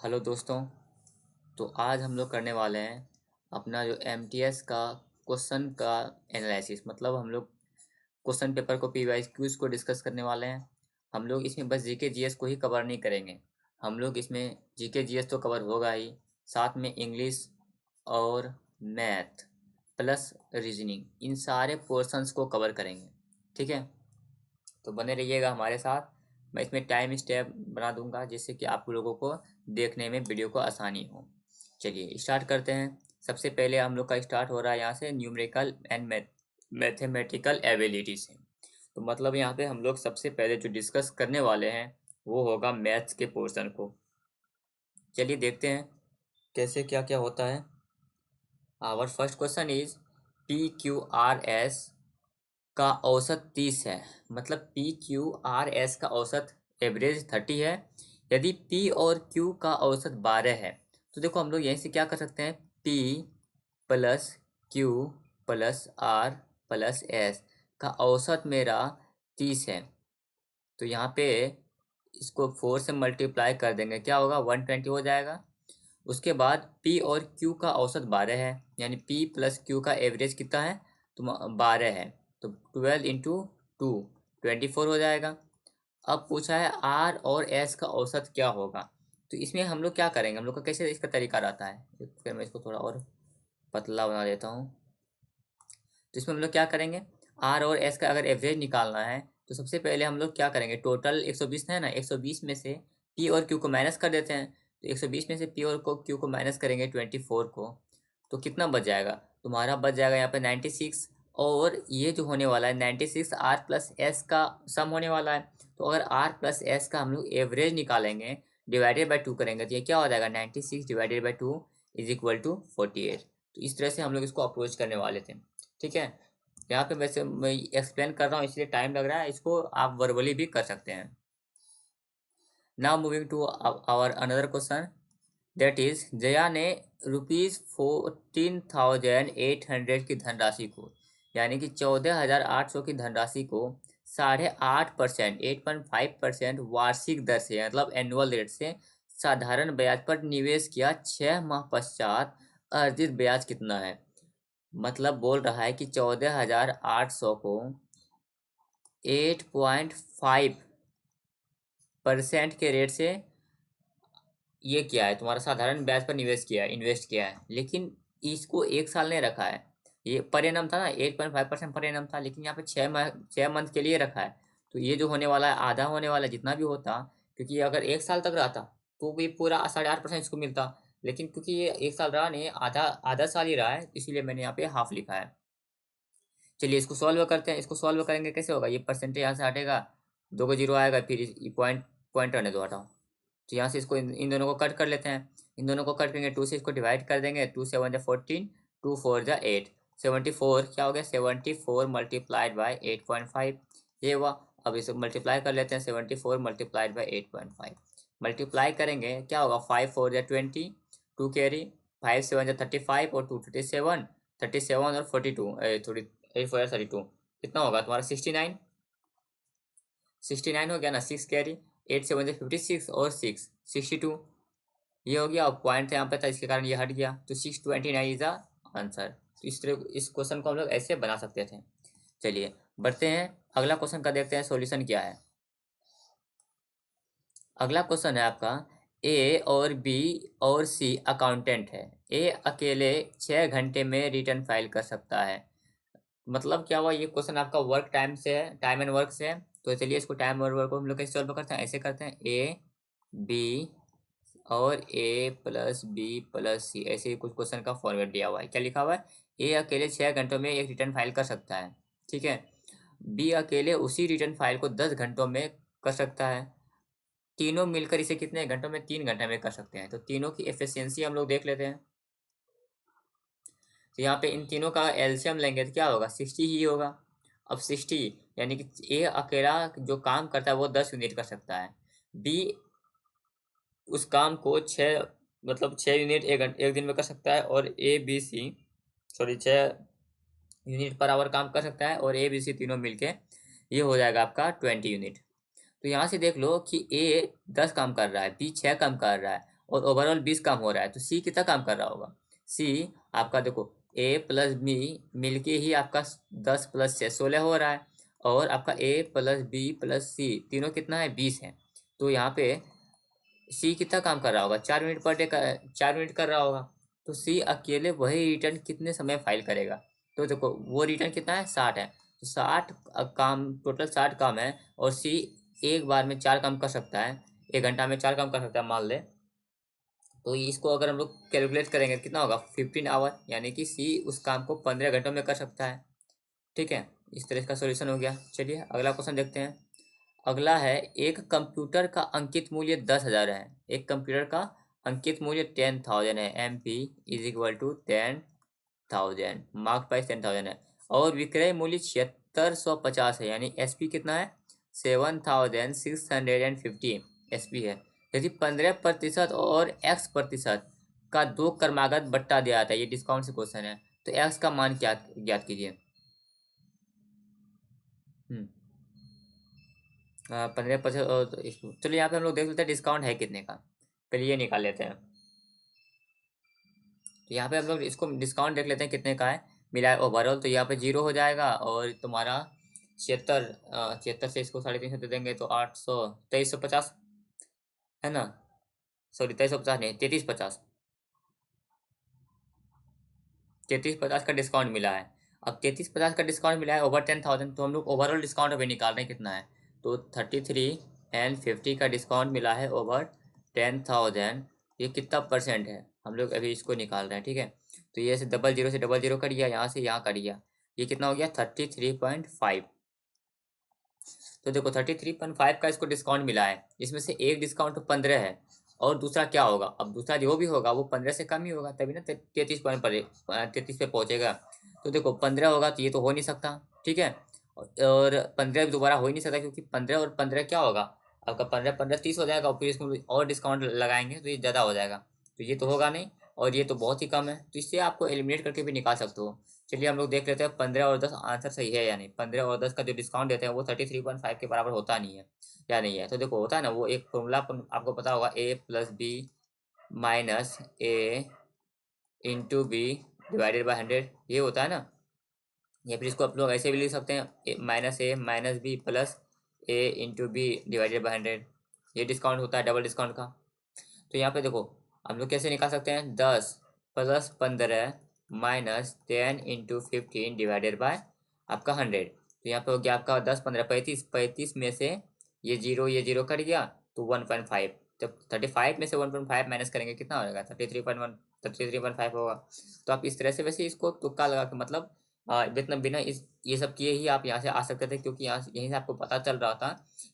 Hello दोस्तों। तो आज हम लोग करने वाले हैं अपना जो एमटीएस का क्वेश्चन का एनालिसिस। मतलब हम लोग क्वेश्चन पेपर को पीवाईज क्यूज को डिस्कस करने वाले हैं। हम लोग इसमें बस जीके जीएस को ही कवर नहीं करेंगे। हम लोग इसमें जीके जीएस तो कवर होगा ही, साथ में इंग्लिश और मैथ प्लस रीजनिंग, इन सारे पोर्शंस को कवर करेंगे। ठीक है, तो बने रहिएगा हमारे साथ। मैं इसमें टाइम स्टेप बना दूंगा जिससे कि आप लोगों को देखने में वीडियो को आसानी हो। चलिए स्टार्ट करते हैं। सबसे पहले हम लोग का स्टार्ट हो रहा है यहाँ से न्यूमेरिकल एंड मैथमेटिकल एबिलिटी से। तो मतलब यहाँ पे हम लोग सबसे पहले जो डिस्कस करने वाले हैं वो होगा मैथ्स के पोर्शन को। चलिए देखते हैं कैसे क्या क्या होता है। Our first question is PQRS का औसत 30 है। मतलब PQRS का औसत एवरेज 30 है। यदि P और Q का औसत 12 है तो देखो हम लोग यहीं से क्या कर सकते हैं, P plus Q plus R plus S का औसत मेरा 30 है। तो यहाँ पे इसको 4 से मल्टीप्लाई कर देंगे, क्या होगा 120 हो जाएगा। उसके बाद P और Q का औसत 12 है, यानी P प्लस Q का एवरेज कितना है तो 12 है। तो 12 इंटू 2 24 हो जाएगा। अब पूछा है R और S का औसत क्या होगा। तो इसमें हम लोग क्या करेंगे, हम लोग का कैसे इसका तरीका रहता है। फिर मैं इसको थोड़ा और पतला बना देता हूँ। तो इसमें हम लोग क्या करेंगे, R और S का अगर एवरेज निकालना है तो सबसे पहले हम लोग क्या करेंगे, टोटल 120 है ना, 120 में से P और Q को माइनस कर देते हैं। तो 120 में से P और Q को माइनस करेंगे 24 को, तो कितना बच जाएगा, तुम्हारा बच जाएगा यहाँ पे 96। और ये जो होने वाला है 96 R प्लस S का सम होने वाला है। तो अगर R प्लस S का हम लोग एवरेज निकालेंगे डिवाइडेड बाई 2 करेंगे तो ये क्या हो जाएगा, 96 divided by 2 is equal to 48। तो इस तरह से हम लोग इसको अप्रोच करने वाले थे। ठीक है, यहाँ पे वैसे मैं एक्सप्लेन कर रहा हूँ इसलिए टाइम लग रहा है, इसको आप वर्बली भी कर सकते हैं। Now moving to our another question, that is Jaya ने ₹14,800 की धनराशि को, यानी कि 14,800 की धनराशि को 8.5%, 8.5% वार्षिक दर से, मतलब एनुअल रेट से साधारण ब्याज पर निवेश किया। 6 माह पश्चात अर्जित ब्याज कितना है। मतलब बोल रहा है कि 14,800 को 8.5% के रेट से ये किया है, तुम्हारा साधारण ब्याज पर निवेश किया है, इन्वेस्ट किया है। लेकिन इसको एक साल नहीं रखा है, ये पर एनम था ना, 8.5% पर एनम था, लेकिन यहाँ पे 6 मंथ के लिए रखा है। तो ये जो होने वाला है आधा होने वाला है जितना भी होता, क्योंकि अगर एक साल तक रहता तो भी पूरा 8.5% इसको मिलता। लेकिन क्योंकि ये एक साल रहा नहीं, आधा आधा साल ही रहा है, इसीलिए मैंने यहाँ पे हाफ लिखा है। चलिए इसको सॉल्व करते हैं। इसको सॉल्व करेंगे कैसे होगा, ये परसेंटेज यहाँ से हटेगा, 2 को 0 आएगा, फिर ये पॉइंट पॉइंट रहने दो, हटाओ। तो यहाँ से इसको इन दोनों को कट कर लेते हैं। इन दोनों को कट करेंगे, 2 से इसको डिवाइड कर देंगे, 2 7 जा 14, 2 4 जा 8, 74 क्या हो गया, 74 मल्टीप्लाइड बाई 8.5, ये हुआ। अब इसको मल्टीप्लाई कर लेते हैं, 74 मल्टीप्लाइड बाई 8.5 मल्टीप्लाई करेंगे क्या होगा, 5 4 जा 20, 2 कैरी, 5 7 जा 35 और 2 37, 37 और 42 थोड़ी 8 4 32 कितना होगा तुम्हारा 69, 69 हो गया ना। 6 कैरी, 8 7 56 और 6 62, ये हो गया। और पॉइंट यहाँ पे था इसके कारण ये हट गया, तो 629 इज द आंसर। तो इस तरह इस क्वेश्चन को हम लोग ऐसे बना सकते थे। चलिए बढ़ते हैं, अगला क्वेश्चन का देखते हैं सॉल्यूशन क्या है। अगला क्वेश्चन है आपका, ए और बी और सी अकाउंटेंट है। ए अकेले 6 घंटे में रिटर्न फाइल कर सकता है। मतलब क्या हुआ, ये क्वेश्चन आपका वर्क टाइम से है, टाइम एंड वर्क से है। तो चलिए इसको टाइम और वर्क को हम लोग कैसे सॉल्व करते हैं, ऐसे करते हैं, ए बी और ए प्लस बी प्लस सी, ऐसे ही कुछ क्वेश्चन का फॉर्मेट दिया हुआ है। क्या लिखा हुआ है, ए अकेले 6 घंटों में एक रिटर्न फाइल कर सकता है। ठीक है, बी अकेले उसी रिटर्न फाइल को 10 घंटों में कर सकता है। तीनों मिलकर इसे कितने घंटों में, 3 घंटे में कर सकते हैं। तो तीनों की एफिशिएंसी हम लोग देख लेते हैं। तो यहाँ पे इन तीनों का एलसीएम लेंगे तो क्या होगा, 60 ही होगा। अब 60 यानी कि ए अकेला जो काम करता है वो 10 यूनिट कर सकता है। बी उस काम को 6 यूनिट एक दिन में कर सकता है। और A B C, sorry, 6 unit पर आवर काम कर सकता है। और ए बी सी तीनों मिलके ये हो जाएगा आपका 20 यूनिट। तो यहाँ से देख लो कि ए 10 काम कर रहा है, बी 6 काम कर रहा है और ओवरऑल 20 काम हो रहा है, तो सी कितना काम कर रहा होगा? सी आपका देखो ए प्लस बी मिलके ही आपका 10 प्लस 6 16 हो रहा है, और आपका ए प्लस बी प्लस सी तीनों कितना है? 20 है। तो यहाँ पे सी कितना काम कर रहा होगा? 4 मिनट पर डे का, 4 मिनट कर रहा होगा। तो सी अकेले वही रिटर्न कितने समय फाइल करेगा? तो देखो वो रिटर्न कितना है? 60 है। तो 60 काम, टोटल 60 काम है, और सी एक बार में 4 काम कर सकता है, 1 घंटा में 4 काम कर सकता है मान ले। तो इसको अगर हम लोग कैलकुलेट करेंगे कितना होगा? 15 आवर, यानी कि सी उस काम को 15 घंटों में कर सकता है। ठीक है, इस तरह का सोल्यूशन हो गया। चलिए अगला क्वेश्चन देखते हैं। अगला है, एक कंप्यूटर का अंकित मूल्य 10,000 है। एक कंप्यूटर का अंकित मूल्य 10,000 है। MP is equal to 10,000, mark price 10,000 है, और विक्रय मूल्य 7650 है, यानी SP कितना है? 7,650 SP है। यदि 15% और X% का दो क्रमागत बट्टा दिया जाता है, ये डिस्काउंट से क्वेश्चन है, तो X का मान क्या ज्ञात कीजिए। 15%, और तो चलिए यहाँ पे हम लोग देख लेते हैं डिस्काउंट है कितने का। पहले ये निकाल लेते हैं। तो यहाँ पे हम लोग इसको डिस्काउंट देख लेते हैं कितने का है मिला है ओवरऑल। तो यहाँ पे 0 हो जाएगा, और तुम्हारा 76 से इसको 350 दे देंगे तो 800, 2350 है ना? सॉरी 2350 नहीं, 3350। 3350 का डिस्काउंट मिला है। अब 3350 का डिस्काउंट मिला है ओवर 10,000, तो हम लोग ओवरऑल डिस्काउंट अभी निकाल रहे हैं कितना है। तो 33 and 50 का डिस्काउंट मिला है ओवर 10,000। ये कितना परसेंट है हम लोग अभी इसको निकाल रहे हैं, ठीक है। तो ये से डबल जीरो से डबल जीरो कर दिया, यहाँ से यहाँ कर दिया, ये कितना हो गया? 33.5। तो देखो 33.5 का इसको डिस्काउंट मिला है, इसमें से एक डिस्काउंट 15 है, और दूसरा क्या होगा? अब दूसरा जो भी होगा वो 15 से कम ही होगा, तभी ना 33 पे पहुंचेगा। तो देखो 15 होगा तो ये तो हो नहीं सकता, ठीक है। और 15 दोबारा हो ही नहीं सकता, क्योंकि 15 और 15 क्या होगा? आपका 15 15 30 हो जाएगा, और फिर इसमें और डिस्काउंट लगाएंगे तो ये ज़्यादा हो जाएगा, तो ये तो होगा नहीं। और ये तो बहुत ही कम है, तो इससे आपको एलिमिनेट करके भी निकाल सकते हो। चलिए हम लोग देख लेते हैं 15 और 10 आंसर सही है या नहीं। 15 और 10 का जो डिस्काउंट देते हैं वो 33.5 के बराबर होता नहीं है या नहीं है। तो देखो होता है ना, वो एक फॉर्मूला आपको पता होगा, A+B-A/B/100, ये होता है ना। या फिर इसको आप लोग ऐसे भी लिख सकते हैं, -A-B+A/B/100, ये डिस्काउंट होता है डबल डिस्काउंट का। तो यहाँ पे देखो हम लोग कैसे निकाल सकते हैं? 10+15 -10 × 15 आपका 100। तो यहाँ पे हो गया आपका 10 15 35, 35 में से ये जीरो कट गया, तो 1.5। जब 35 में से 1.5 माइनस करेंगे कितना हो जाएगा? 33.5 होगा। तो आप इस तरह से वैसे इसको तुक्का लगा के, मतलब बिना बिना इस ये सब किए ही आप यहाँ से आ सकते थे, क्योंकि यहाँ यहीं से आपको पता चल रहा था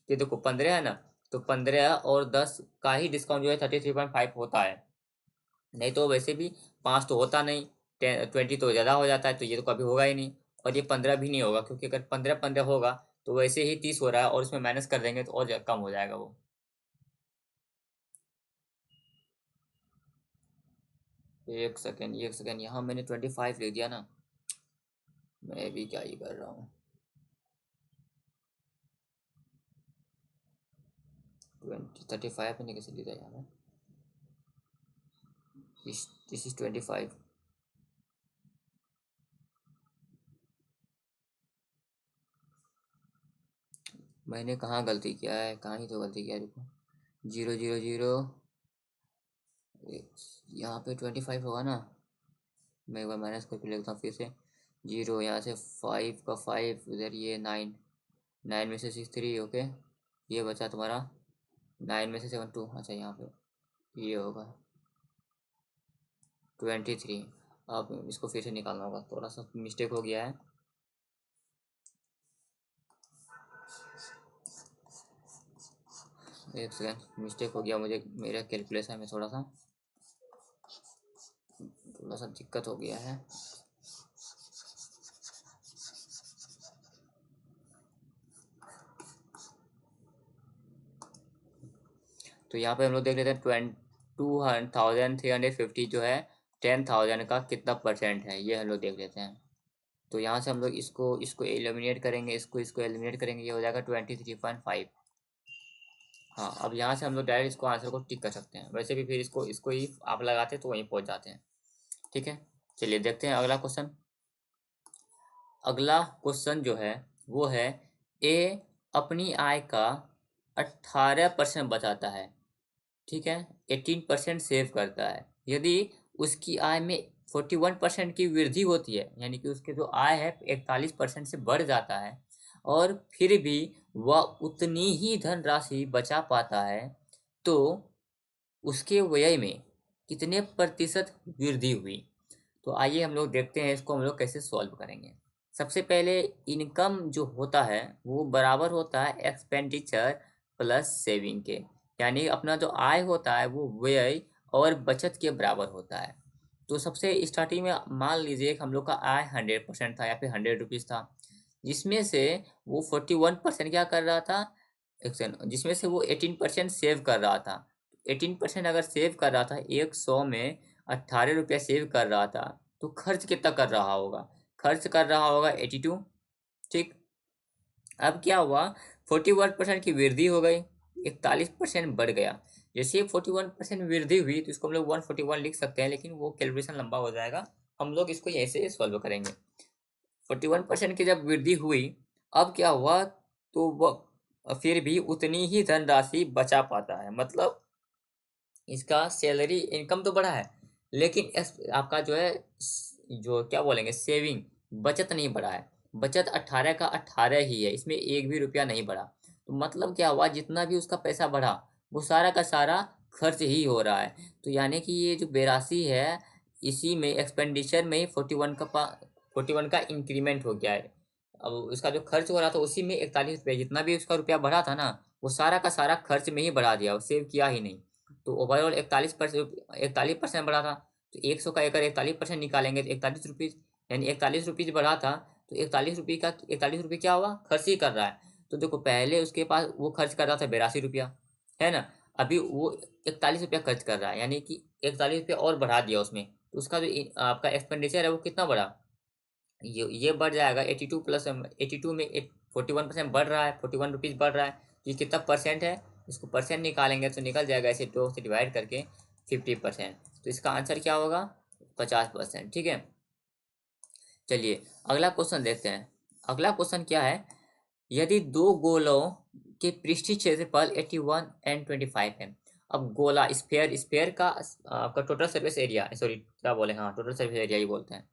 कि देखो 15 है ना, तो 15 और 10 का ही डिस्काउंट जो है 33.5 होता है। नहीं तो वैसे भी 5 तो होता नहीं, 20 तो ज़्यादा हो जाता है, तो ये तो कभी होगा ही नहीं। और ये 15 भी नहीं होगा, क्योंकि अगर 15 15 होगा तो वैसे ही 30 हो रहा है, और उसमें माइनस कर देंगे तो और कम हो जाएगा वो। एक सेकेंड, यहाँ मैंने 25 लिख दिया ना, मैं भी क्या ही कर रहा हूँ। 35 मैंने कैसे लिखा यहाँ? This is 25। मैंने कहाँ गलती किया है? कहाँ ही तो गलती किया है, रुको। 0 0 0, यहाँ पे 25 होगा ना। मैं एक बार माइनस करके लिखता हूँ फिर से। 0 यहाँ से 5 का 5 इधर, ये 9, 9 में से 6 3, ओके। ये बचा तुम्हारा 9 में से 7 2, अच्छा यहाँ पे ये होगा 23। अब इसको फिर से निकालना होगा, थोड़ा सा मिस्टेक हो गया है। एक सेकेंड, मिस्टेक हो गया मुझे, मेरा कैलकुलेशन में थोड़ा सा दिक्कत हो गया है। तो यहाँ पे हम लोग देख लेते हैं 2350 जो है 10,000 का कितना परसेंट है, ये हम लोग देख लेते हैं। तो यहाँ से हम लोग इसको एलिमिनेट करेंगे, इसको एलिमिनेट करेंगे, ये हो जाएगा 23.5। हाँ, अब यहाँ से हम लोग डायरेक्ट इसको आंसर को टिक कर सकते हैं। वैसे भी फिर इसको इसको ही आप लगाते तो वहीं पहुँच जाते हैं। ठीक है, चलिए देखते हैं अगला क्वेश्चन। अगला क्वेश्चन जो है वो है, ए अपनी आय का 18% बचाता है, ठीक है, 18% सेव करता है। यदि उसकी आय में 41% की वृद्धि होती है, यानी कि उसके जो आय है 41% से बढ़ जाता है, और फिर भी वह उतनी ही धनराशि बचा पाता है, तो उसके व्यय में कितने प्रतिशत वृद्धि हुई। तो आइए हम लोग देखते हैं इसको हम लोग कैसे सॉल्व करेंगे। सबसे पहले इनकम जो होता है वो बराबर होता है एक्सपेंडिचर प्लस सेविंग के, यानी अपना जो आय होता है वो व्यय और बचत के बराबर होता है। तो सबसे स्टार्टिंग में मान लीजिए हम लोग का आय 100% था या फिर 100 रुपीज़ था, जिसमें से वो 41% क्या कर रहा था, जिसमें से वो 18% सेव कर रहा था। 18% अगर सेव कर रहा था, 100 में 18 रुपया सेव कर रहा था, तो खर्च कितना कर रहा होगा, खर्च कर रहा होगा 82। ठीक, अब क्या हुआ, 41% की वृद्धि हो गई, 41% बढ़ गया। जैसे ही 41% वृद्धि हुई तो इसको हम लोग 141 लिख सकते हैं, लेकिन वो कैलकुलेशन लंबा हो जाएगा, हम लोग इसको ऐसे सॉल्व करेंगे। 41% की जब वृद्धि हुई, अब क्या हुआ, तो वह फिर भी उतनी ही धनराशि बचा पाता है, मतलब इसका सैलरी इनकम तो बढ़ा है, लेकिन आपका जो है जो क्या बोलेंगे सेविंग, बचत नहीं बढ़ा है। बचत 18 का 18 ही है, इसमें एक भी रुपया नहीं बढ़ा। तो मतलब क्या हुआ, जितना भी उसका पैसा बढ़ा वो सारा का सारा खर्च ही हो रहा है। तो यानी कि ये जो 82 है, इसी में एक्सपेंडिचर में ही 41 का इंक्रीमेंट हो गया है। अब उसका जो खर्च हो रहा था उसी में 41 रुपया, जितना भी उसका रुपया बढ़ा था ना, वो सारा का सारा खर्च में ही बढ़ा दिया, वो सेव किया ही नहीं। तो ओवरऑल 41% बढ़ा था। तो 100 का अगर 41% निकालेंगे तो 41 रुपीज़, यानी 41 रुपीज़ बढ़ा था। तो 41 रुपये का 41 रुपये क्या हुआ, खर्च ही कर रहा है। तो देखो पहले उसके पास वो खर्च कर रहा था 82 रुपया, है ना, अभी वो 41 रुपया खर्च कर रहा है, यानी कि 41 रुपया और बढ़ा दिया उसमें। तो उसका जो आपका एक्सपेंडिचर है वो कितना बढ़ा, ये बढ़ जाएगा 82 प्लस 82 में 41% बढ़ रहा है, 41 रुपीज़ बढ़ रहा है। तो ये कितना परसेंट है, इसको परसेंट निकालेंगे तो निकल जाएगा ऐसे 2 से डिवाइड करके 50%। तो इसका आंसर क्या होगा, 50%। ठीक है, चलिए अगला क्वेश्चन देखते हैं। अगला क्वेश्चन क्या है, यदि दो गोलों के पृष्ठीय क्षेत्रफल 81 एंड 25 है। अब गोला स्फेयर, स्फेयर का आपका टोटल सरफेस एरिया, सॉरी क्या बोले, हाँ टोटल सरफेस एरिया ही बोलते हैं।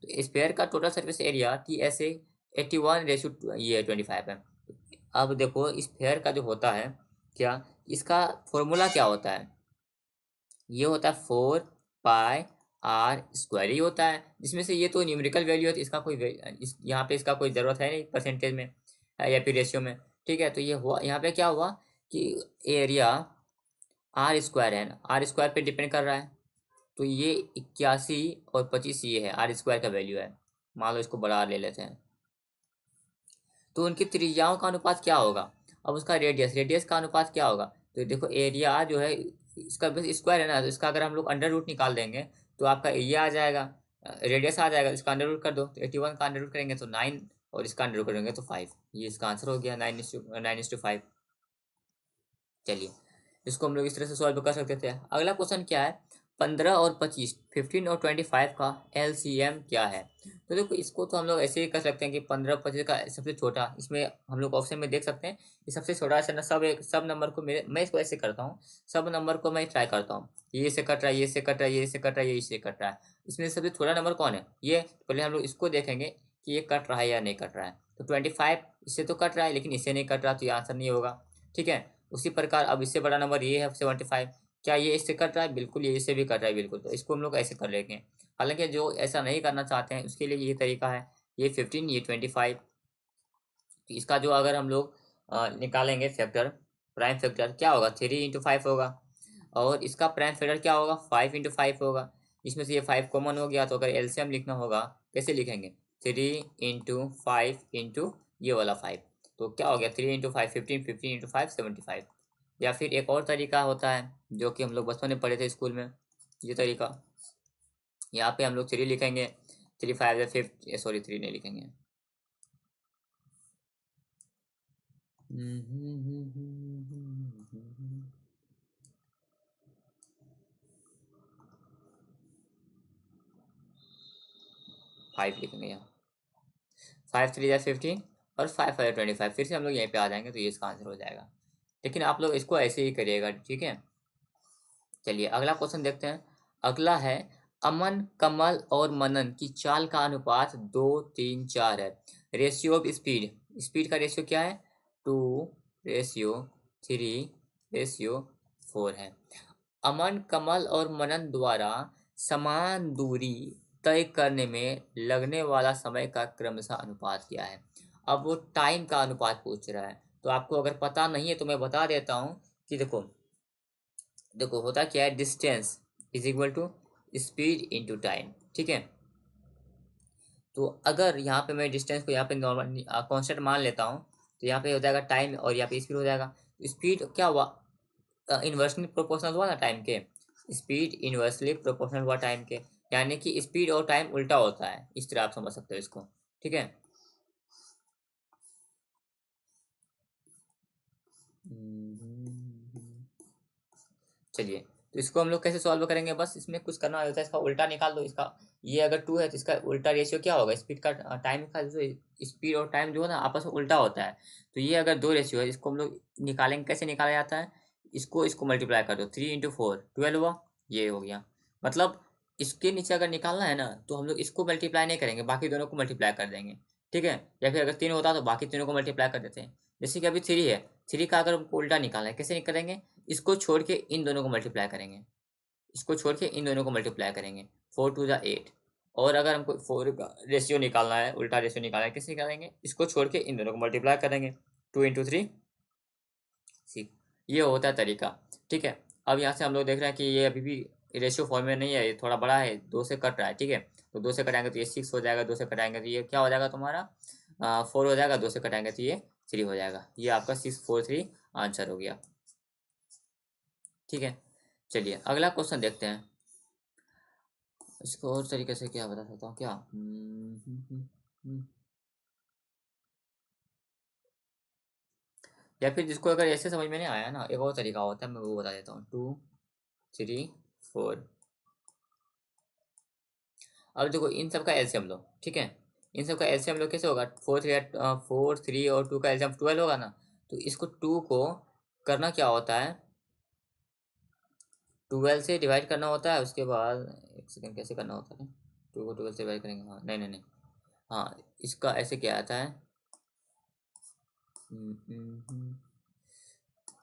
तो स्पेयर का टोटल सरफेस एरिया टी ऐसे 81 ये 25 है। अब देखो स्पेयर का जो होता है क्या, इसका फॉर्मूला क्या होता है, ये होता है 4 पाई r स्क्वायर ही होता है, जिसमें से ये तो न्यूमेरिकल वैल्यू है, तो इसका कोई यहाँ पे इसका कोई ज़रूरत है नहीं परसेंटेज में या फिर रेशियो में। ठीक है, तो ये हुआ यहाँ पे क्या हुआ कि एरिया आर स्क्वायर है ना, आर स्क्वायर पे डिपेंड कर रहा है। तो ये 81 और 25 ये है, आर स्क्वायर का वैल्यू है। मान लो इसको बड़ा ले लेते हैं, तो उनकी त्रिज्याओं का अनुपात क्या होगा। अब उसका रेडियस, रेडियस का अनुपात क्या होगा, तो देखो एरिया जो है इसका बस स्क्वायर है ना, तो इसका अगर हम लोग अंडर रूट निकाल देंगे तो आपका एरिया आ जाएगा, रेडियस आ जाएगा, इसका अंडर रूट कर दो तो 81 का अंडर रूट करेंगे तो 9, और इसका अंडर रूट करेंगे तो 5। ये इसका आंसर हो गया 9:5। चलिए इसको हम लोग इस तरह से सॉल्व कर सकते थे। अगला क्वेश्चन क्या है, 15 और 25, 15 और 25 का एलसीएम क्या है। तो देखो इसको तो हम लोग ऐसे ही कर सकते हैं कि 15 और 25 का सबसे छोटा, इसमें हम लोग ऑप्शन में देख सकते हैं कि सबसे छोटा से ना सब नंबर को मेरे, मैं इसको ऐसे करता हूँ, सब नंबर को मैं ट्राई करता हूँ, ये से कट रहा है, ये से कट रहा है, ये से कट रहा है, ये से कट रहा है, इसमें सबसे छोटा नंबर कौन है, ये पहले हम लोग इसको देखेंगे कि ये कट रहा है या नहीं कट रहा है। तो 25 इससे तो कट रहा है लेकिन इससे नहीं कट रहा, तो ये आंसर नहीं होगा। ठीक है, उसी प्रकार अब इससे बड़ा नंबर ये है 75, क्या ये इससे कट रहा है, बिल्कुल ये इससे भी कट रहा है बिल्कुल, तो इसको हम लोग ऐसे कर लेंगे। हालांकि जो ऐसा नहीं करना चाहते हैं उसके लिए ये तरीका है, ये 15 ये 25। तो इसका जो अगर हम लोग निकालेंगे फैक्टर, प्राइम फैक्टर क्या होगा, 3 × 5 होगा, और इसका प्राइम फैक्टर क्या होगा, 5 × 5 होगा। इसमें से ये 5 कॉमन हो गया, तो अगर एलसीएम लिखना होगा कैसे लिखेंगे, 3 × 5 ये वाला 5, तो क्या हो गया 3 × 5 15, 15 × 5 75। या फिर एक और तरीका होता है जो कि हम लोग बचपन में पढ़े थे स्कूल में, ये तरीका, यहाँ पे हम लोग 3 लिखेंगे, 3 × 5 = 5, सॉरी 3 नहीं लिखेंगे। 5 लिखेंगे यहाँ, 5 3 या 15 और 5 5 25, फिर से हम लोग यहीं पे आ जाएंगे तो ये इसका आंसर हो जाएगा। लेकिन आप लोग इसको ऐसे ही करिएगा, ठीक है। चलिए अगला क्वेश्चन देखते हैं। अगला है, अमन, कमल और मनन की चाल का अनुपात 2 3 4 है। रेशियो ऑफ स्पीड, स्पीड का रेशियो क्या है? 2:3:4 है। अमन, कमल और मनन द्वारा समान दूरी तय करने में लगने वाला समय का क्रमशः अनुपात क्या है? अब वो टाइम का अनुपात पूछ रहा है, तो आपको अगर पता नहीं है तो मैं बता देता हूँ कि देखो देखो होता क्या है, distance is equal to speed into time, ठीक है। तो अगर यहाँ पे मैं डिस्टेंस को यहाँ पे नॉर्मल कांस्टेंट मान लेता हूँ, तो यहाँ पे हो जाएगा टाइम और यहाँ पे स्पीड हो जाएगा। तो स्पीड क्या हुआ, इन्वर्सली प्रोपोर्शनल हुआ ना टाइम के, स्पीड इन्वर्सली प्रोपोर्शनल हुआ टाइम के, यानी कि स्पीड और टाइम उल्टा होता है, इस तरह आप समझ सकते हो इसको, ठीक है। चलिए तो इसको हम लोग कैसे सॉल्व करेंगे, बस इसमें कुछ करना होता है, इसका उल्टा निकाल दो इसका। ये अगर 2 है तो इसका उल्टा रेशियो क्या होगा, स्पीड का टाइम का जो स्पीड और टाइम जो है ना आपस में उल्टा होता है। तो ये अगर 2 रेशियो है, इसको हम लोग निकालेंगे, कैसे निकाला जाता है, इसको मल्टीप्लाई कर दो, 3 × 4 12 हुआ, ये हो गया। मतलब इसके नीचे अगर निकालना है ना तो हम लोग इसको मल्टीप्लाई नहीं करेंगे, बाकी दोनों को मल्टीप्लाई कर देंगे, ठीक है। या फिर अगर 3 होता तो बाकी तीनों को मल्टीप्लाई कर देते हैं। जैसे कि अभी 3 है, 3 का अगर हमको उल्टा निकालना है, कैसे करेंगे, इसको छोड़ के इन दोनों को मल्टीप्लाई करेंगे, इसको छोड़ के इन दोनों को मल्टीप्लाई करेंगे, 4 × 2 = 8। और अगर हमको 4 का रेशियो निकालना है, उल्टा रेशियो निकालना है, कैसे निकालेंगे, इसको छोड़ के इन दोनों को मल्टीप्लाई करेंगे, 2 × 3 6। ये होता है तरीका, ठीक है। अब यहाँ से हम लोग देख रहे हैं कि ये अभी भी रेशियो फॉर्म में नहीं है, ये थोड़ा बड़ा है, 2 से कट रहा है, ठीक है। तो 2 से कटाएंगे तो ये 6 हो जाएगा, 2 से कटाएंगे तो ये क्या हो जाएगा तुम्हारा 4 हो जाएगा, 2 से कटाएंगे तो ये 3 हो जाएगा। ये आपका 643 आंसर हो गया, ठीक है। चलिए अगला क्वेश्चन देखते हैं। इसको और तरीके से क्या बता सकता हूँ क्या, या फिर जिसको अगर ऐसे समझ में नहीं आया ना, एक और तरीका होता है, मैं वो बता देता हूँ, 2 3 4। अब देखो इन सब का एलसीएम लो, ठीक है। इन सब का एलसीएम लो, कैसे होगा, 4 3 और 2 का एलसीएम 12 होगा ना। तो इसको 2 को करना क्या होता है, 12 से डिवाइड करना होता है, उसके बाद एक सेकंड कैसे करना होता है, 2 को 12 से डिवाइड करेंगे, हाँ नहीं नहीं नहीं, हाँ इसका ऐसे क्या आता है,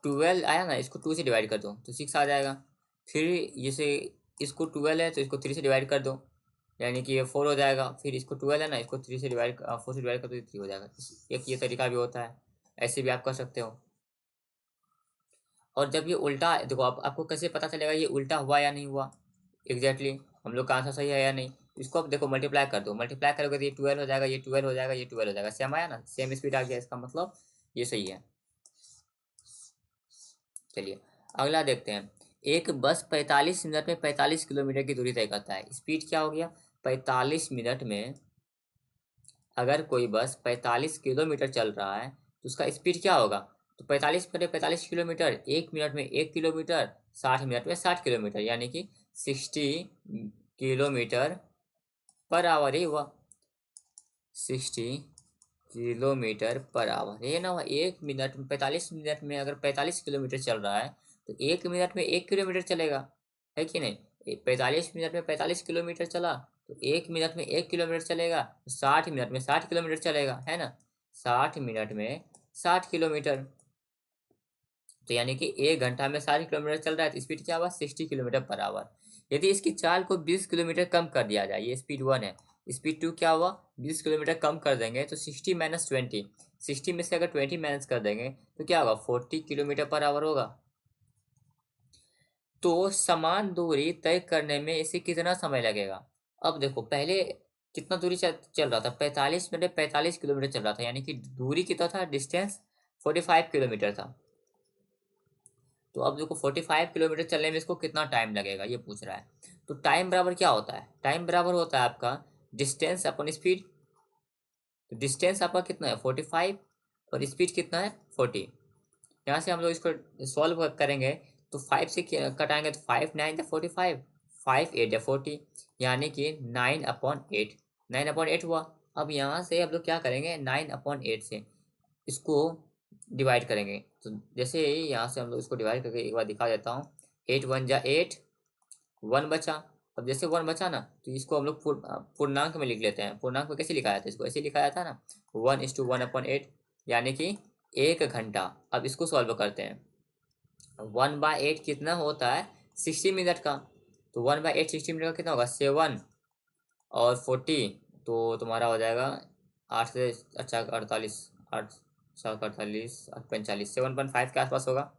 12 आया ना, इसको 2 से डिवाइड कर दो तो 6 आ जाएगा। फिर जैसे इसको 12 है तो इसको 3 से डिवाइड कर दो, यानी कि ये 4 हो जाएगा। फिर इसको 12 है ना, इसको 3 से डिवाइड 4 से डिवाइड कर दो, 3 हो जाएगा। एक ये तरीका भी होता है, ऐसे भी आप कर सकते हो। और जब ये उल्टा देखो, आपको कैसे पता चलेगा ये उल्टा हुआ या नहीं हुआ, एग्जैक्टली हम लोग का आंसर सही है या नहीं। इसको आप देखो मल्टीप्लाई कर दो, मल्टीप्लाई करोगे तो ये 12 हो जाएगा, ये 12 हो जाएगा, ये 12 हो जाएगा, सेम आया ना, सेम स्पीड आ गया, इसका मतलब ये सही है। चलिए अगला देखते हैं। एक बस 45 मिनट में 45 किलोमीटर की दूरी तय करता है, स्पीड क्या हो गया, 45 मिनट में अगर कोई बस 45 किलोमीटर चल रहा है तो उसका स्पीड क्या होगा। तो 45 किलोमीटर, 1 मिनट में 1 किलोमीटर, 60 मिनट में 60 किलोमीटर, यानी कि 60 किलोमीटर पर आवर ही हुआ, 60 किलोमीटर पर आवर, ये ना हुआ। 1 मिनट में 45 मिनट में अगर 45 किलोमीटर चल रहा है तो 1 मिनट में 1 किलोमीटर चलेगा, है कि नहीं। 45 मिनट में 45 किलोमीटर चला तो 1 मिनट में 1 किलोमीटर चलेगा, 60 मिनट में 60 किलोमीटर चलेगा, है ना। 60 मिनट में 60 किलोमीटर, तो यानी कि 1 घंटा में 60 किलोमीटर चल रहा है तो स्पीड क्या हुआ, 60 किलोमीटर पर आवर। यदि इसकी चाल को 20 किलोमीटर कम कर दिया जाए, ये स्पीड 1 है, स्पीड 2 क्या हुआ, 20 किलोमीटर कम कर देंगे तो 60 - 20, 60 में से अगर 20 माइनस कर देंगे तो क्या होगा, 40 किलोमीटर पर आवर होगा। तो समान दूरी तय करने में इसे कितना समय लगेगा। अब देखो पहले कितना दूरी चल रहा था, 45 मिनट में 45 किलोमीटर चल रहा था, यानी कि दूरी कितना था, डिस्टेंस 45 किलोमीटर था। तो अब देखो 45 किलोमीटर चलने में इसको कितना टाइम लगेगा ये पूछ रहा है। तो टाइम बराबर क्या होता है, टाइम बराबर होता है आपका डिस्टेंस अपन स्पीड। तो डिस्टेंस आपका कितना है 45 और स्पीड कितना है 40। यहाँ से हम लोग इसको सॉल्व करेंगे तो 5 से कटाएंगे तो 5 9 × 45, 5 8 × 40, यानी कि 9/8 9/8 हुआ। अब यहाँ से हम लोग क्या करेंगे, 9/8 से इसको डिवाइड करेंगे। तो जैसे यहाँ से हम लोग इसको डिवाइड करके एक बार दिखा देता हूँ। 8 1 जा 8, 1 बचा। अब जैसे 1 बचा ना, तो इसको हम लोग पूर्णांक में लिख लेते हैं। पूर्णांक में कैसे लिखा जाता है, इसको ऐसे लिखा जाता है ना, 1:1/8, यानी कि 1 घंटा। अब इसको सॉल्व करते हैं। 1/8 कितना होता है, 60 मिनट का। तो 1/8 60 मिनट का कितना होगा, 7 और 40, तो तुम्हारा हो जाएगा 8 से अच्छा 48, 8 7 48 45, 7.5 के आसपास होगा।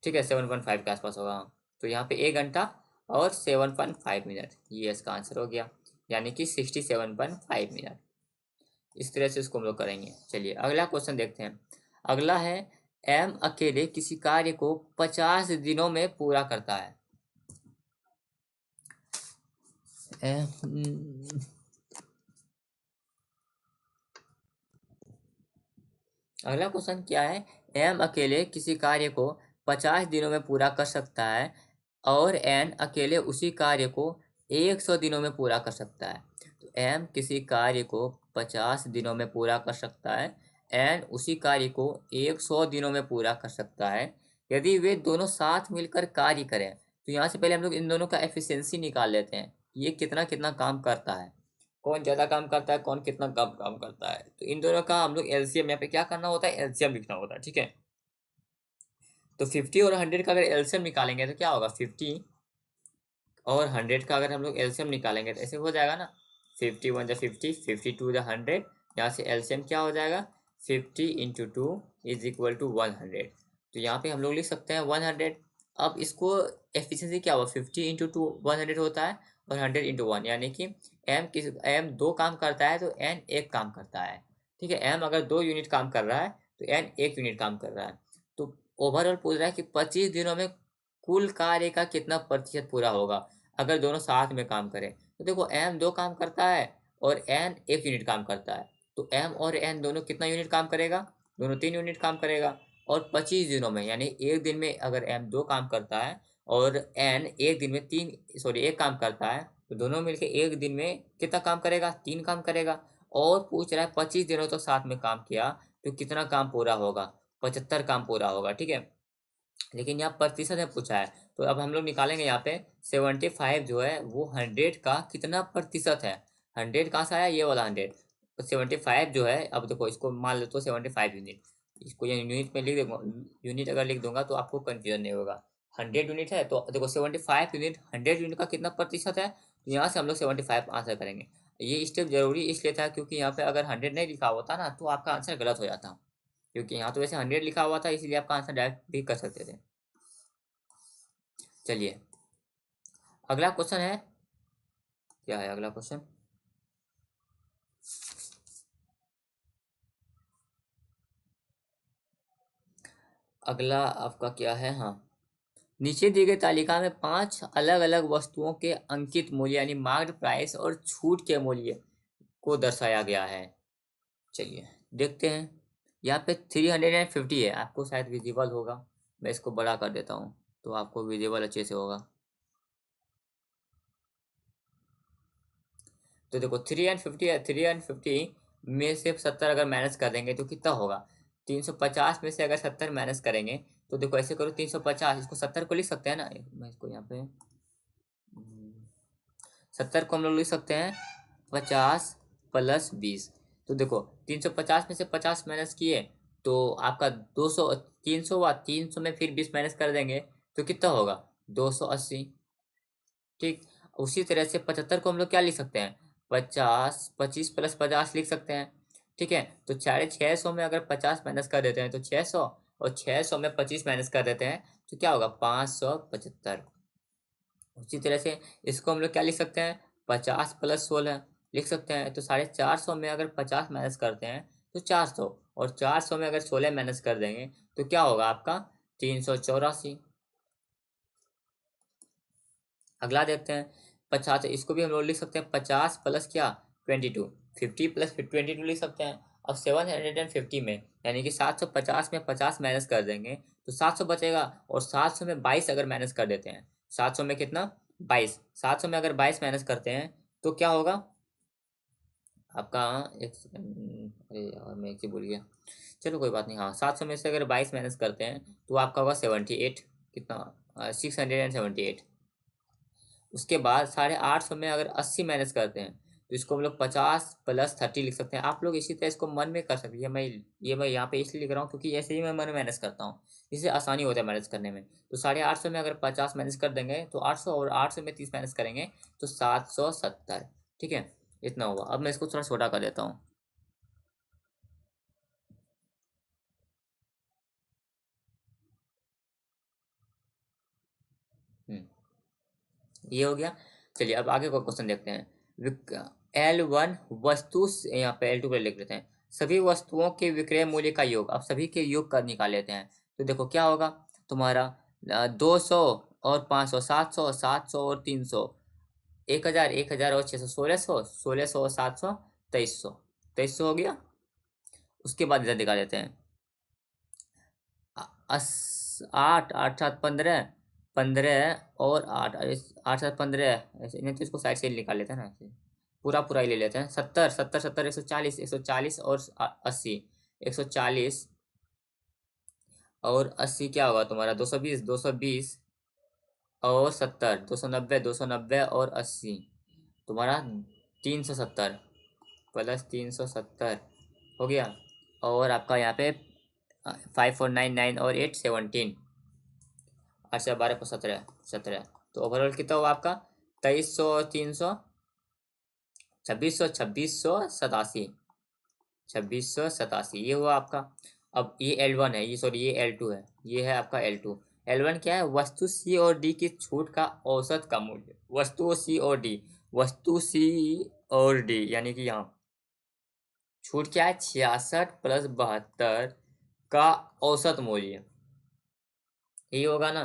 ठीक है, 7.5 के आसपास होगा। तो यहाँ पे 1 घंटा और 7.5 मिनट, ये इसका आंसर हो गया, यानी कि 67.5 मिनट। इस तरह से इसको हम लोग करेंगे। चलिए अगला क्वेश्चन देखते हैं। अगला है, एम अकेले किसी कार्य को 50 दिनों में पूरा करता है। अगला क्वेश्चन क्या है, एम अकेले किसी कार्य को 50 दिनों में पूरा कर सकता है और एन अकेले उसी कार्य को 100 दिनों में पूरा कर सकता है। तो एम किसी कार्य को 50 दिनों में पूरा कर सकता है, एन उसी कार्य को 100 दिनों में पूरा कर सकता है यदि वे दोनों साथ मिलकर कार्य करें। तो यहाँ से पहले हम लोग इन दोनों का एफिशिएंसी निकाल लेते हैं, ये कितना कितना काम करता है, कौन ज्यादा काम करता है, कौन कितना कम काम करता है। तो इन दोनों का हम लोग एलसीएम यहाँ पे क्या करना होता है, एलसीएम लिखना होता है। ठीक है, तो 50 और 100 का अगर एलसीएम निकालेंगे तो क्या होगा, 50 और 100 का अगर हम लोग एलसीएम निकालेंगे तो ऐसे हो जाएगा ना, 51 जा 50, 52 जा 100। यहाँ से एलसीएम क्या हो जाएगा, 50 × 2 = 100। तो यहाँ पे हम लोग लिख सकते हैं 100। अब इसको एफिशिएंसी क्या हुआ, 50 × 2 100 होता है और 100 × 1, यानी कि एम 2 काम करता है तो एन 1 काम करता है। ठीक है, एम अगर 2 यूनिट काम कर रहा है तो एन 1 यूनिट काम कर रहा है। तो ओवरऑल पूछ रहा है कि 25 दिनों में कुल कार्य का कितना प्रतिशत पूरा होगा अगर दोनों साथ में काम करें। तो देखो एम 2 काम करता है और एन 1 यूनिट काम करता है, तो एम और एन दोनों कितना यूनिट काम करेगा, दोनों 3 यूनिट काम करेगा। और 25 दिनों में यानी एक दिन में अगर एम 2 काम करता है और एन एक दिन में 1 काम करता है, तो दोनों मिलकर एक दिन में कितना काम करेगा, 3 काम करेगा। और पूछ रहा है 25 दिनों तक साथ में काम किया तो कितना काम पूरा होगा, 75 काम पूरा होगा। ठीक है, लेकिन यहाँ प्रतिशत में पूछा है, तो अब हम लोग निकालेंगे यहाँ पे 75 जो है वो 100 का कितना प्रतिशत है। 100 कहाँ से आया, ये वाला 100। तो 75 जो है, अब देखो इसको मान लो तो 75 यूनिट, इसको ये यूनिट में लिख दूंगा। यूनिट अगर लिख दूंगा तो आपको कंफ्यूजन नहीं होगा। 100 यूनिट है तो देखो 75 यूनिट 100 यूनिट का कितना प्रतिशत है, तो यहाँ से हम लोग 75 आंसर करेंगे। ये स्टेप जरूरी इसलिए था क्योंकि यहाँ पे अगर 100 नहीं लिखा होता ना तो आपका आंसर गलत हो जाता, क्योंकि यहाँ तो वैसे 100 लिखा हुआ था इसलिए आपका आंसर डायरेक्ट भी कर सकते थे। चलिए अगला क्वेश्चन है, क्या है अगला क्वेश्चन, अगला आपका क्या है, हाँ, नीचे दी गई तालिका में 5 अलग अलग वस्तुओं के अंकित मूल्य यानी मार्क्ड प्राइस और छूट के मूल्य को दर्शाया गया है। चलिए देखते हैं। यहाँ पे 350 है, आपको शायद विजिबल होगा, मैं इसको बड़ा कर देता हूँ तो आपको विजिबल अच्छे से होगा। तो देखो 350 है, 350 में से 70 अगर माइनस कर देंगे तो कितना होगा, 350 में से अगर 70 माइनस करेंगे तो देखो ऐसे करो, 350 इसको 70 को लिख सकते हैं ना, मैं इसको यहाँ पे 70 को हम लोग लिख सकते हैं 50 + 20। तो देखो 350 में से 50 माइनस किए तो आपका 200, 300 हुआ, 300 में फिर 20 माइनस कर देंगे तो कितना होगा, 280। ठीक, उसी तरह से 75 को हम लोग क्या लिख सकते हैं, 25 + 50 लिख सकते हैं। ठीक है, तो 650 में अगर 50 माइनस कर देते हैं तो 600, और 600 में 25 माइनस कर देते हैं तो क्या होगा, 575। उसी तरह से इसको हम लोग क्या लिख सकते हैं, 50 + 16 लिख सकते हैं। तो 450 में अगर 50 माइनस करते हैं तो 400, और 400 में अगर 16 माइनस कर देंगे तो क्या होगा आपका, 384। अगला देखते हैं 50, इसको भी हम लोग लिख सकते हैं 50 प्लस क्या, 22, 50 + 22 लिख सकते हैं। अब 750 में यानी कि 750 में 50 माइनस कर देंगे तो 700 बचेगा, और 700 में 22 अगर माइनस कर देते हैं, 700 में कितना, 22, 700 में अगर 22 माइनस करते हैं तो क्या होगा, आपका एक सेकंड, अरे यार मैं एक चीज भूल गया। चलो कोई बात नहीं। हाँ, 700 में से अगर 22 माइनस करते हैं तो आपका होगा 78। कितना? 678। उसके बाद 850 में अगर 80 माइनस करते हैं तो इसको हम लोग 50 + 30 लिख सकते हैं। आप लोग इसी तरह इसको मन में कर सकते हैं। ये मैं यहाँ पे इसलिए लिख रहा हूँ क्योंकि ऐसे ही मैं मन में माइनस करता हूँ, इससे आसानी होता है माइनस करने में। तो 850 में अगर 50 माइनस कर देंगे तो 800, और 800 में 30 माइनस करेंगे तो 770। ठीक है, इतना होगा। अब मैं इसको थोड़ा छोटा कर देता हूँ। हम्म, ये हो गया। चलिए अब आगे को क्वेश्चन देखते हैं। L1 वस्तु यहाँ पे L2 पे लिख लेते हैं। सभी वस्तुओं के विक्रय मूल्य का योग। अब सभी के योग का निकाल लेते हैं। तो देखो क्या होगा तुम्हारा, 200 और 500, 700, 700 और 300, 1000, 1000 और 600, 1600, 1600 और 700, 2300। 2300 हो गया। उसके बाद इधर निकाल लेते हैं। 8, 8 7 15, 15 और 8, 8 7 15, ऐसे नहीं तो इसको साइड से ही निकाल लेते हैं ना, ऐसे पूरा पूरा ही ले लेते हैं। 70, 70, 70, 140, 140 और 80, 140 और 80 क्या होगा तुम्हारा, 220, 220 और 70, 290, 290 और 80 तुम्हारा 370 + 370 हो गया। और आपका यहाँ पे 5499 और 817, 8 से 12 को 17, 17। तो ओवरऑल कितना हुआ आपका, 2300, 300, 2600, 2687, 2687 ये हुआ आपका। अब ये L1 है, ये सॉरी ये L2 है, ये है आपका L2। L1 क्या है, वस्तु सी और डी की छूट का औसत का मूल्य। वस्तु सी और डी, वस्तु सी और डी यानी कि यहाँ छूट क्या है, 66 + 72 का औसत मूल्य। यही होगा ना,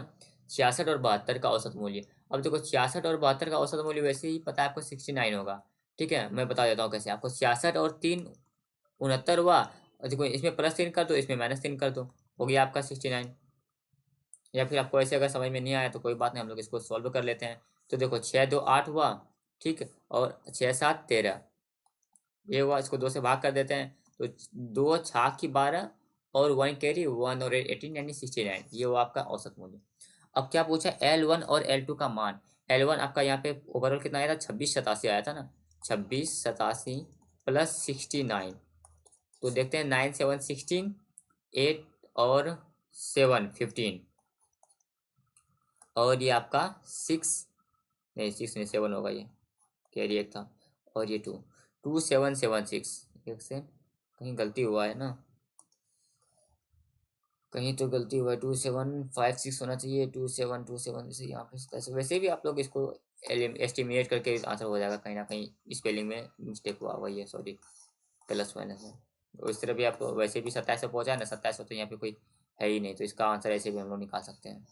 66 और 72 का औसत मूल्य। अब देखो 66 और 72 का औसत मूल्य वैसे ही पता है आपको 69 होगा। ठीक है, मैं बता देता हूँ कैसे। आपको 66 और 3 69 हुआ, और देखो इसमें +3 कर दो, इसमें -3 कर दो, हो गया आपका 69। या फिर आपको ऐसे अगर समझ में नहीं आया तो कोई बात नहीं, हम लोग इसको सॉल्व कर लेते हैं। तो देखो 6 2 8 हुआ, ठीक है, और 6 7 13 ये हुआ। इसको 2 से भाग कर देते हैं तो 2 छाक की 12 और 1 कैरी 1 और 18 यानी 69, ये हुआ आपका औसत मूल्य। अब क्या पूछा, L1 और L2 का मान। L1 आपका यहाँ पे ओवरऑल कितना आया था, 2687 आया था ना, 2687 + 69। तो देखते हैं 9 7 16, 8 और 7 15, और ये आपका 6, नहीं 6 नहीं 7 होगा, ये कैरी एक था, और ये 2, 2 7 7 6। एक से कहीं गलती हुआ है ना, कहीं तो गलती हुआ है। 2756 होना चाहिए, 2727 से यहाँ पे 27। वैसे भी आप लोग इसको एस्टिमेट करके आंसर हो जाएगा, कहीं ना कहीं स्पेलिंग में मिस्टेक हुआ हुआ है, सॉरी, प्लस माइनस है। तो इस तरह भी आपको वैसे भी 27 से पहुंचा है ना, 27 तो यहाँ पे कोई है ही नहीं, तो इसका आंसर ऐसे भी हम लोग निकाल सकते हैं।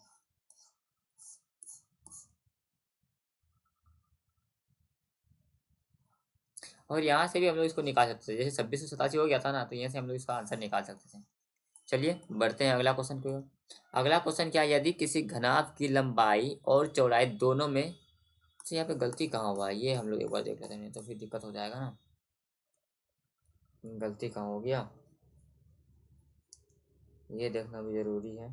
और यहाँ से भी हम लोग इसको निकाल सकते थे, जैसे 2687 हो गया था ना, तो यहाँ से हम लोग इसका आंसर निकाल सकते थे। चलिए बढ़ते हैं अगला क्वेश्चन की ओर। अगला क्वेश्चन क्या है, यदि किसी घनाभ की लंबाई और चौड़ाई दोनों में से, यहाँ पे गलती कहाँ हुआ है ये हम लोग एक बार देख लेते हैं, नहीं तो फिर दिक्कत हो जाएगा ना। गलती कहाँ हो गया ये देखना भी जरूरी है।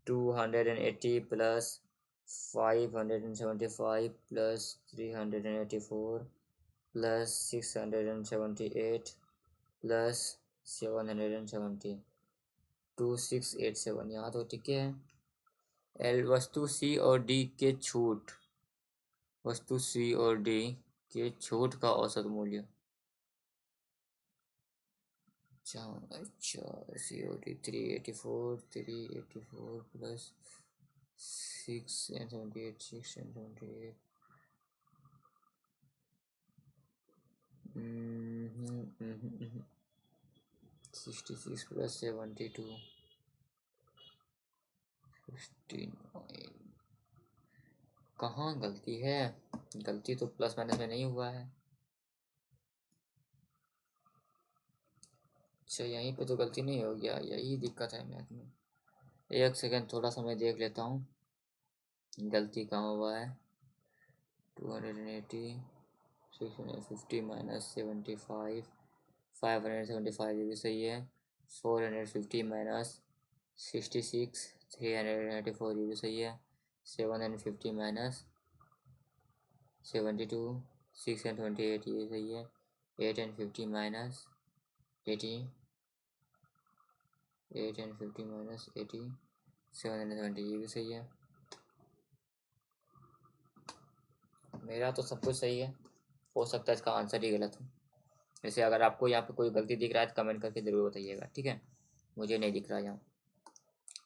280 + 575 + 384 + 678 + 770, 2687, यहाँ तो ठीक है। एल वस्तु सी और डी के छूट, वस्तु सी और डी के छूट का औसत मूल्य। अच्छा, अच्छा, सी ओ डी 384, 384 + 678, 678, 66 + 72, 59। कहाँ गलती है, गलती तो प्लस माइनस में नहीं हुआ है। अच्छा, यहीं पे तो गलती नहीं हो गया, यही दिक्कत है मैथ में। एक सेकंड थोड़ा सा मैं देख लेता हूँ गलती कहाँ हुआ है। 280, 650 माइनस 75, 575 ये भी सही है। 450 माइनस 66, 394 ये भी सही है। 750 माइनस 72, 628 ये सही है। 850 माइनस 80, 850 माइनस 80, 770 ये भी सही है। मेरा तो सब कुछ सही है, हो सकता है इसका आंसर ही गलत हो। जैसे अगर आपको यहाँ पे कोई गलती दिख रहा है तो कमेंट करके ज़रूर बताइएगा, ठीक है। मुझे नहीं दिख रहा यहाँ।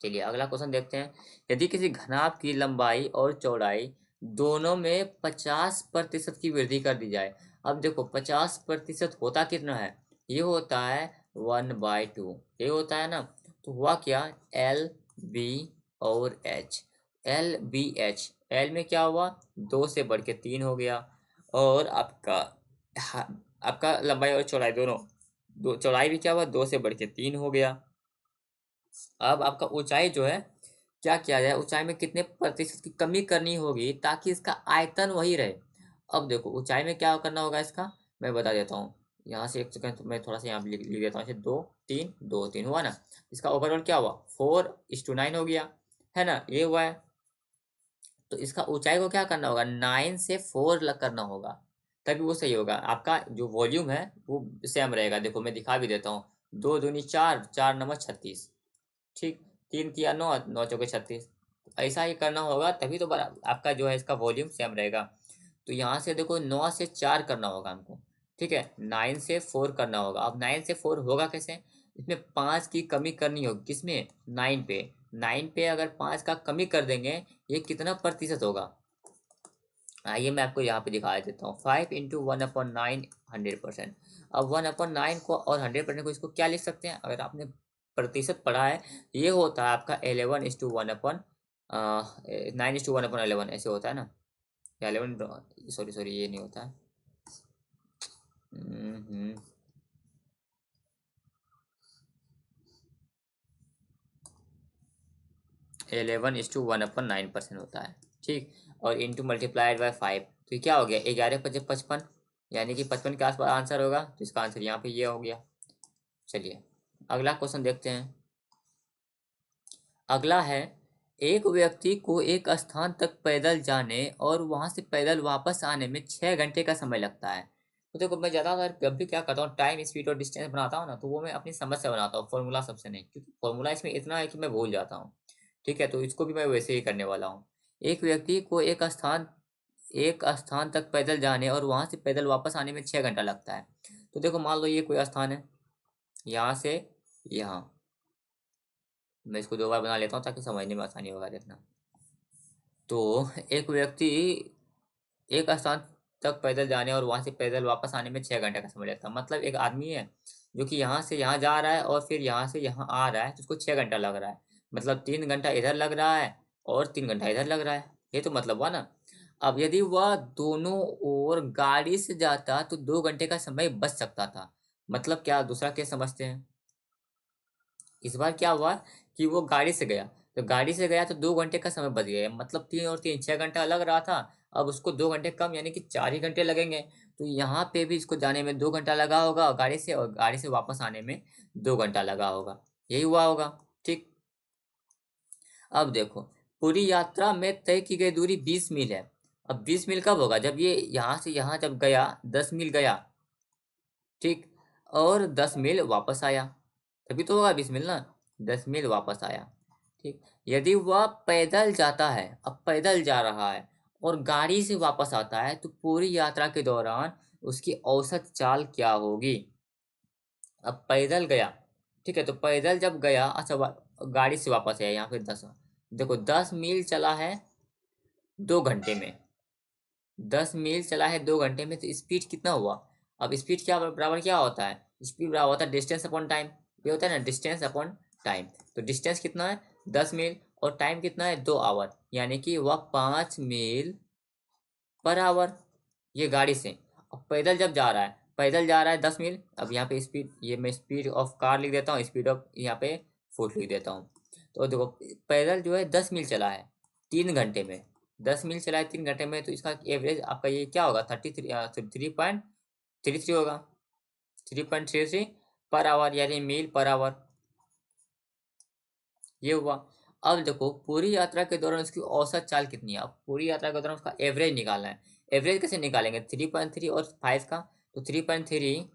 चलिए अगला क्वेश्चन देखते हैं। यदि किसी घनाभ की लंबाई और चौड़ाई दोनों में 50% की वृद्धि कर दी जाए। अब देखो 50% होता कितना है, ये होता है 1/2, ये होता है ना। तो हुआ क्या, एल बी और H. L B H, L में क्या हुआ, 2 से बढ़ के 3 हो गया। और आपका आपका लंबाई और चौड़ाई दोनों, दो चौड़ाई भी क्या हुआ, 2 से बढ़ के 3 हो गया। अब आपका ऊंचाई जो है, क्या किया जाए, ऊंचाई में कितने प्रतिशत की कमी करनी होगी ताकि इसका आयतन वही रहे। अब देखो ऊंचाई में क्या करना होगा इसका, मैं बता देता हूँ। यहाँ से एक सेकंड मैं थोड़ा सा यहाँ लिख देता हूँ। ऐसे 2 3 2 3 हुआ ना। इसका ओवरऑल क्या हुआ, 4:9 हो गया, है ना, ये हुआ है। तो इसका ऊंचाई को क्या करना होगा, 9 से 4 करना होगा, तभी वो सही होगा। आपका जो वॉल्यूम है वो सेम रहेगा। देखो मैं दिखा भी देता हूँ। 2 दूनी 4, 4 नंबर 36, ठीक। 3 किया 9, 9 चौके 36। ऐसा ही करना होगा तभी तो आपका जो है इसका वॉल्यूम सेम रहेगा। तो यहाँ से देखो 9 से 4 करना होगा हमको, ठीक है। 9 से 4 करना होगा। अब 9 से 4 होगा कैसे, इसमें 5 की कमी करनी होगी, किसमें, 9 पे। 9 पे अगर 5 का कमी कर देंगे, ये कितना प्रतिशत होगा। आइए मैं आपको यहाँ पे दिखा देता हूँ। 5 इंटू 1/9 100%। अब 1/9 को और 100% को इसको क्या लिख सकते हैं, अगर आपने प्रतिशत पढ़ा है, ये होता है आपका 9:1/11 ऐसे होता है ना। 11, सॉरी सॉरी ये नहीं होता है। 11:1/9% होता है, ठीक। और इंटू मल्टीप्लाइड बाय 5, तो ये क्या हो गया, 11×5 = 55, यानी कि 55 के आसपास आंसर होगा। तो इसका आंसर यहाँ पे ये हो गया। चलिए अगला क्वेश्चन देखते हैं। अगला है, एक व्यक्ति को एक स्थान तक पैदल जाने और वहां से पैदल वापस आने में 6 घंटे का समय लगता है। तो देखो मैं ज़्यादातर जब भी क्या करता हूँ, टाइम स्पीड और डिस्टेंस बनाता हूँ ना, तो वो मैं अपनी समझ से बनाता हूँ, फॉर्मूला सबसे नहीं, क्योंकि फॉर्मूला इसमें इतना है कि मैं भूल जाता हूँ, ठीक है। तो इसको भी मैं वैसे ही करने वाला हूँ। एक व्यक्ति को एक स्थान तक पैदल जाने और वहां से पैदल वापस आने में 6 घंटा लगता है। तो देखो मान लो ये कोई स्थान है, यहाँ से यहाँ, मैं इसको 2 बार बना लेता हूँ ताकि समझने में आसानी होगा, देखना। तो एक व्यक्ति एक स्थान तक पैदल जाने और वहां से पैदल वापस आने में 6 घंटे का समय लगता है। मतलब एक आदमी है जो कि यहाँ से यहाँ जा रहा है और फिर यहाँ से यहाँ आ रहा है, तो उसको 6 घंटा लग रहा है। मतलब 3 घंटा इधर लग रहा है और 3 घंटा इधर लग रहा है, ये तो मतलब हुआ ना। अब यदि वह दोनों ओर गाड़ी से जाता तो 2 घंटे का समय बच सकता था। मतलब क्या, दूसरा केस समझते हैं। इस बार क्या हुआ कि वो गाड़ी से गया, तो गाड़ी से गया तो 2 घंटे का समय बच गया, मतलब 3 और 3 6 घंटा लग रहा था। अब उसको 2 घंटे कम यानी कि 4 ही घंटे लगेंगे। तो यहाँ पे भी इसको जाने में 2 घंटा लगा होगा गाड़ी से, और गाड़ी से वापस आने में 2 घंटा लगा होगा, यही हुआ होगा, ठीक। अब देखो पूरी यात्रा में तय की गई दूरी 20 मील है। अब 20 मील कब होगा, जब ये यहाँ से यहाँ जब गया 10 मील गया, ठीक, और 10 मील वापस आया, तभी तो होगा 20 मील ना। 10 मील वापस आया, ठीक। यदि वह पैदल जाता है, अब पैदल जा रहा है और गाड़ी से वापस आता है, तो पूरी यात्रा के दौरान उसकी औसत चाल क्या होगी। अब पैदल गया, ठीक है, तो पैदल जब गया, अच्छा गाड़ी से वापस आया, यहाँ पे 10, देखो 10 मील चला है 2 घंटे में, 10 मील चला है 2 घंटे में, तो स्पीड कितना हुआ। अब स्पीड क्या बराबर क्या होता है, स्पीड बराबर होता है डिस्टेंस अपॉन टाइम। ये होता है ना, डिस्टेंस अपॉन टाइम। तो डिस्टेंस कितना है 10 मील, और टाइम कितना है 2 आवर, यानी कि वह 5 मील/आवर, ये गाड़ी से। अब पैदल जब जा रहा है, पैदल जा रहा है 10 मील। अब यहाँ पे स्पीड, ये मैं स्पीड ऑफ कार लिख देता हूँ, स्पीड ऑफ यहाँ पे फुट लिख देता हूँ। तो देखो पैदल जो है 10 मील चला है 3 घंटे में, 10 मील चला है 3 घंटे में, तो इसका एवरेज आपका ये क्या होगा, 3.33 होगा, 3.33 पर आवर, यानी मील पर आवर। ये हुआ। अब देखो पूरी यात्रा के दौरान उसकी औसत चाल कितनी है। अब पूरी यात्रा के दौरान उसका एवरेज निकालना है। एवरेज कैसे निकालेंगे, 3.3 और 5 का, तो 3.3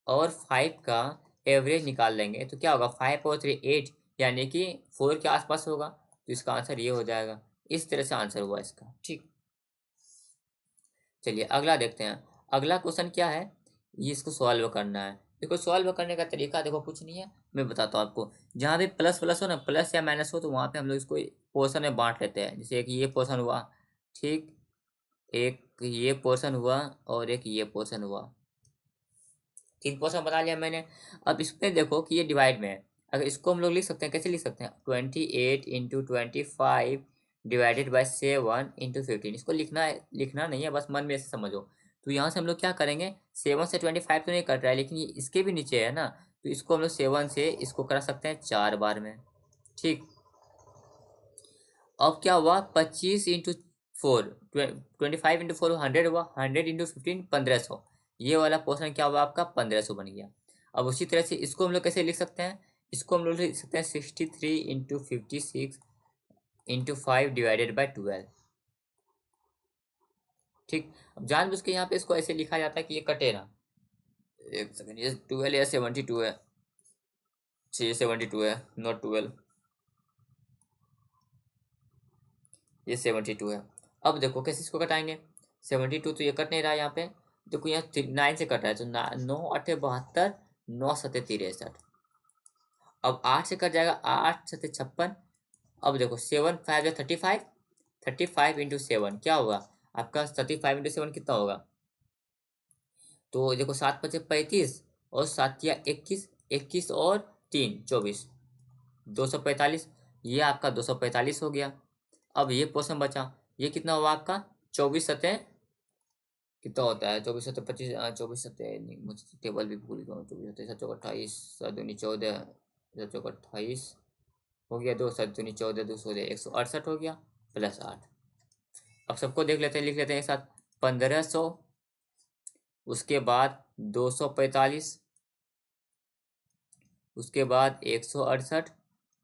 और 5 का एवरेज निकाल लेंगे तो क्या होगा, 5 और 3 8, यानी कि 4 के आसपास होगा। तो इसका आंसर ये हो जाएगा। इस तरह से आंसर हुआ इसका। ठीक, चलिए अगला देखते हैं। अगला क्वेश्चन क्या है, ये इसको सॉल्व करना है। देखो सॉल्व करने का तरीका देखो कुछ नहीं है, मैं बताता हूँ आपको। जहाँ भी प्लस प्लस हो ना, प्लस या माइनस हो, तो वहाँ पे हम लोग इसको पोर्शन में बांट लेते हैं। जैसे एक ये पोर्शन हुआ, ठीक, एक ये पोर्शन हुआ और एक ये पोर्शन हुआ। 3 पोर्शन बना लिया मैंने। अब इसमें देखो कि ये डिवाइड में है। अगर इसको हम लोग लिख सकते हैं, कैसे लिख सकते हैं, 28 × 25 डिवाइडेड बाई 7 × 15। इसको लिखना नहीं है, बस मन में ऐसे समझो। तो यहाँ से हम लोग क्या करेंगे, 7 से 25 तो नहीं कट रहा है, लेकिन ये इसके भी नीचे है ना, तो इसको हम लोग 7 से इसको करा सकते हैं 4 बार में। ठीक, अब क्या हुआ, 25 × 4, 25 × 4 100 हुआ, 100 × 15 1500। ये वाला पोर्शन क्या हुआ आपका, 1500 बन गया। अब उसी तरह से इसको हम लोग कैसे लिख सकते हैं, इसको हम लोग लिख सकते हैं 63 × 56 × 5 डिवाइडेड बाई 12। ठीक, अब जानबूझ के यहाँ पे इसको ऐसे लिखा जाता है कि ये कटे ना। एक सेकंड, ये 12 या 72 है, 72 है, नॉट 12, ये 72 है। अब देखो कैसे इसको कटाएंगे, 72 तो ये कट नहीं रहा है यहाँ पे। देखो यहाँ 9 से कट रहा है, तो 9 × 8 = 72, 9 × 7 = 63। अब 8 से कट जाएगा, 8 × 7 = 56। अब देखो 7 5 × 35, 35 × 7 क्या होगा आपका, 35 × 7 कितना होगा। तो देखो 7 × 5 = 35 और 7 × 21, 21 और 3 24, 245। ये आपका 245 हो गया। अब ये पोर्शन बचा, ये कितना हुआ आपका, 24 कितना होता है, 24 × 7 = 25, 24 नहीं, मुझे टेबल भी भूल गया हूँ। 24 × 7 = 28, 7 × 2 = 14, 7 × 28 हो गया, 2 7 × 2 = 14, 2 16 168 हो गया, प्लस 8। अब सबको देख लेते हैं, लिख लेते हैं एक साथ, 1500, उसके बाद 245, उसके बाद 168,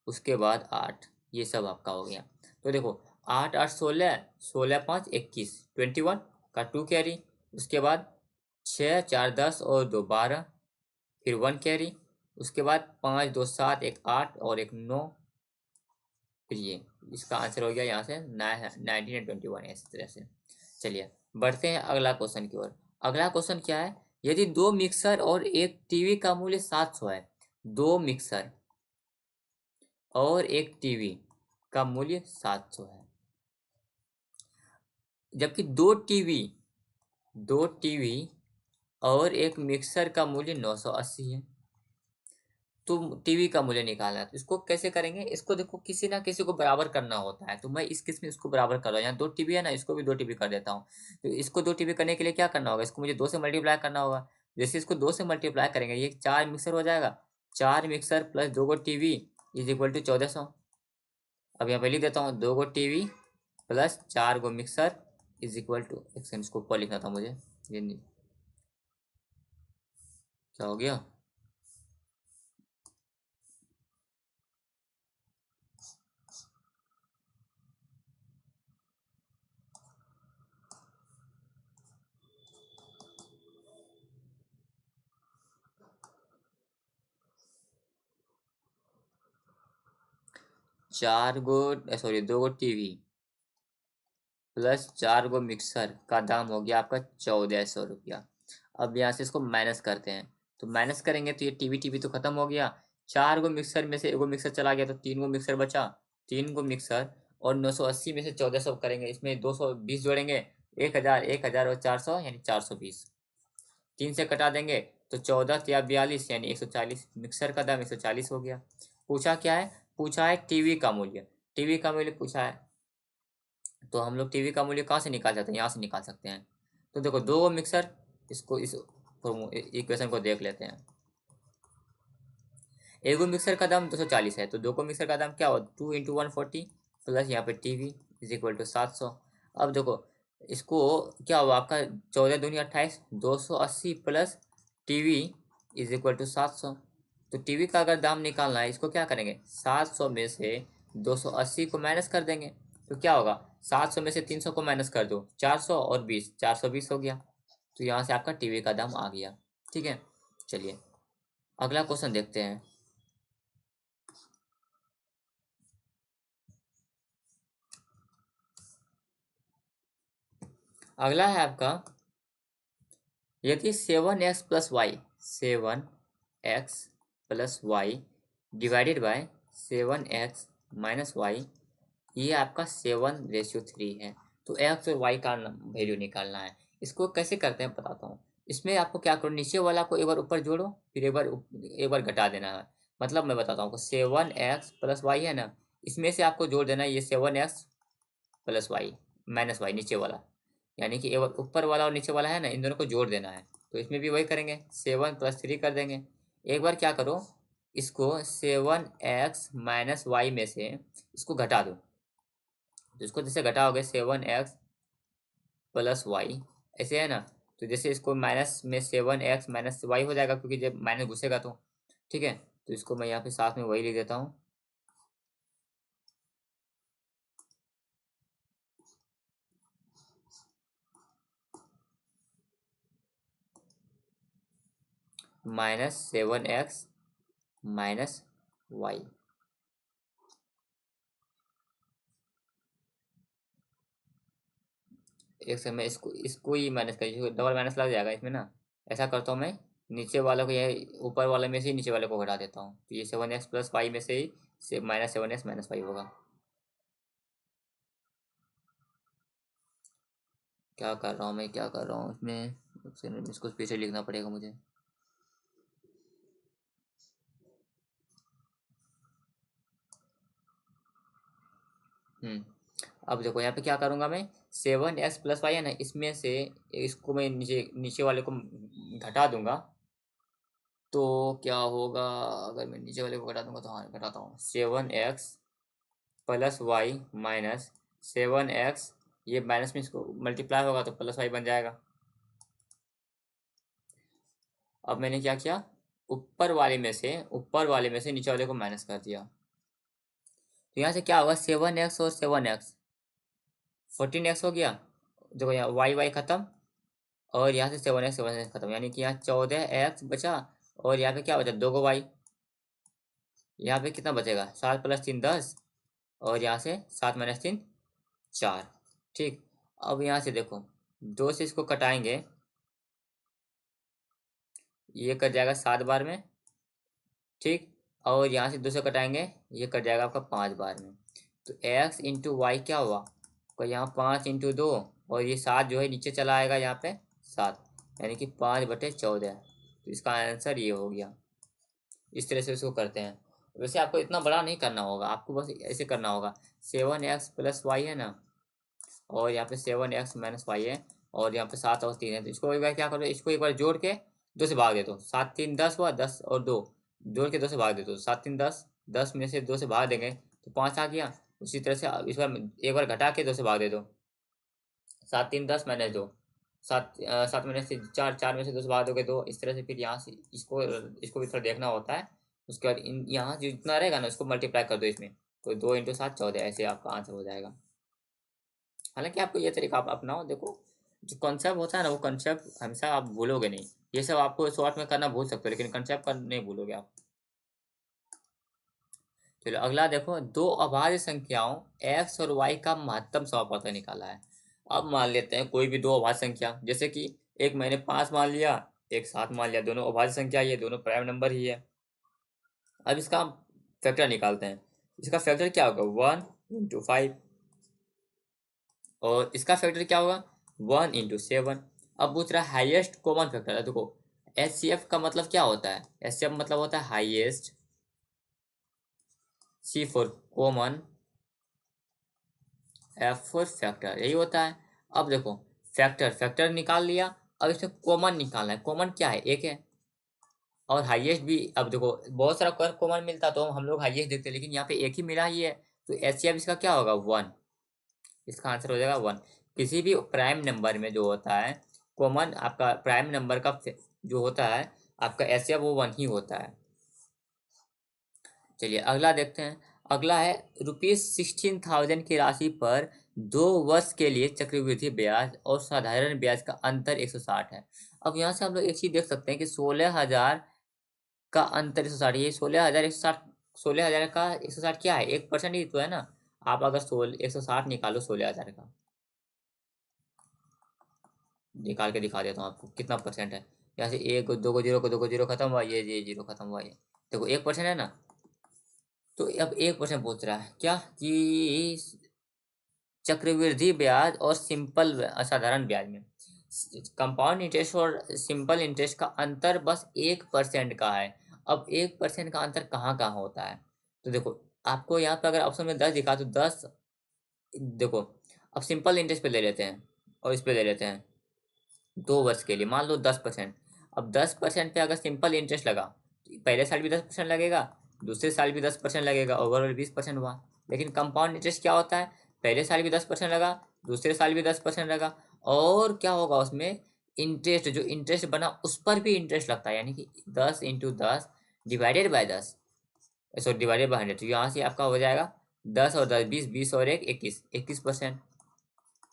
उसके बाद 8। ये सब आपका हो गया। तो देखो 8 8 16, 16 5 21, 21 का 2 कैरी, उसके बाद 6 4 10 और 2 12, फिर 1 कैरी, उसके बाद 5 2 7 1 8 और 1 9, फिर ये इसका आंसर हो गया यहाँ से 19 और 21, इस तरह से। चलिए बढ़ते हैं अगला क्वेश्चन की ओर। अगला क्वेश्चन क्या है, यदि 2 मिक्सर और एक टीवी का मूल्य 700 है, 2 मिक्सर और एक टीवी का मूल्य 700 है, जबकि दो टीवी और एक मिक्सर का मूल्य 980 है, तो टीवी का मूल्य निकालना है। तो इसको कैसे करेंगे, इसको देखो किसी ना किसी को बराबर करना होता है, तो मैं इस केस में इसको बराबर कर रहा हूँ। यहाँ 2 टीवी है ना, इसको भी 2 टीवी कर देता हूँ। तो इसको 2 टीवी करने के लिए क्या करना होगा, इसको मुझे 2 से मल्टीप्लाई करना होगा। जैसे इसको 2 से मल्टीप्लाई करेंगे, ये 4 मिक्सर हो जाएगा, 4 mixer plus 2 TV is equal to 1400। अब यहाँ पे लिख देता हूँ, 2 TV plus 4 mixer is equal to, एक सेकंड इसको ऊपर लिखना था मुझे, ये नहीं, क्या हो गया, 2 टीवी प्लस 4 मिक्सर का दाम हो गया आपका 1400 रुपया। अब यहाँ से इसको माइनस करते हैं, तो माइनस करेंगे तो ये टीवी टीवी तो खत्म हो गया। 4 मिक्सर में से 1 मिक्सर चला गया, तो 3 मिक्सर बचा, 3 मिक्सर और 980 में से 1400 करेंगे, इसमें 220 जोड़ेंगे, 1000 1000 और 400 यानी 420। 3 से कटा देंगे तो 14 या 42 यानी 140। मिक्सर का दाम 140 हो गया। पूछा क्या है, पूछा है टीवी का मूल्य, टीवी का मूल्य पूछा है। तो हम लोग टीवी का मूल्य कहाँ से निकाल सकते हैं, यहाँ से निकाल सकते हैं। तो देखो 2 मिक्सर, इसको इस इक्वेशन को देख लेते हैं। 1 मिक्सर का दाम 240 है, तो 2 मिक्सर का दाम क्या हो, 2 × 140 प्लस यहाँ पे टीवी इज इक्वल टू 700। अब देखो इसको क्या हुआ आपका, 14 दूनी 28, 280 plus TV is equal to 700। तो टीवी का अगर दाम निकालना है, इसको क्या करेंगे, 700 में से 280 को माइनस कर देंगे। तो क्या होगा, 700 में से 300 को माइनस कर दो, 400 और 20, 420 हो गया। तो यहाँ से आपका टीवी का दाम आ गया। ठीक है, चलिए अगला क्वेश्चन देखते हैं। अगला है आपका, यदि 7x plus Y, 7x plus Y divided by 7x minus Y, ये आपका 7:3 है। तो एक्स और वाई का वैल्यू निकालना है। इसको कैसे करते हैं बताता हूँ। इसमें आपको क्या करो, नीचे वाला को एक बार ऊपर जोड़ो, फिर एक बार घटा देना है। मतलब मैं बताता हूँ, 7x प्लस वाई है ना, इसमें से आपको जोड़ देना है ये 7x plus Y minus Y, नीचे वाला। यानी कि ऊपर वाला और नीचे वाला है ना, इन दोनों को जोड़ देना है। तो इसमें भी वही करेंगे, 7+3 कर देंगे। एक बार क्या करो, इसको 7x माइनस वाई में से इसको घटा दो। तो इसको जैसे घटाओगे 7x प्लस वाई, ऐसे है ना। तो जैसे इसको माइनस में 7x माइनस वाई हो जाएगा, क्योंकि जब माइनस घुसेगा तो। ठीक है, तो इसको मैं यहाँ पे साथ में वही लिख देता हूँ। -7x minus Y. एक समय इसको ही माइनस करिए, डबल माइनस लग जाएगा इसमें ना। ऐसा करता हूँ मैं, नीचे वालों को ये ऊपर वाले में से ही नीचे वाले को घटा देता हूँ। तो ये 7x प्लस वाई में से ही -7x माइनस वाई होगा। क्या कर रहा हूँ मैं, क्या कर रहा हूँ इसमें, इसको पीछे लिखना पड़ेगा मुझे। अब देखो यहाँ पे क्या करूँगा मैं, 7x प्लस वाई है ना, इसमें से इसको मैं नीचे नीचे वाले को घटा दूंगा। तो क्या होगा, अगर मैं नीचे वाले को घटा दूंगा, तो हाँ घटाता हूँ, 7x plus Y minus 7x, ये माइनस में इसको मल्टीप्लाई होगा तो प्लस वाई बन जाएगा। अब मैंने क्या किया, ऊपर वाले में से नीचे वाले को माइनस कर दिया। तो यहाँ से क्या होगा, 7x और 7x 14x हो गया। देखो यहाँ वाई वाई खत्म, और यहाँ से 7x खत्म, यानी कि यहाँ 14x बचा। और यहाँ पे क्या बचा, 2 वाई। यहाँ पे कितना बचेगा, 7+3 10, और यहाँ से 7 - 3 4। ठीक, अब यहाँ से देखो, 2 से इसको कटाएंगे, ये कट जाएगा 7 बार में। ठीक, और यहाँ से 2 से कटाएंगे, ये कट जाएगा आपका 5 बार में। तो x इंटू वाई क्या हुआ, तो यहाँ 5 × 2, और ये 7 जो है नीचे चला आएगा यहाँ पे 7, यानी कि 5/14। तो इसका आंसर ये हो गया। इस तरह से इसको करते हैं। वैसे आपको इतना बड़ा नहीं करना होगा, आपको बस ऐसे करना होगा, 7x प्लस वाई है ना, और यहाँ पे 7x माइनस वाई है, और यहाँ पे 7 और 3 है। तो इसको एक बार क्या करो, इसको एक बार जोड़ के 2 से भाग दे दो, 7 3 10 हुआ, 10 और 2 जोड़ के 2 से भाग दे दो, 7 3 10, 10 में से 2 से भाग देंगे तो 5 आ गया। उसी तरह से इस बार एक बार घटा के 2 से भाग दे दो, 7 3 10 -2, 7 -4, 4 में से 2 से भाग दोगे 2। इस तरह से फिर यहाँ से इसको भी थोड़ा देखना होता है। उसके बाद यहाँ जो जितना रहेगा ना, उसको मल्टीप्लाई कर दो इसमें, तो 2 × 7 14, ऐसे आपका आंसर हो जाएगा। हालांकि आपको ये तरीका आप अपनाओ, देखो जो कॉन्सेप्ट होता है ना, वो कॉन्सेप्ट हमेशा आप भूलोगे नहीं। ये सब आपको शॉर्ट में करना भूल सकते हो, लेकिन कॉन्सेप्ट कर नहीं भूलोगे आप। चलो अगला देखो, दो अभाज्य संख्याओं x और y का महत्तम समापवर्तन निकाला है। अब मान लेते हैं कोई भी दो अभाज्य संख्या, जैसे कि एक मैंने 5 मान लिया, एक 7 मान लिया, दोनों अभाज्य संख्या, ये दोनों प्राइम नंबर ही है। अब इसका फैक्टर निकालते हैं। इसका फैक्टर क्या होगा, 1 × 5, और इसका फैक्टर क्या होगा, 1 × 7। अब पूछ रहा है हाईएस्ट कॉमन फैक्टर है। देखो HCF का मतलब क्या होता है, HCF मतलब होता है highest, C for common, F for factor, यही होता है। अब देखो फैक्टर निकाल लिया, अब इसमें कॉमन निकालना है। कॉमन क्या है, एक है, और हाईएस्ट भी। अब देखो बहुत सारा कॉमन मिलता तो हम लोग हाईएस्ट देखते, लेकिन यहाँ पे एक ही मिला ही है, तो HCF इसका क्या होगा, 1। इसका आंसर हो जाएगा 1। किसी भी प्राइम नंबर में जो होता है कॉमन आपका प्राइम नंबर का जो होता है आपका एचसीएफ वो 1 ही होता है। चलिए अगला देखते हैं। अगला है ₹16,000 की राशि पर 2 वर्ष के लिए चक्रवृद्धि ब्याज और साधारण ब्याज का अंतर 160 है। अब यहाँ से हम लोग एक चीज देख सकते हैं कि 16,000 का अंतर 160, ये 16,000 160, 16,000 का 160 क्या है, 1% ही तो है ना। आप अगर 160 निकालो 16,000 का, निकाल के दिखा देता हूँ आपको कितना परसेंट है। यहाँ से एक दो को जीरो को, दो को जीरो खत्म हुआ, ये जीरो खत्म हुआ, ये देखो 1% है ना। तो अब 1% पूछ रहा है क्या कि चक्रवृद्धि ब्याज और सिंपल साधारण ब्याज में कंपाउंड इंटरेस्ट और सिंपल इंटरेस्ट का अंतर बस 1% का है। अब 1% का अंतर कहाँ कहाँ होता है, तो देखो आपको यहाँ पे अगर ऑप्शन में 10 दिखा तो 10, देखो अब सिंपल इंटरेस्ट पे ले लेते हैं और इस पे ले लेते हैं 2 वर्ष के लिए, मान लो 10%। अब 10% पे अगर सिंपल इंटरेस्ट लगा तो पहले साल भी 10% लगेगा, दूसरे साल भी 10% लगेगा, ओवरऑल 20% हुआ। लेकिन कंपाउंड इंटरेस्ट क्या होता है, पहले साल भी 10% लगा, दूसरे साल भी 10% लगा, और क्या होगा उसमें इंटरेस्ट, जो इंटरेस्ट बना उस पर भी इंटरेस्ट लगता है, यानी कि 10 × 10 divided by 10, sorry divided by 100। तो यहाँ से आपका हो जाएगा 10 और 10 20, 20 और 1 21, 21%,